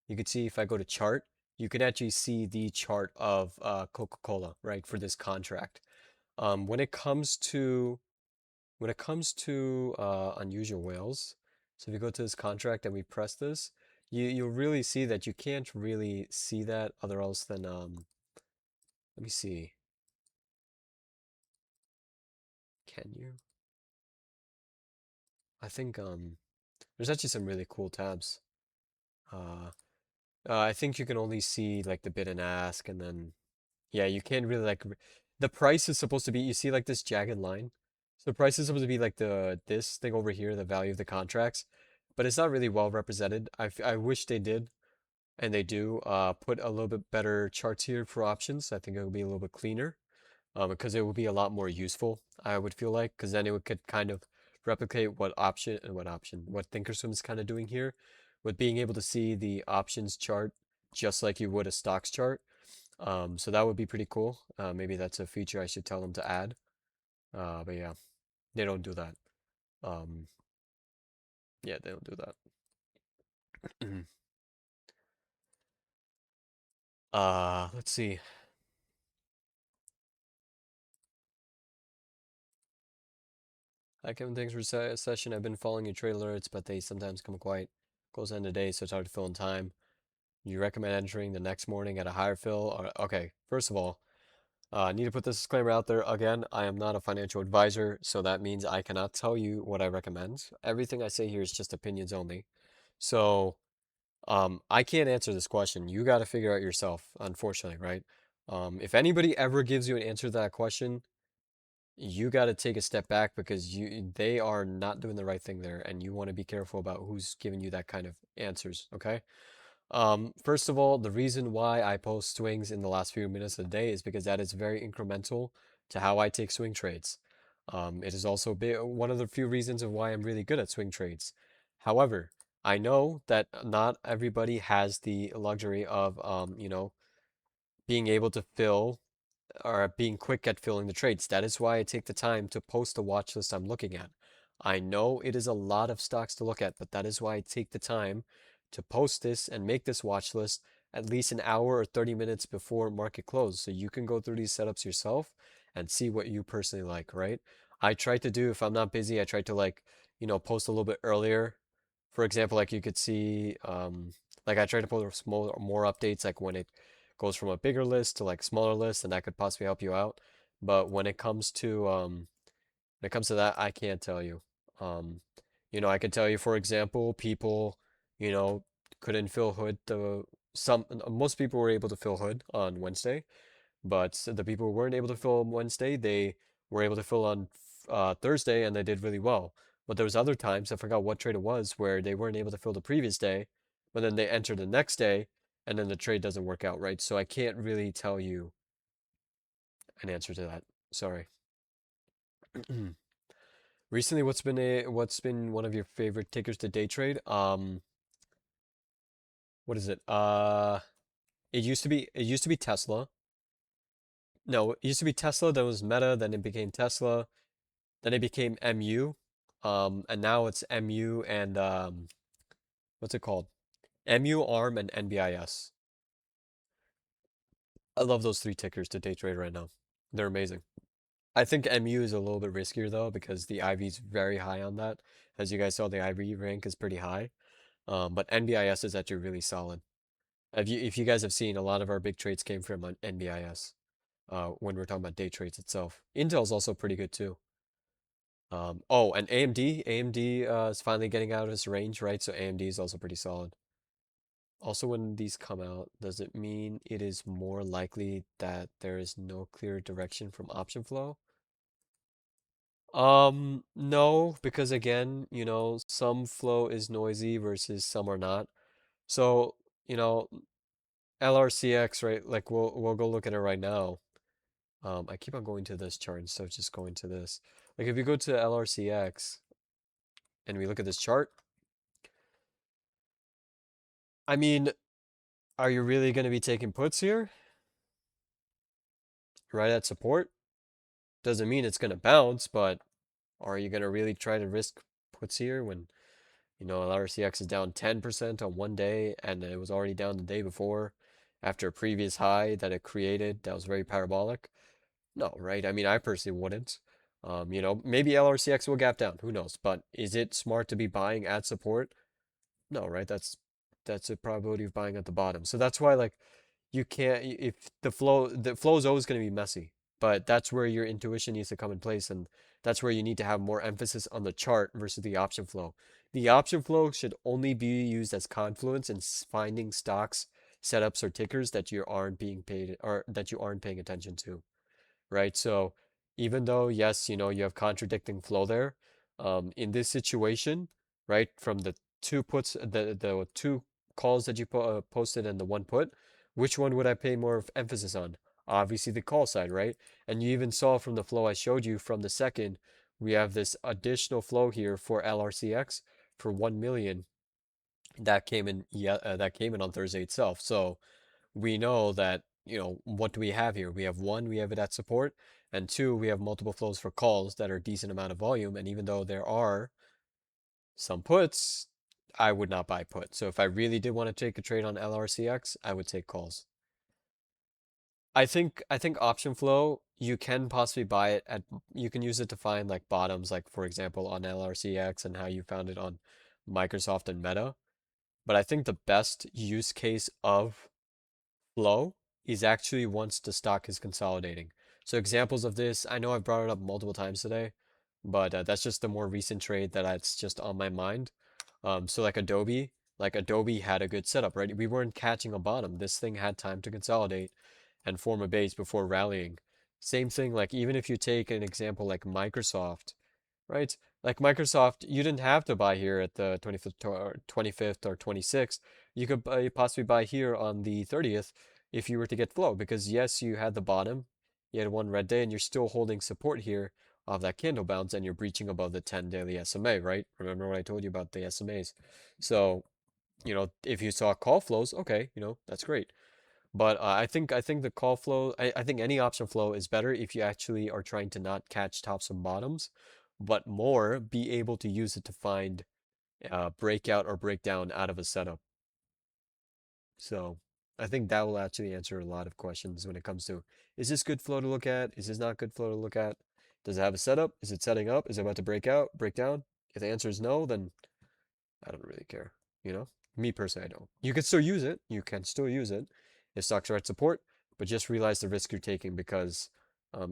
you could see if I go to chart, you can actually see the chart of Coca-Cola, right, for this contract. When it comes to unusual whales, so if you go to this contract and we press this, you'll really see that you can't really see that other else than let me see. Can you? I think there's actually some really cool tabs. Uh, I think you can only see like the bid and ask, and then yeah, you can't really like the price is supposed to be. You see like this jagged line. So the price is supposed to be like this thing over here, the value of the contracts, but it's not really well represented. I wish they did, and they do put a little bit better charts here for options. I think it would be a little bit cleaner. Because it would be a lot more useful, I would feel like, because then it would could kind of replicate what Thinkorswim is kind of doing here, with being able to see the options chart just like you would a stocks chart. So that would be pretty cool. Maybe that's a feature I should tell them to add. But yeah, they don't do that. Um, yeah, they don't do that. Let's see. Hi Kevin, thanks for session. I've been following your trade alerts, but they sometimes come quite close end of day, so it's hard to fill in time. You recommend entering the next morning at a higher fill? Or, okay, first of all, I need to put this disclaimer out there. Again, I am not a financial advisor, so that means I cannot tell you what I recommend. Everything I say here is just opinions only. So, I can't answer this question. You got to figure out yourself, unfortunately, right? If anybody ever gives you an answer to that question, you got to take a step back because they are not doing the right thing there, and you want to be careful about who's giving you that kind of answers, okay? First of all, the reason why I post swings in the last few minutes of the day is because that is very incremental to how I take swing trades. It is also one of the few reasons of why I'm really good at swing trades. However, I know that not everybody has the luxury of, being able to fill or being quick at filling the trades. That is why I take the time to post the watch list I'm looking at. I know it is a lot of stocks to look at, but that is why I take the time to post this and make this watch list at least an hour or 30 minutes before market close. So you can go through these setups yourself and see what you personally like, right? I try to do, if I'm not busy, I try to post a little bit earlier. For example, like you could see, like I try to post more updates, like when it goes from a bigger list to like smaller lists, and that could possibly help you out. But when it comes to that, I can't tell you. Um, I can tell you, for example, people, you know, couldn't fill hood the some most people were able to fill hood on Wednesday, but the people who weren't able to fill on Wednesday, they were able to fill on Thursday, and they did really well. But there was other times, I forgot what trade it was, where they weren't able to fill the previous day, but then they enter the next day, and then the trade doesn't work out, right? So I can't really tell you an answer to that. Sorry. Recently, what's been one of your favorite tickers to day trade? What is it? It used to be Tesla. No, it used to be Tesla, then it was Meta, then it became Tesla, then it became MU. And now it's MU and what's it called? MU, ARM, and NBIS. I love those three tickers to day trade right now. They're amazing. I think MU is a little bit riskier though because the IV is very high on that. As you guys saw, the IV rank is pretty high. But NBIS is actually really solid. If you guys have seen, a lot of our big trades came from NBIS. When we're talking about day trades itself, Intel's also pretty good too. Oh, and AMD is finally getting out of its range, right? So AMD is also pretty solid. Also, when these come out, does it mean it is more likely that there is no clear direction from option flow? No, because again, some flow is noisy versus some are not. So, you know, LRCX, right? Like we'll go look at it right now. I keep on going to this chart instead of just going to this. Like if you go to LRCX and we look at this chart, I mean, are you really going to be taking puts here? Right at support? Doesn't mean it's going to bounce, but are you going to really try to risk puts here when, LRCX is down 10% on one day and it was already down the day before after a previous high that it created that was very parabolic? No, right? I mean, I personally wouldn't. Maybe LRCX will gap down. Who knows? But is it smart to be buying at support? No, right? That's a probability of buying at the bottom. So that's why like you can't if the flow is always going to be messy. But that's where your intuition needs to come in place, and that's where you need to have more emphasis on the chart versus the option flow. The option flow should only be used as confluence in finding stocks, setups, or tickers that you aren't being paid or that you aren't paying attention to, right? So even though, yes, you have contradicting flow there, in this situation, right, from the two puts, the two calls that you posted and the one put, which one would I pay more of emphasis on? Obviously the call side, right? And you even saw from the flow I showed you from the second, we have this additional flow here for LRCX for 1 million that came in, yeah, that came in on Thursday itself. So we know that, what do we have here? We have one, we have it at support, and two, we have multiple flows for calls that are a decent amount of volume. And even though there are some puts, I would not buy put. So if I really did want to take a trade on LRCX, I would take calls. I think option flow, you can possibly buy it you can use it to find like bottoms, like for example on LRCX and how you found it on Microsoft and Meta. But I think the best use case of flow is actually once the stock is consolidating. So examples of this, I know I've brought it up multiple times today, but that's just the more recent trade that's just on my mind. So like Adobe had a good setup, right? We weren't catching a bottom. This thing had time to consolidate and form a base before rallying. Same thing, like even if you take an example like Microsoft, right? Like Microsoft, you didn't have to buy here at the 25th or 26th. You could possibly buy here on the 30th if you were to get flow, because yes, you had the bottom, you had one red day, and you're still holding support here of that candle bounce, and you're breaching above the 10 daily SMA, right? Remember what I told you about the SMAs? So, if you saw call flows, okay, that's great. But I think the call flow, I think any option flow is better if you actually are trying to not catch tops and bottoms, but more be able to use it to find breakout or breakdown out of a setup. So I think that will actually answer a lot of questions when it comes to, is this good flow to look at? Is this not good flow to look at? Does it have a setup? Is it setting up? Is it about to break out, break down? If the answer is no, then I don't really care. You know, me personally, I don't. You can still use it. You can still use it if stocks are at support, but just realize the risk you're taking because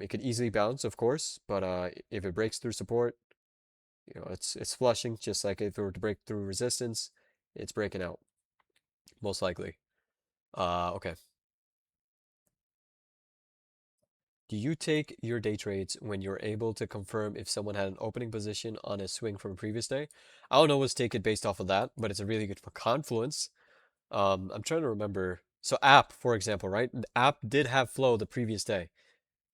it could easily bounce, of course. But if it breaks through support, it's flushing. Just like if it were to break through resistance, it's breaking out most likely. Okay. Do you take your day trades when you're able to confirm if someone had an opening position on a swing from a previous day? I don't always take it based off of that, but it's a really good for confluence. I'm trying to remember. So app, for example, right? The app did have flow the previous day.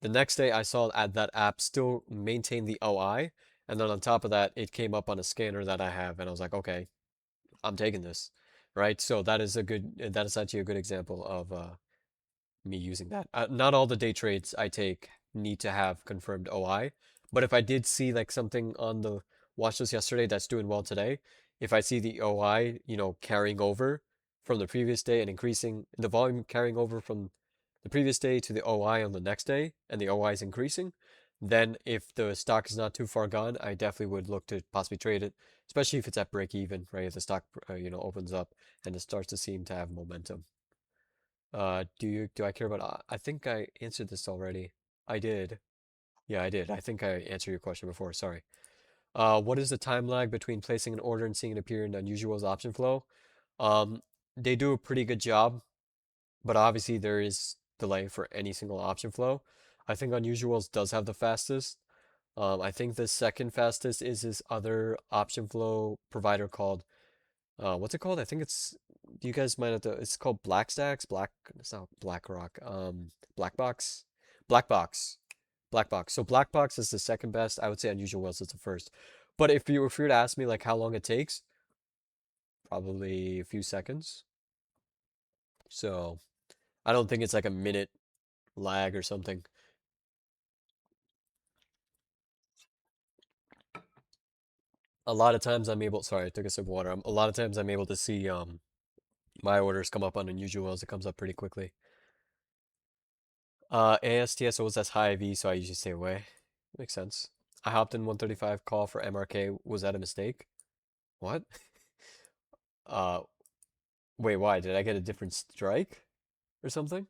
The next day I saw that app still maintained the OI, and then on top of that, it came up on a scanner that I have, and I was like, okay, I'm taking this, right? So that is actually a good example of me using that. Not all the day trades I take need to have confirmed OI, but if I did see like something on the watch list yesterday that's doing well today, if I see the OI, carrying over from the previous day and increasing the volume carrying over from the previous day to the OI on the next day, and the OI is increasing, then if the stock is not too far gone, I definitely would look to possibly trade it, especially if it's at break even, right? If the stock, opens up and it starts to seem to have momentum. Do I care about, I think I answered this already. I did. Yeah, I did. I think I answered your question before. Sorry. What is the time lag between placing an order and seeing it appear in Unusual's option flow? Um, they do a pretty good job, but obviously there is delay for any single option flow. I think Unusual's does have the fastest. I think the second fastest is this other option flow provider called what's it called? I think you guys might have to, it's called it's not BlackRock, Black Box, Black Box, Black Box. So Black Box is the second best. I would say Unusual Whales is the first. But if you were to ask me like how long it takes, probably a few seconds. So I don't think it's like a minute lag or something. A lot of times I'm able, sorry, I took a sip of water. A lot of times I'm able to see my orders come up on Unusual Whales. It comes up pretty quickly. ASTS always has high V, so I usually stay away. Makes sense. I hopped in 135 call for MRK. Was that a mistake? What? Uh, wait, why? Did I get a different strike or something?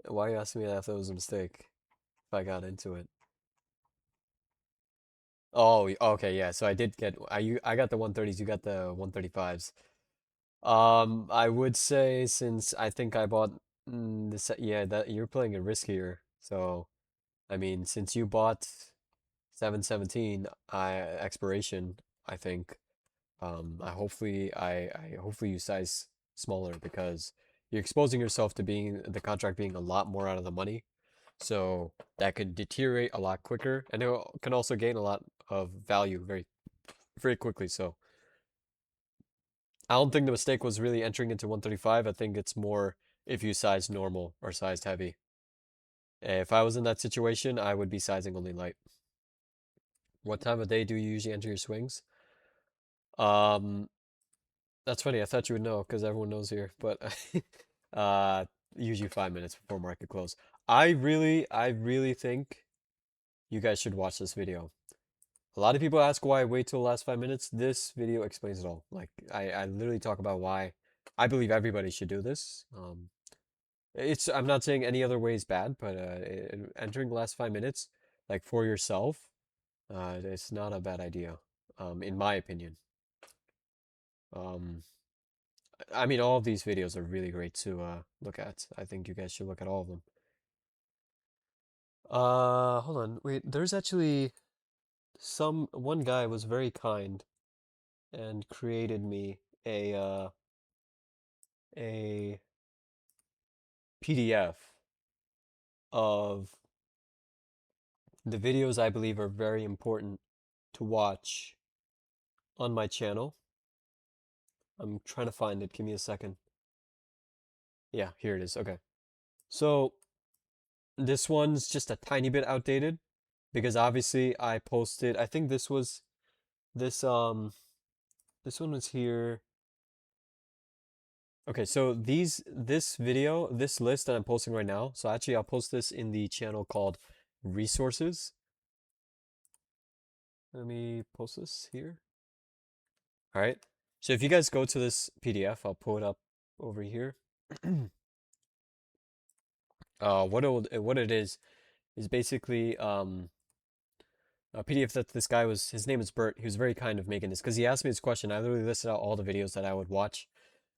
Why are you asking me that if that was a mistake? If I got into it. Oh, okay, yeah. So I did get I got the 130s, you got the 135s. I would say since I think I bought yeah, that you're playing it riskier. So, I mean, since you bought 717 expiration, I think I hopefully you size smaller because you're exposing yourself to being the contract being a lot more out of the money. So that could deteriorate a lot quicker and it can also gain a lot of value very very quickly. So I don't think the mistake was really entering into 135. I think it's more if you size normal or sized heavy. If I was in that situation, I would be sizing only light. What time of day do you usually enter your swings? Um, That's funny. I thought you would know because everyone knows here, but uh, usually 5 minutes before market close. I really think you guys should watch this video. A lot of people ask why I wait till the last 5 minutes. This video explains it all. Like I literally talk about why I believe everybody should do this. I'm not saying any other way is bad, but entering the last 5 minutes, like for yourself, it's not a bad idea, in my opinion. Um, I mean, all of these videos are really great to look at. I think you guys should look at all of them. Hold on, wait. There's actually one guy was very kind and created me a PDF of the videos I believe are very important to watch on my channel. I'm trying to find it. Give me a second. Yeah, here it is. Okay. So this one's just a tiny bit outdated because obviously I posted, I think this this one was here. Okay, so this video, this list that I'm posting right now. So actually I'll post this in the channel called resources. Let me post this here. All right. So if you guys go to this PDF, I'll pull it up over here. What it is basically a PDF that this guy was, his name is Bert. He was very kind of making this because he asked me this question. I literally listed out all the videos that I would watch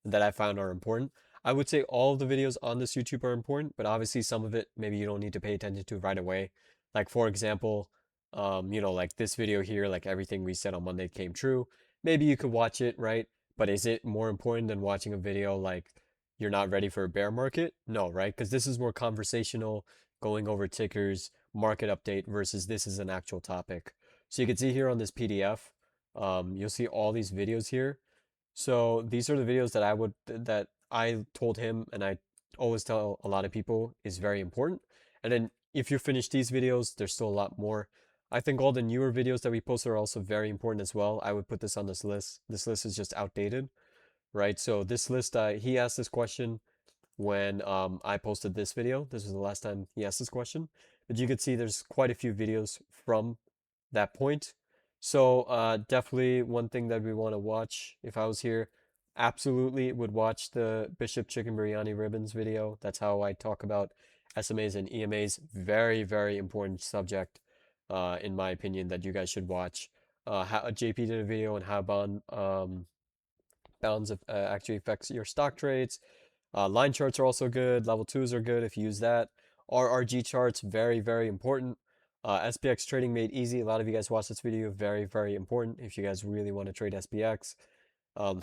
that I found are important. I would say all of the videos on this YouTube are important, but obviously some of it maybe you don't need to pay attention to right away. Like for example, like this video here, like everything we said on Monday came true. Maybe you could watch it, right? But is it more important than watching a video like you're not ready for a bear market? No, right? Because this is more conversational, going over tickers, market update versus this is an actual topic. So you can see here on this PDF, you'll see all these videos here. So these are the videos that I told him and I always tell a lot of people is very important. And then if you finish these videos, there's still a lot more. I think all the newer videos that we post are also very important as well. I would put this on this list. This list is just outdated, right? So this list, he asked this question when I posted this video. This was the last time he asked this question. But you could see there's quite a few videos from that point. So definitely one thing that we want to watch if I was here, absolutely would watch the Bishop Chicken Biryani Ribbons video. That's how I talk about SMAs and EMAs. Very, very important subject, in my opinion, that you guys should watch. JP did a video on how bonds actually affects your stock trades. Line charts are also good. Level 2s are good if you use that. RRG charts, very, very important. SPX trading made easy. A lot of you guys watch this video. Very, very important if you guys really want to trade SPX.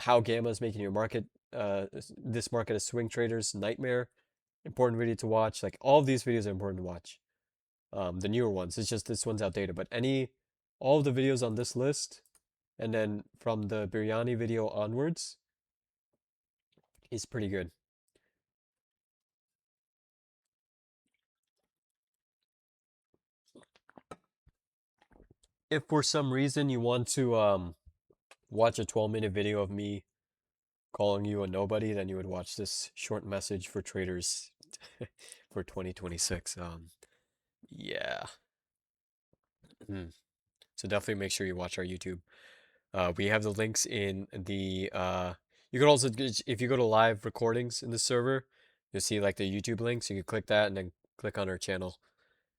How Gamma is making your market, this market as swing traders, nightmare. Important video to watch. Like all of these videos are important to watch. The newer ones. It's just this one's outdated. But all of the videos on this list, and then from the biryani video onwards, is pretty good. If for some reason you want to watch a 12-minute video of me calling you a nobody, then you would watch this short message for traders for 2026. Yeah. Mm. So definitely make sure you watch our YouTube. We have the links in the you could also if you go to live recordings in the server, you'll see like the YouTube links. You can click that and then click on our channel.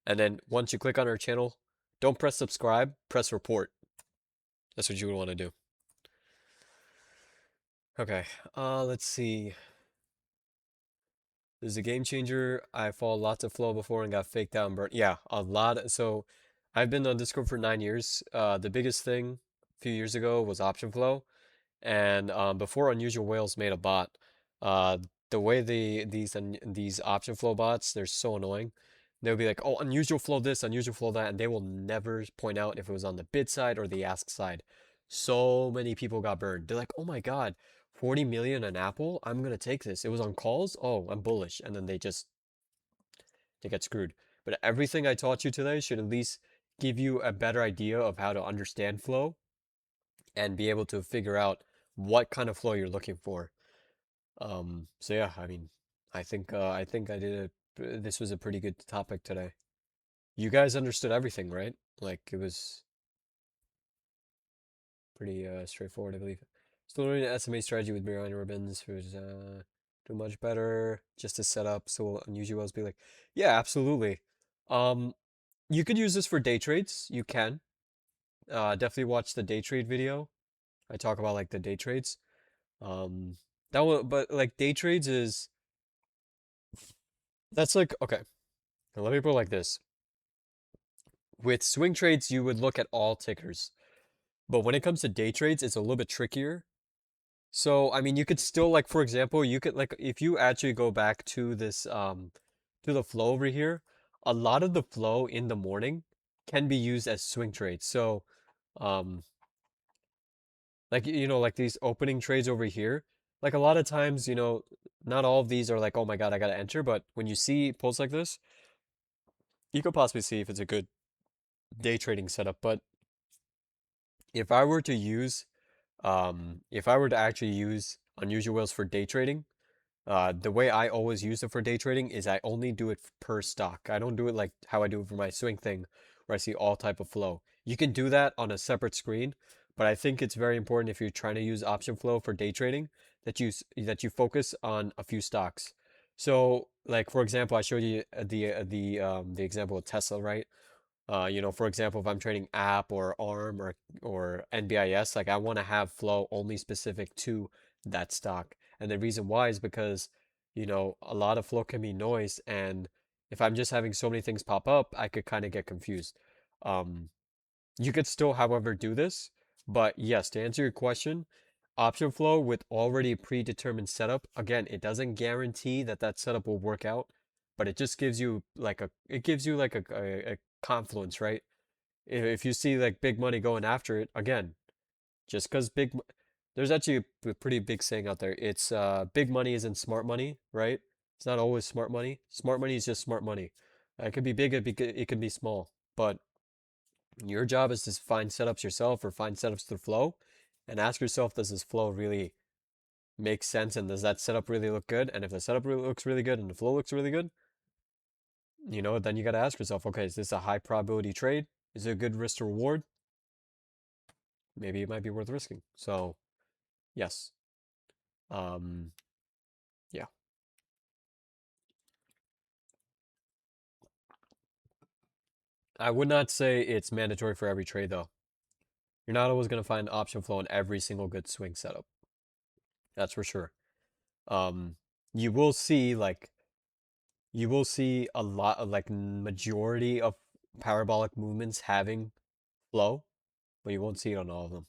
And then once you click on our channel, don't press subscribe, press report. That's what you would want to do. Okay, let's see. This is a game changer. I followed lots of flow before and got faked out and burnt. Yeah, a lot. So I've been on Discord for 9 years. The biggest thing a few years ago was option flow. And before Unusual Whales made a bot, uh, the way these option flow bots, they're so annoying. They'll be like, oh, unusual flow this, unusual flow that, and they will never point out if it was on the bid side or the ask side. So many people got burned. They're like, oh my God, 40 million on Apple? I'm gonna take this. It was on calls? Oh, I'm bullish. And then they get screwed. But everything I taught you today should at least give you a better idea of how to understand flow and be able to figure out what kind of flow you're looking for. So yeah, I mean, I think I did this was a pretty good topic today. You guys understood everything, right? Like it was pretty straightforward, I believe. Still learning the SMA strategy with Brian Robbins, who's do much better just to set up. So will unusual wells be like, yeah, absolutely. Um, you could use this for day trades. You can. Definitely watch the day trade video. I talk about like the day trades. Um, that one, but like day trades is that's like okay. Now let me put it like this. With swing trades, you would look at all tickers, but when it comes to day trades, it's a little bit trickier. So I mean, you could still like, for example, you could like if you actually go back to this to the flow over here, a lot of the flow in the morning can be used as swing trades. So um like like these opening trades over here, like a lot of times, not all of these are like, oh my God, I gotta enter, but when you see posts like this, you could possibly see if it's a good day trading setup. But if I were to use if I were to actually use unusual whales for day trading, the way I always use it for day trading is I only do it per stock. I don't do it like how I do it for my swing thing, where I see all type of flow. You can do that on a separate screen, but I think it's very important if you're trying to use option flow for day trading that you focus on a few stocks. So, like for example, I showed you the example of Tesla, right? For example, if I'm trading app or ARM or NBIS, like I want to have flow only specific to that stock. And the reason why is because, a lot of flow can be noise, and if I'm just having so many things pop up, I could kind of get confused. Um, you could still, however, do this, but yes, to answer your question, option flow with already predetermined setup, again, it doesn't guarantee that that setup will work out, but it just gives you like a confluence, right? If you see like big money going after it, again, just because there's actually a pretty big saying out there. It's big money isn't smart money, right? It's not always smart money. Smart money is just smart money. It could be big, it could be small, but your job is to find setups yourself or find setups through flow and ask yourself, does this flow really make sense and does that setup really look good? And if the setup really looks really good and the flow looks really good, then you got to ask yourself, okay, is this a high probability trade? Is it a good risk to reward? Maybe it might be worth risking. So, yes. Um, yeah. I would not say it's mandatory for every trade though. You're not always going to find option flow in every single good swing setup. That's for sure. Um, you will see like you will see a lot of like majority of parabolic movements having flow, but you won't see it on all of them.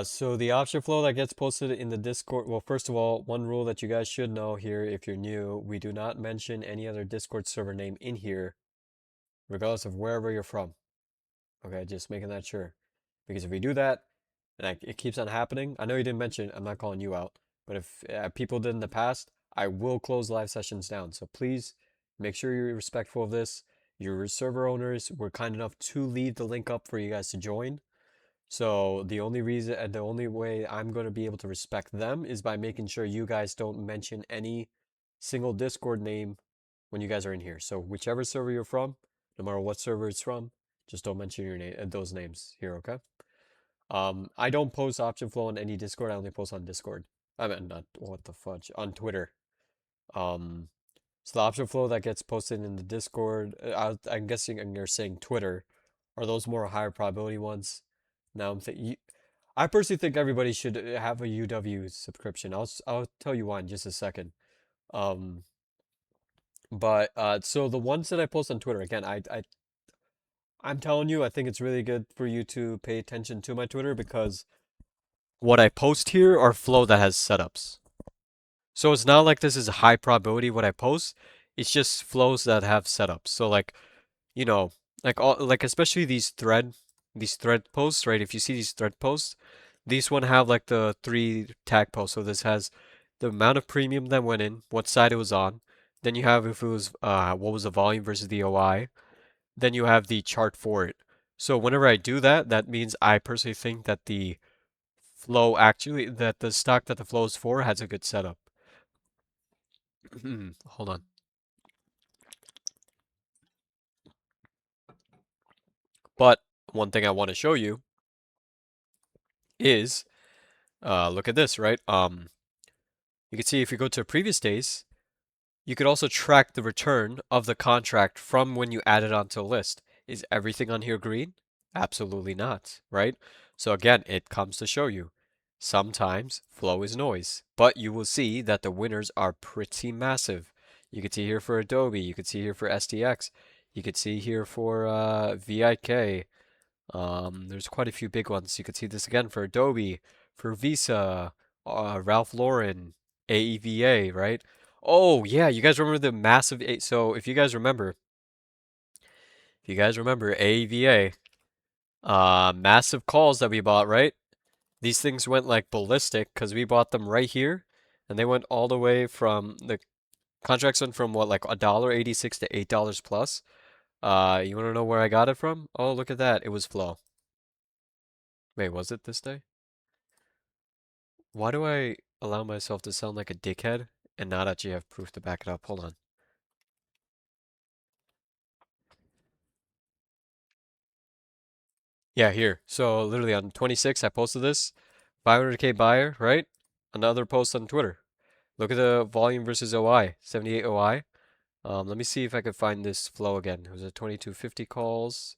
So the option flow that gets posted in the Discord, well, first of all, one rule that you guys should know here if you're new, we do not mention any other Discord server name in here, regardless of wherever you're from. Okay, just making that sure. Because if we do that, and it keeps on happening, I know you didn't mention, I'm not calling you out, but if people did in the past, I will close live sessions down. So please make sure you're respectful of this. Your server owners were kind enough to leave the link up for you guys to join. So the only reason and the only way I'm going to be able to respect them is by making sure you guys don't mention any single Discord name when you guys are in here. So whichever server you're from, no matter what server it's from, just don't mention your name those names here, okay? I don't post option flow on any Discord. I only post on Discord. I mean, not what the fudge on Twitter. Um, so the option flow that gets posted in the Discord, I'm guessing and you're saying Twitter, are those more higher probability ones? Now I'm thinking, I personally think everybody should have a UW subscription. I'll tell you why in just a second. Um, but so the ones that I post on Twitter, again, I'm telling you, I think it's really good for you to pay attention to my Twitter because what I post here are flow that has setups. So it's not like this is a high probability what I post. It's just flows that have setups. So like, you know, like especially these thread posts, right? If you see these thread posts, these one have like the three tag posts. So this has the amount of premium that went in, what side it was on. Then you have if it was what was the volume versus the OI. Then you have the chart for it. So whenever I do that, that means I personally think that the stock that the flow is for has a good setup. Hold on. But one thing I want to show you is, look at this, right? You can see if you go to previous days, you could also track the return of the contract from when you add it onto a list. Is everything on here green? Absolutely not, right? So again, it comes to show you. Sometimes flow is noise, but you will see that the winners are pretty massive. You can see here for Adobe, you can see here for STX, you could see here for VIK. There's quite a few big ones. You could see this again for Adobe, for Visa, Ralph Lauren, AEVA, right? Oh yeah, you guys remember the massive so if you guys remember AEVA, massive calls that we bought, right? These things went like ballistic because we bought them right here, and they went all the way from the contracts went from what, like $1.86 to $8 plus. You want to know where I got it from? Oh, look at that. It was Flow. Wait, was it this day? Why do I allow myself to sound like a dickhead and not actually have proof to back it up? Hold on. Yeah, here. So literally on 26, I posted this. 500K buyer, right? Another post on Twitter. Look at the volume versus OI. 78 OI. Let me see if I could find this flow again. It was a 2250 calls.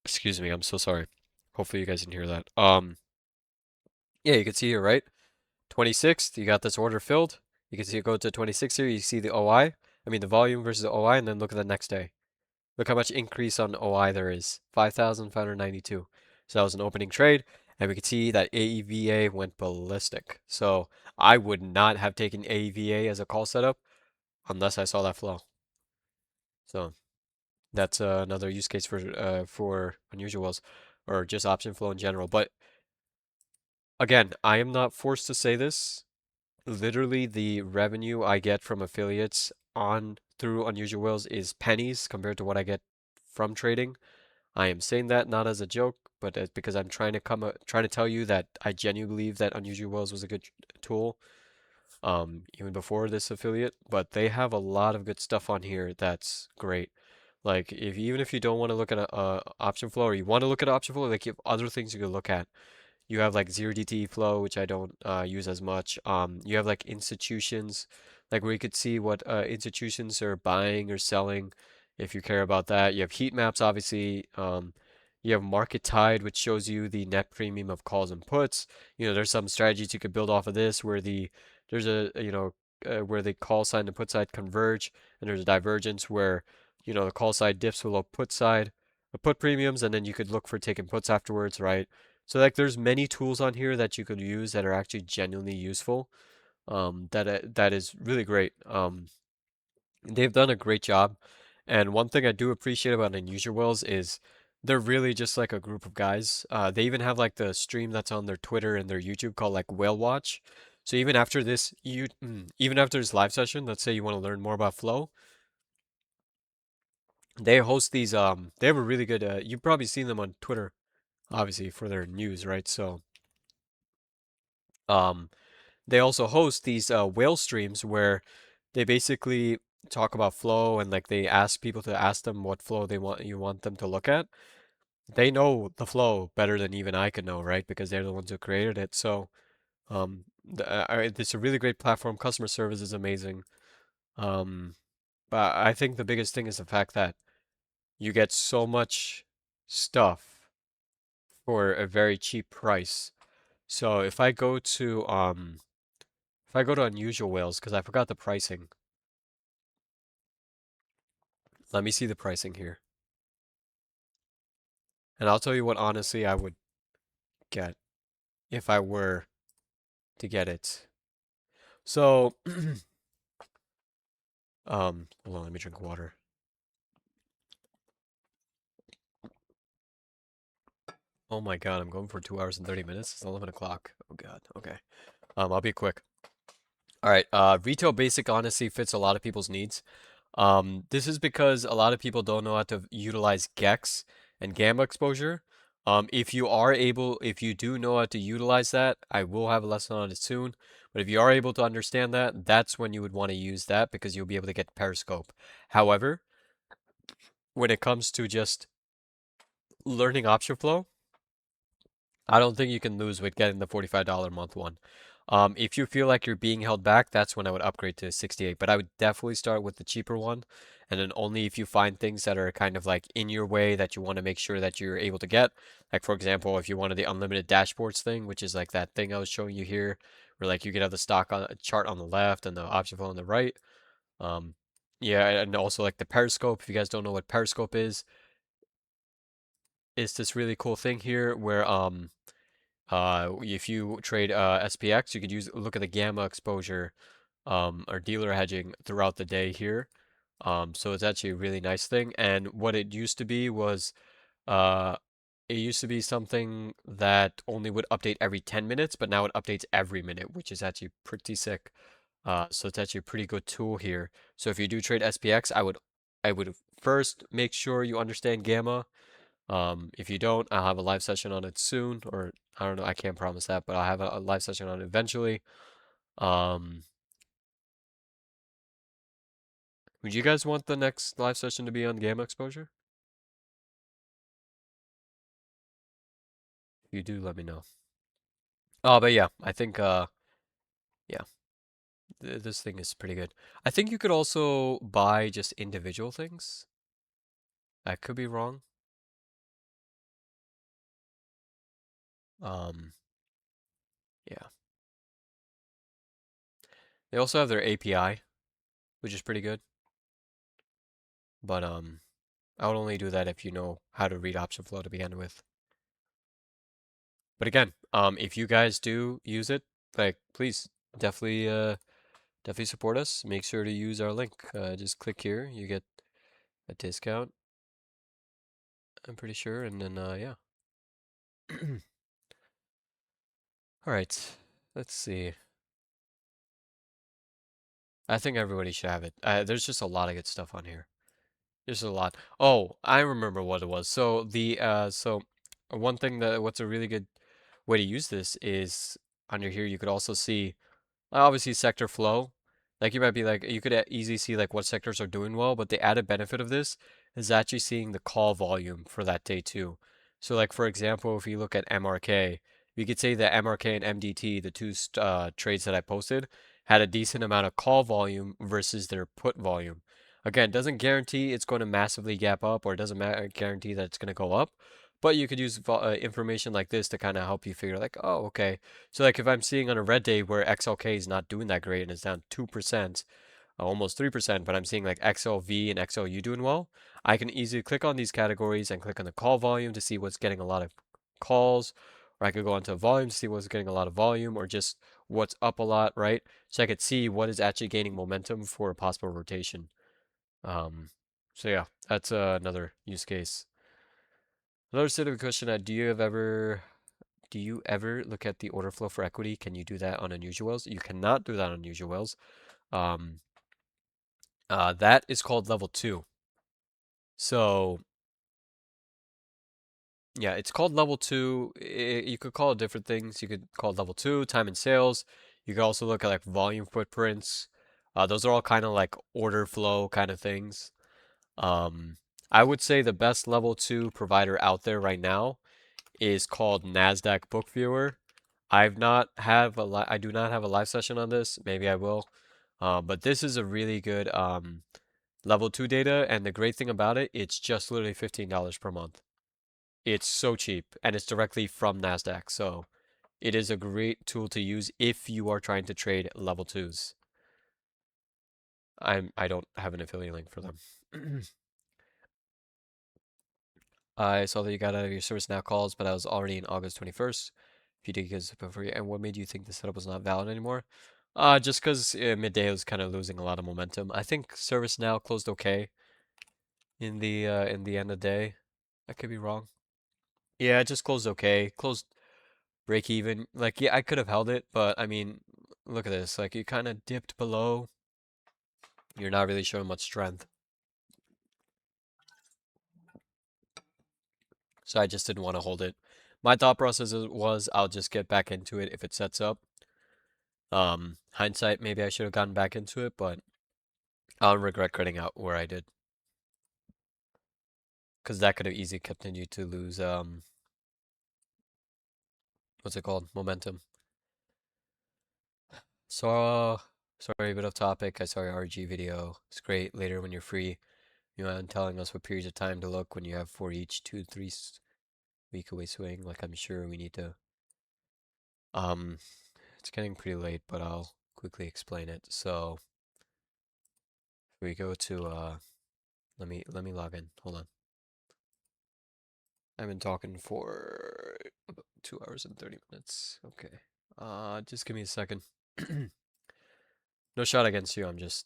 Excuse me, I'm so sorry. Hopefully you guys can hear that. Yeah, you can see here, right? 26th, you got this order filled. You can see it go to 26 here. You see the OI. I mean the volume versus the OI, and then look at the next day. Look how much increase on OI there is. 5,592. So that was an opening trade, and we could see that AEVA went ballistic. So I would not have taken AEVA as a call setup unless I saw that flow. So that's another use case for unusual wells or just option flow in general. But again, I am not forced to say this. Literally, the revenue I get from affiliates on through unusual wells is pennies compared to what I get from trading. I am saying that not as a joke, but as because I'm trying to tell you that I genuinely believe that Unusual Wells was a good tool, even before this affiliate. But they have a lot of good stuff on here that's great. Like if even if you don't want to look at a option flow, or you want to look at option flow, like you have other things you could look at. You have like zero DTE flow, which I don't use as much. You have like institutions, like where you could see what institutions are buying or selling, if you care about that. You have heat maps, obviously. You have market tide, which shows you the net premium of calls and puts. There's some strategies you could build off of this, where there's where the call side and the put side converge, and there's a divergence where the call side dips below put side, the put premiums, and then you could look for taking puts afterwards, right? So like there's many tools on here that you could use that are actually genuinely useful. That is really great. They've done a great job. And one thing I do appreciate about Unusual Wells is they're really just like a group of guys. They even have like the stream that's on their Twitter and their YouTube called like Whale Watch. So even after this, even after this live session, let's say you want to learn more about Flow, they host these. They have a really good. You've probably seen them on Twitter, obviously for their news, right? So um, they also host these whale streams where they basically talk about flow, and like they ask people to ask them what flow you want them to look at. They know the flow better than even I could know, right? Because they're the ones who created it. So it's a really great platform. Customer service is amazing. Um, but I think the biggest thing is the fact that you get so much stuff for a very cheap price. So if I go to Unusual Whales, because I forgot the pricing. Let me see the pricing here. And I'll tell you what honestly I would get if I were to get it. So, hold on, let me drink water. Oh my God, I'm going for 2 hours and 30 minutes. It's 11 o'clock. Oh God, okay. I'll be quick. All right, retail basic honestly fits a lot of people's needs. This is because a lot of people don't know how to utilize GEX and gamma exposure. If you do know how to utilize that, I will have a lesson on it soon. But if you are able to understand that, that's when you would want to use that because you'll be able to get Periscope. However, when it comes to just learning option flow, I don't think you can lose with getting the $45 a month one. If you feel like you're being held back, that's when I would upgrade to 68. But I would definitely start with the cheaper one, and then only if you find things that are kind of like in your way that you want to make sure that you're able to get. Like for example, if you wanted the unlimited dashboards thing, which is like that thing I was showing you here, where like you could have the stock on a chart on the left and the option flow on the right. Um, yeah, and also like the Periscope. If you guys don't know what Periscope is, it's this really cool thing here where if you trade SPX, you could use look at the gamma exposure or dealer hedging throughout the day here. So it's actually a really nice thing. And what it used to be was uh, it used to be something that only would update every 10 minutes, but now it updates every minute, which is actually pretty sick. So it's actually a pretty good tool here. So if you do trade SPX, I would first make sure you understand gamma. If you don't, I'll have a live session on it soon, or I don't know, I can't promise that, but I'll have a live session on it eventually. Um, would you guys want the next live session to be on gamma exposure? If you do, let me know. Oh, but yeah, I think yeah, th this thing is pretty good. I think you could also buy just individual things. I could be wrong. Um, yeah. They also have their API, which is pretty good, but I would only do that if you know how to read option flow to begin with. But again, if you guys do use it, like please definitely definitely support us. Make sure to use our link. Just click here, you get a discount, I'm pretty sure, and then yeah. All right. Let's see. I think everybody should have it. There's just a lot of good stuff on here. There's a lot. Oh, I remember what it was. So one thing that what's a really good way to use this is under here you could also see obviously sector flow. Like you might be like you could easily see like what sectors are doing well, but the added benefit of this is actually seeing the call volume for that day too. So like for example, if you look at MRK, we could say that MRK and MDT, the two trades that I posted, had a decent amount of call volume versus their put volume. Again, doesn't guarantee it's going to massively gap up or it doesn't guarantee that it's going to go up, but you could use information like this to kind of help you figure like, oh, okay, so like if I'm seeing on a red day where XLK is not doing that great and it's down 2%, almost 3%, but I'm seeing like XLV and XLU doing well, I can easily click on these categories and click on the call volume to see what's getting a lot of calls, or I could go onto volume to see what's getting a lot of volume, or just what's up a lot, right? So I could see what is actually gaining momentum for a possible rotation. Um, so yeah, that's another use case. Another sort of question: do you ever look at the order flow for equity? Can you do that on unusuals? You cannot do that on unusuals. Um, that is called level two. So yeah, it's called level two. You could call it different things. You could call it level two, time and sales. You could also look at like volume footprints. Those are all kind of like order flow kind of things. Um, I would say the best level two provider out there right now is called NASDAQ Book Viewer. I do not have a live session on this. Maybe I will. But this is a really good level 2 data, and the great thing about it, it's just literally $15 per month. It's so cheap, and it's directly from NASDAQ, so it is a great tool to use if you are trying to trade level 2s. I don't have an affiliate link for them. I saw that you got out of your service now calls, but I was already in August 21st. If you did get it before you, and what made you think the setup was not valid anymore? Just because midday was kind of losing a lot of momentum. I think service now closed okay in the end of the day. I could be wrong. Yeah, it just closed okay. Closed break even. Like yeah, I could have held it, but I mean, look at this. Like you kind of dipped below. You're not really showing much strength. So I just didn't want to hold it. My thought process was I'll just get back into it if it sets up. Hindsight, maybe I should have gotten back into it, but I'll regret cutting out where I did. because that could have easily continued to lose what's it called? Momentum. So sorry, a bit off topic. I saw your RG video. It's great. Later when you're free, you mind telling us what periods of time to look when you have for each 2 to 3 week away swing. Like I'm sure we need to um it's getting pretty late, but I'll quickly explain it. So if we go to let me log in. Hold on. I've been talking for about 2 hours and 30 minutes. Okay. Just give me a second. No shot against you. I'm just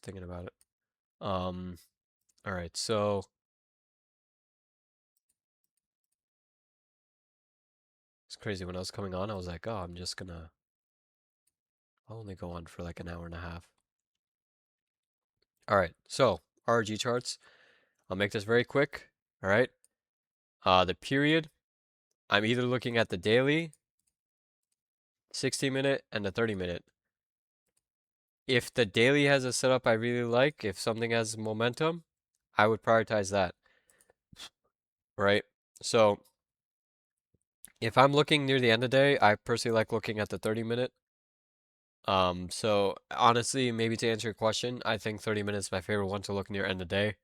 thinking about it. All right. So it's crazy. When I was coming on, I was like, oh, I'll only go on for like an hour and a half. All right. So RG charts. I'll make this very quick. All right. The period. I'm either looking at the daily, 60-minute, and the 30-minute. If the daily has a setup I really like, if something has momentum, I would prioritize that, right? So if I'm looking near the end of the day, I personally like looking at the 30-minute. So honestly, maybe to answer your question, I think 30 minutes is my favorite one to look near end of the day.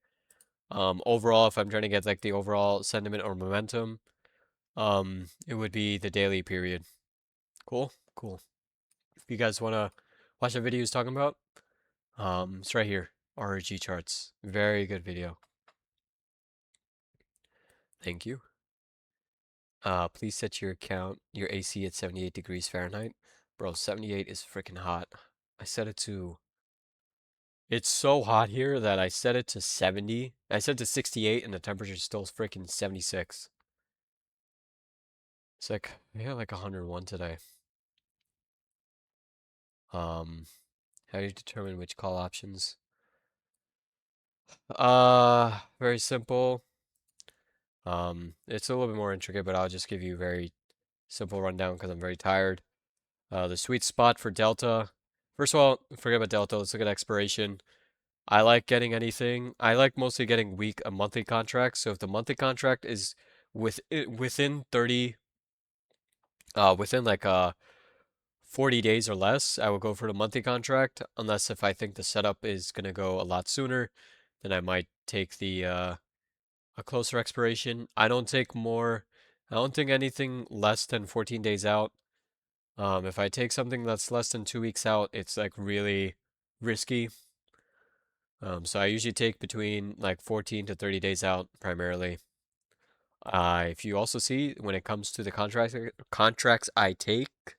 Overall, if I'm trying to get like the overall sentiment or momentum, it would be the daily period. Cool, cool. If you guys wanna watch the video he's talking about, it's right here. RG charts. Very good video. Thank you. Please set your your AC at 78 degrees Fahrenheit. Bro, 78 is freaking hot. I set it to, it's so hot here that I set it to 70. I set it to 68 and the temperature is still freaking 76. It's like, yeah, like 101 today. How do you determine which call options? Very simple. It's a little bit more intricate, but I'll just give you a very simple rundown because I'm very tired. The sweet spot for Delta. First of all, forget about Delta. Let's look at expiration. I like getting anything. I like mostly getting a monthly contracts. So if the monthly contract is within 30, within like 40 days or less, I will go for the monthly contract. Unless if I think the setup is gonna go a lot sooner, then I might take the a closer expiration. I don't take more. I don't think anything less than 14 days out. If I take something that's less than 2 weeks out, it's like really risky. So I usually take between like 14 to 30 days out primarily. If you also see when it comes to the contracts I take,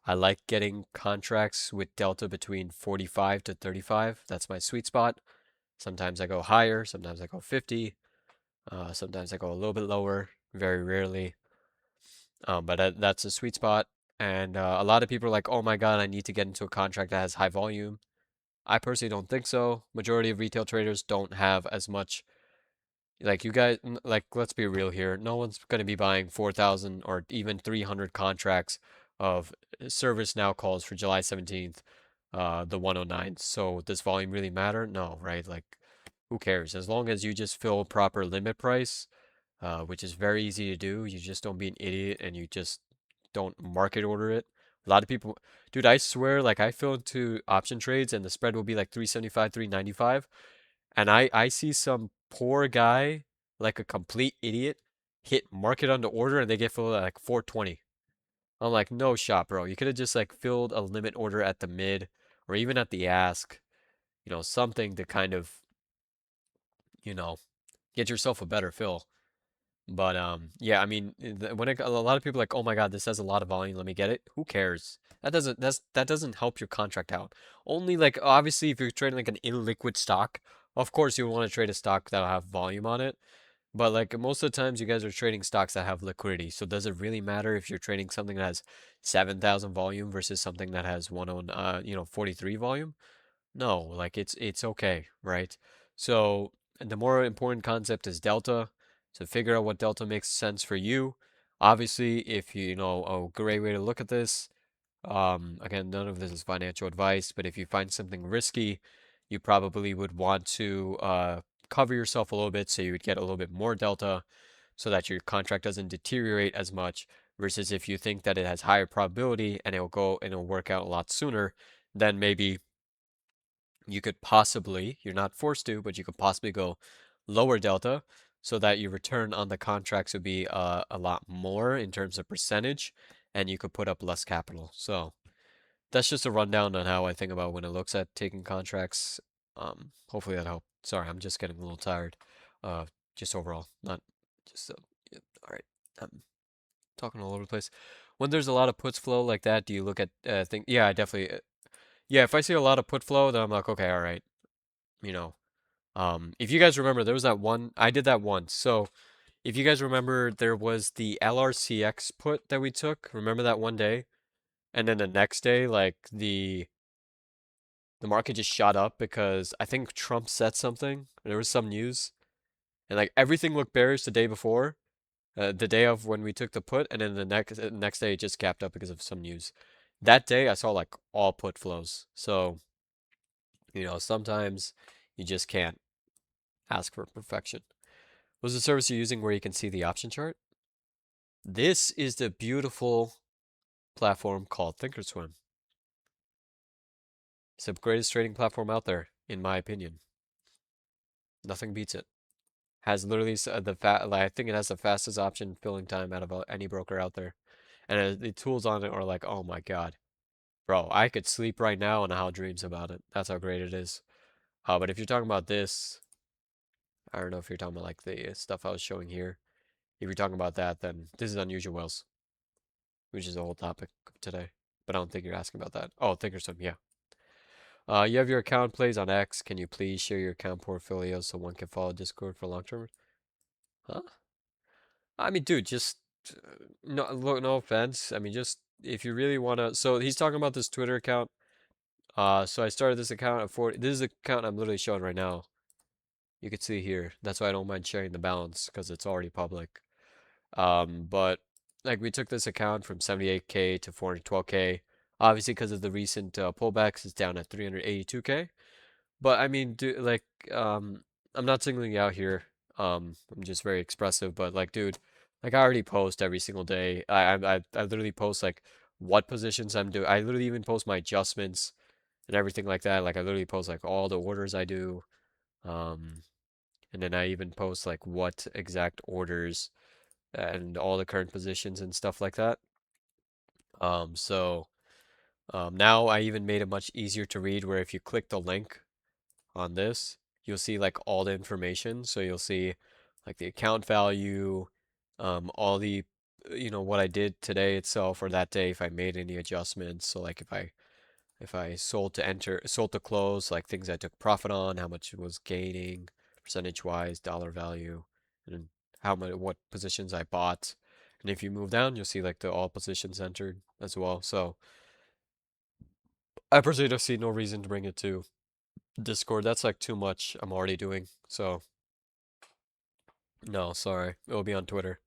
I like getting contracts with delta between 45 to 35. That's my sweet spot. Sometimes I go higher, sometimes I go 50, sometimes I go a little bit lower, very rarely. But that's a sweet spot. And a lot of people are like, oh my God, I need to get into a contract that has high volume. I personally don't think so. Majority of retail traders don't have as much. Like you guys, like let's be real here. No one's going to be buying 4,000 or even 300 contracts of service now calls for July 17th, the 109. So does volume really matter? No, right? Like who cares? As long as you just fill proper limit price, which is very easy to do. You just don't be an idiot and you just don't market order it. A lot of people, dude, I swear, like I fill into option trades and the spread will be like 375, 395. And I see some poor guy, like a complete idiot, hit market under order and they get filled at like 420. I'm like, no shot, bro. You could have just like filled a limit order at the mid or even at the ask, something to kind of, you know, get yourself a better fill. But yeah, I mean, a lot of people are like, oh my God, this has a lot of volume. Let me get it. Who cares? That doesn't help your contract out. Only like obviously if you're trading like an illiquid stock, of course you want to trade a stock that'll have volume on it. But like most of the times you guys are trading stocks that have liquidity. So does it really matter if you're trading something that has 7,000 volume versus something that has 43 volume? No, like it's okay, right? So the more important concept is delta. So figure out what delta makes sense for you. Obviously, if you know a great way to look at this, again, none of this is financial advice, but if you find something risky, you probably would want to cover yourself a little bit so you would get a little bit more delta so that your contract doesn't deteriorate as much versus if you think that it has higher probability and it'll go and it'll work out a lot sooner, then maybe you could possibly, you're not forced to, but you could possibly go lower delta so that your return on the contracts would be a lot more in terms of percentage and you could put up less capital. So that's just a rundown on how I think about when it looks at taking contracts. Hopefully that helped. Sorry, I'm just getting a little tired. Uh, just overall, not just yeah, all right. I'm talking all over the place. When there's a lot of puts flow like that, do you look at think? Yeah, I definitely. Yeah, if I see a lot of put flow, then I'm like, okay, all right. You know, if you guys remember, there was that one. I did that once. So if you guys remember, there was the LRCX put that we took. Remember that one day, and then the next day, like the market just shot up because I think Trump said something. There was some news, and like everything looked bearish the day before, the day of when we took the put, and then the next day it just gapped up because of some news. That day I saw like all put flows. So, sometimes you just can't ask for perfection. What's the service you're using where you can see the option chart? This is the beautiful platform called Thinkorswim. It's the greatest trading platform out there, in my opinion. Nothing beats it. Has literally like, I think it has the fastest option filling time out of any broker out there. And the tools on it are like, oh my God. Bro, I could sleep right now and have dreams about it. That's how great it is. But if you're talking about this, I don't know if you're talking about like the stuff I was showing here. If you're talking about that, then this is unusual whales, which is the whole topic of today. But I don't think you're asking about that. Oh, Thinkorswim, yeah. You have your account plays on X. Can you please share your account portfolio so one can follow Discord for long term? Huh? I mean, dude, just no offense. I mean, just if you really want to. So he's talking about this Twitter account. So I started this account at 40. This is the account I'm literally showing right now. You can see here. That's why I don't mind sharing the balance because it's already public. But like we took this account from 78K to 412K. Obviously, because of the recent pullbacks, it's down at 382K. But I mean, I'm not singling you out here. I'm just very expressive. But like, dude, like I already post every single day. I literally post like what positions I'm doing. I literally even post my adjustments and everything like that. Like I literally post like all the orders I do. Um, and then I even post like what exact orders and all the current positions and stuff like that. So now I even made it much easier to read where if you click the link on this, you'll see like all the information. So you'll see like the account value, all the, what I did today itself or that day if I made any adjustments. So like if I sold to close, like things I took profit on, how much it was gaining, percentage wise, dollar value, and what positions I bought. And if you move down, you'll see like the all positions entered as well. So I personally don't see no reason to bring it to Discord. That's like too much I'm already doing. So no, sorry. It'll be on Twitter.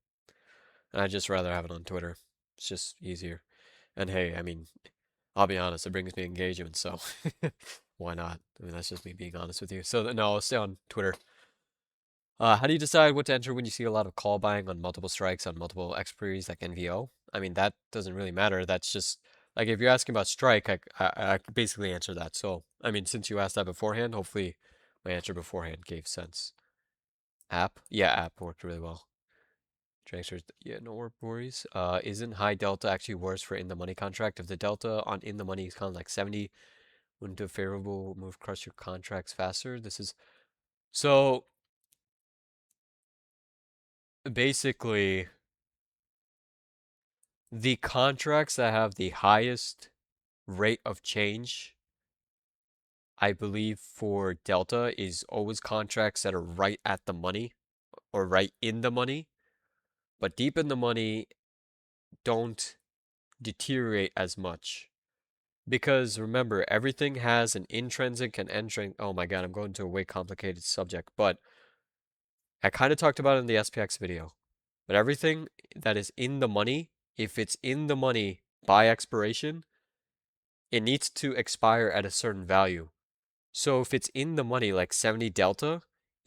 And I'd just rather have it on Twitter. It's just easier. And hey, I mean, I'll be honest, it brings me engagement, so why not? I mean, that's just me being honest with you. So no, I'll stay on Twitter. How do you decide what to enter when you see a lot of call buying on multiple strikes on multiple expiries like NVO? I mean, that doesn't really matter. That's just like if you're asking about strike, I could basically answer that. So, I mean, since you asked that beforehand, hopefully my answer beforehand gave sense. App? Yeah, app worked really well. Transfers, yeah, no worries. Isn't high delta actually worse for in the money contract? If the delta on in the money is kind of like 70, wouldn't a favorable move crush your contracts faster? This is so basically the contracts that have the highest rate of change, I believe for delta is always contracts that are right at the money or right in the money, but deep in the money don't deteriorate as much. Because remember, everything has an intrinsic and extrinsic. Oh my God, I'm going to a way complicated subject, but I kind of talked about it in the SPX video. But everything that is in the money, if it's in the money by expiration, it needs to expire at a certain value. So if it's in the money, like 70 delta,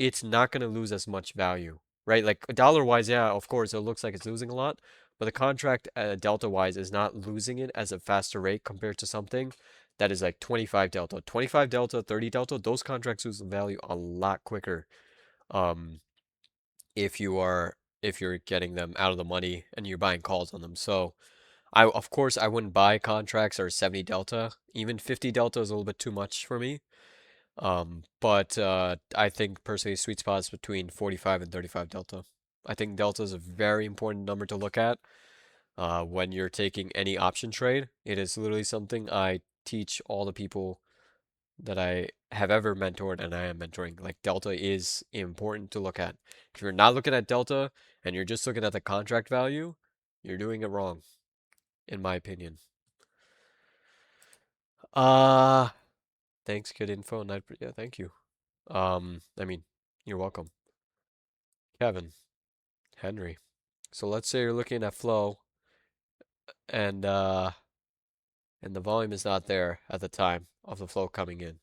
it's not going to lose as much value, right? Like dollar wise, yeah, of course, it looks like it's losing a lot, but the contract delta wise is not losing it as a faster rate compared to something that is like 25 delta. 25 delta, 30 delta, those contracts lose value a lot quicker. Um, if you are if you're getting them out of the money and you're buying calls on them. So I of course I wouldn't buy contracts or 70 delta. Even 50 delta is a little bit too much for me. But I think personally sweet spot is between 45 and 35 delta. I think delta is a very important number to look at when you're taking any option trade. It is literally something I teach all the people that I have ever mentored and I am mentoring. Like delta is important to look at. If you're not looking at delta and you're just looking at the contract value, you're doing it wrong, in my opinion. Uh, thanks, good info. Yeah, thank you. I mean, you're welcome. Kevin, Henry. So let's say you're looking at flow and and the volume is not there at the time of the flow coming in.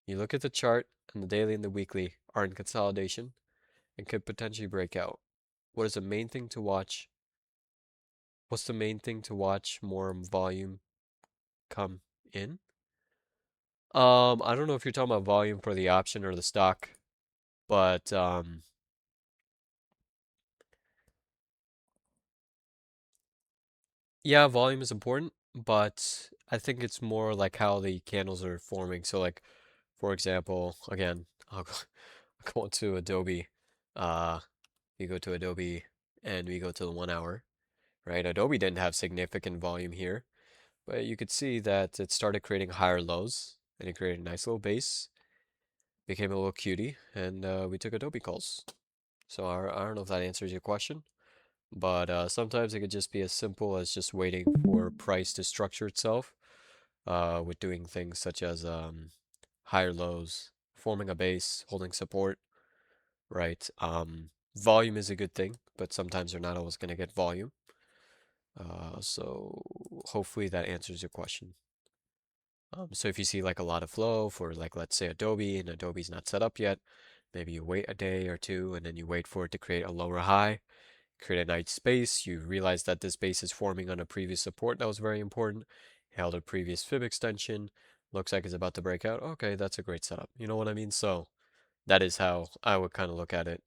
You look at the chart and the daily and the weekly are in consolidation and could potentially break out. What is the main thing to watch? What's the main thing to watch more volume come in? I don't know if you're talking about volume for the option or the stock, but yeah, volume is important, but I think it's more like how the candles are forming. So like for example, again, I'll go, go to Adobe. Uh, we go to Adobe and we go to the 1 hour, right? Adobe didn't have significant volume here, but you could see that it started creating higher lows and it created a nice little base, became a little cutie, and we took Adobe calls. So I don't know if that answers your question, but sometimes it could just be as simple as just waiting for price to structure itself with doing things such as higher lows, forming a base, holding support, right? Volume is a good thing, but sometimes you're not always going to get volume. So hopefully that answers your question. So if you see like a lot of flow for like let's say Adobe and Adobe's not set up yet, maybe you wait a day or two and then you wait for it to create a lower high, create a nice space. You realize that this base is forming on a previous support that was very important, held a previous fib extension, looks like it's about to break out. Okay, that's a great setup. You know what I mean? So that is how I would kind of look at it.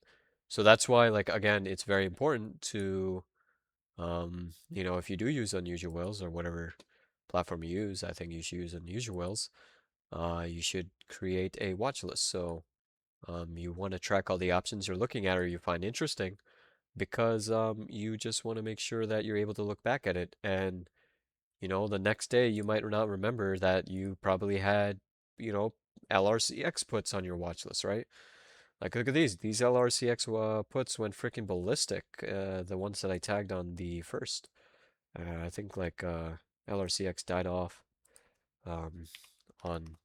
So that's why, like, again, it's very important to, if you do use unusual whales or whatever platform you use, I think you should use unusual whales. You should create a watch list. So, you want to track all the options you're looking at or you find interesting because, you just want to make sure that you're able to look back at it. And, the next day you might not remember that you probably had, you know, LRCX puts on your watch list, right? Like, look at these. These LRCX puts went freaking ballistic. The ones that I tagged on the first. I think like LRCX died off um, on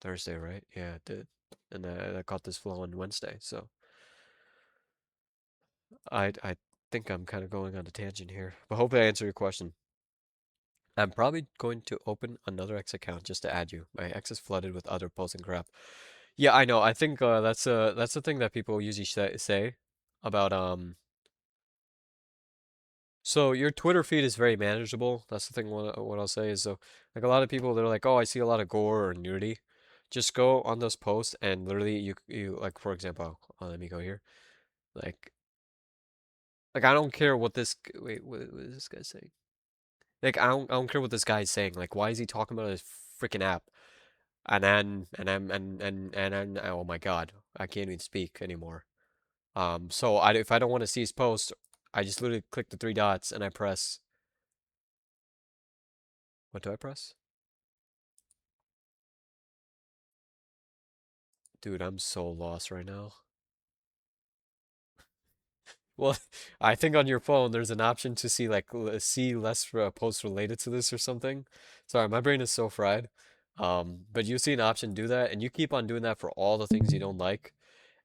Thursday, right? Yeah, it did. And I caught this flow on Wednesday. So I think I'm kind of going on a tangent here. But hopefully I answer your question. I'm probably going to open another X account just to add you. My X is flooded with other posts and crap. Yeah, I know. I think that's the thing that people usually say about So your Twitter feed is very manageable. That's the thing. What I'll say is, so like a lot of people, they're like, oh, I see a lot of gore or nudity. Just go on those posts and literally you like for example, let me go here. Like like I don't care what this wait what is this guy saying? Like I don't care what this guy's saying. Like why is he talking about his freaking app? And oh my God, I can't even speak anymore. So if I don't want to see his post, I just literally click the three dots and I press. What do I press? Dude, I'm so lost right now. Well, I think on your phone there's an option to see like see less posts related to this or something. Sorry, my brain is so fried. But you see an option to do that, and you keep on doing that for all the things you don't like,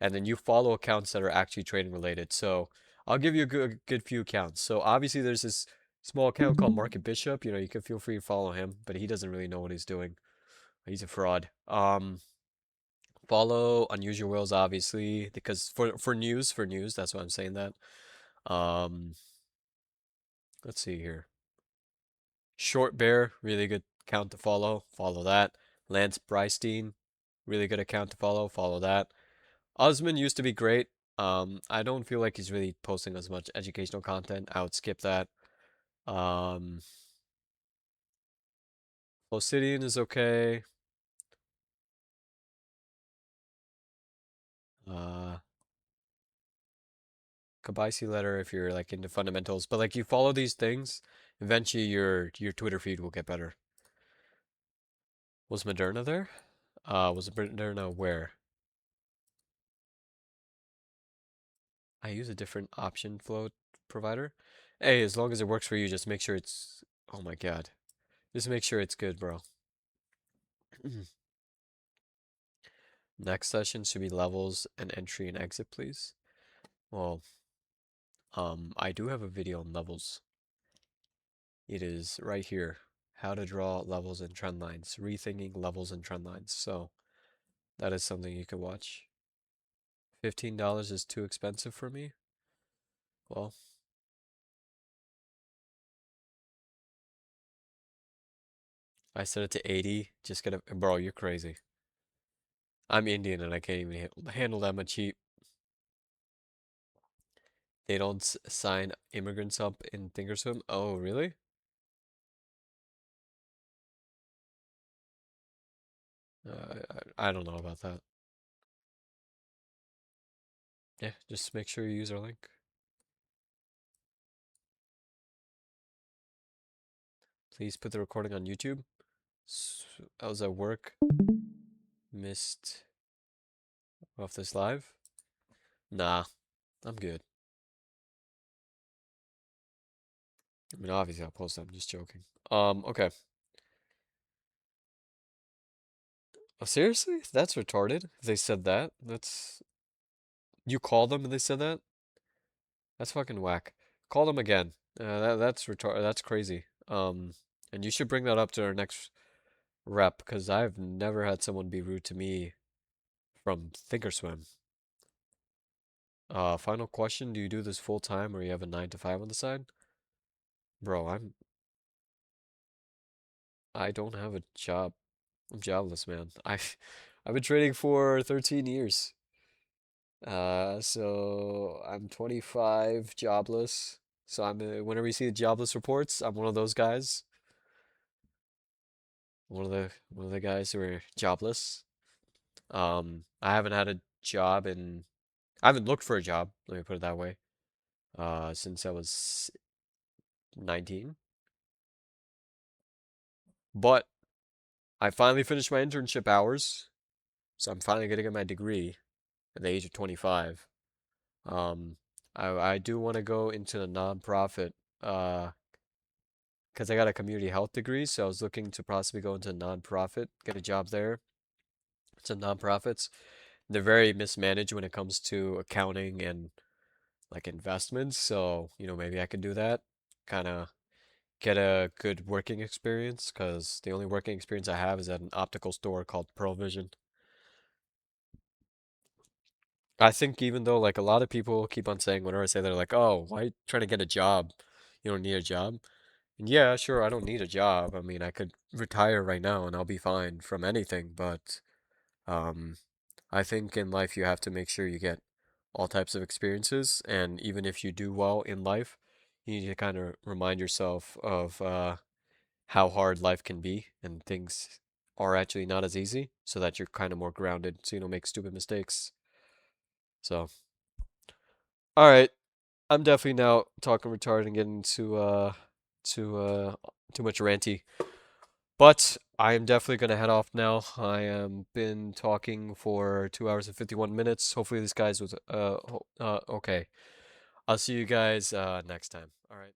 and then you follow accounts that are actually trading related. So I'll give you a good few accounts. So obviously there's this small account called Market Bishop. You can feel free to follow him, but he doesn't really know what he's doing. He's a fraud. Follow Unusual Whales, obviously, because for news, that's why I'm saying that. Um, let's see here. Short Bear, really good account to follow. Follow that. Lance Brystein, really good account to follow. Follow that. Osman used to be great. I don't feel like he's really posting as much educational content. I would skip that. Um, Obsidian is okay. Uh, Kabaisi letter if you're like into fundamentals, but like you follow these things, eventually your Twitter feed will get better. Was Moderna there? Was Moderna where? I use a different option flow provider. Hey, as long as it works for you, just make sure it's. Oh my God, just make sure it's good, bro. Next session should be levels and entry and exit, please. Well, I do have a video on levels. It is right here. How to draw levels and trend lines. Rethinking levels and trend lines. So that is something you can watch. $15 is too expensive for me. Well, I set it to 80. Just get a bro, you're crazy. I'm Indian and I can't even handle that much heat. They don't sign immigrants up in Thinkorswim. Oh, really? I don't know about that. Yeah, just make sure you use our link. Please put the recording on YouTube. I was at work. Missed off this live. Nah, I'm good. I mean, obviously I'll post it. I'm just joking. Okay. Oh, seriously? That's retarded. They said that. That's you called them and they said that? That's fucking whack. Call them again. That's retarded. That's crazy. And you should bring that up to our next rep because I've never had someone be rude to me from Thinkorswim. Final question, do you do this full time or you have a 9 to 5 on the side? Bro, I don't have a job. I'm jobless, man. I've been trading for 13 years. So I'm 25, jobless. So whenever you see the jobless reports, I'm one of those guys. One of the guys who are jobless. I haven't had a job I haven't looked for a job, let me put it that way. Since I was 19. But I finally finished my internship hours, so I'm finally gonna get my degree at the age of 25. Um, I do want to go into the nonprofit, uh, because I got a community health degree, so I was looking to possibly go into a nonprofit, get a job there. It's a nonprofits. They're very mismanaged when it comes to accounting and like investments, so maybe I could do that. Kind of get a good working experience, because the only working experience I have is at an optical store called Pearl Vision. I think even though like a lot of people keep on saying whenever I say they're like, "Oh, why are you trying to get a job? You don't need a job." And yeah, sure, I don't need a job. I mean, I could retire right now and I'll be fine from anything, but um I think in life you have to make sure you get all types of experiences, and even if you do well in life, you need to kind of remind yourself of how hard life can be and things are actually not as easy, so that you're kind of more grounded so you don't make stupid mistakes. So, all right. I'm definitely now talking retarded and getting to too much ranty. But I am definitely gonna head off now. I am been talking for 2 hours and 51 minutes. Hopefully this guy's was okay. I'll see you guys next time. All right.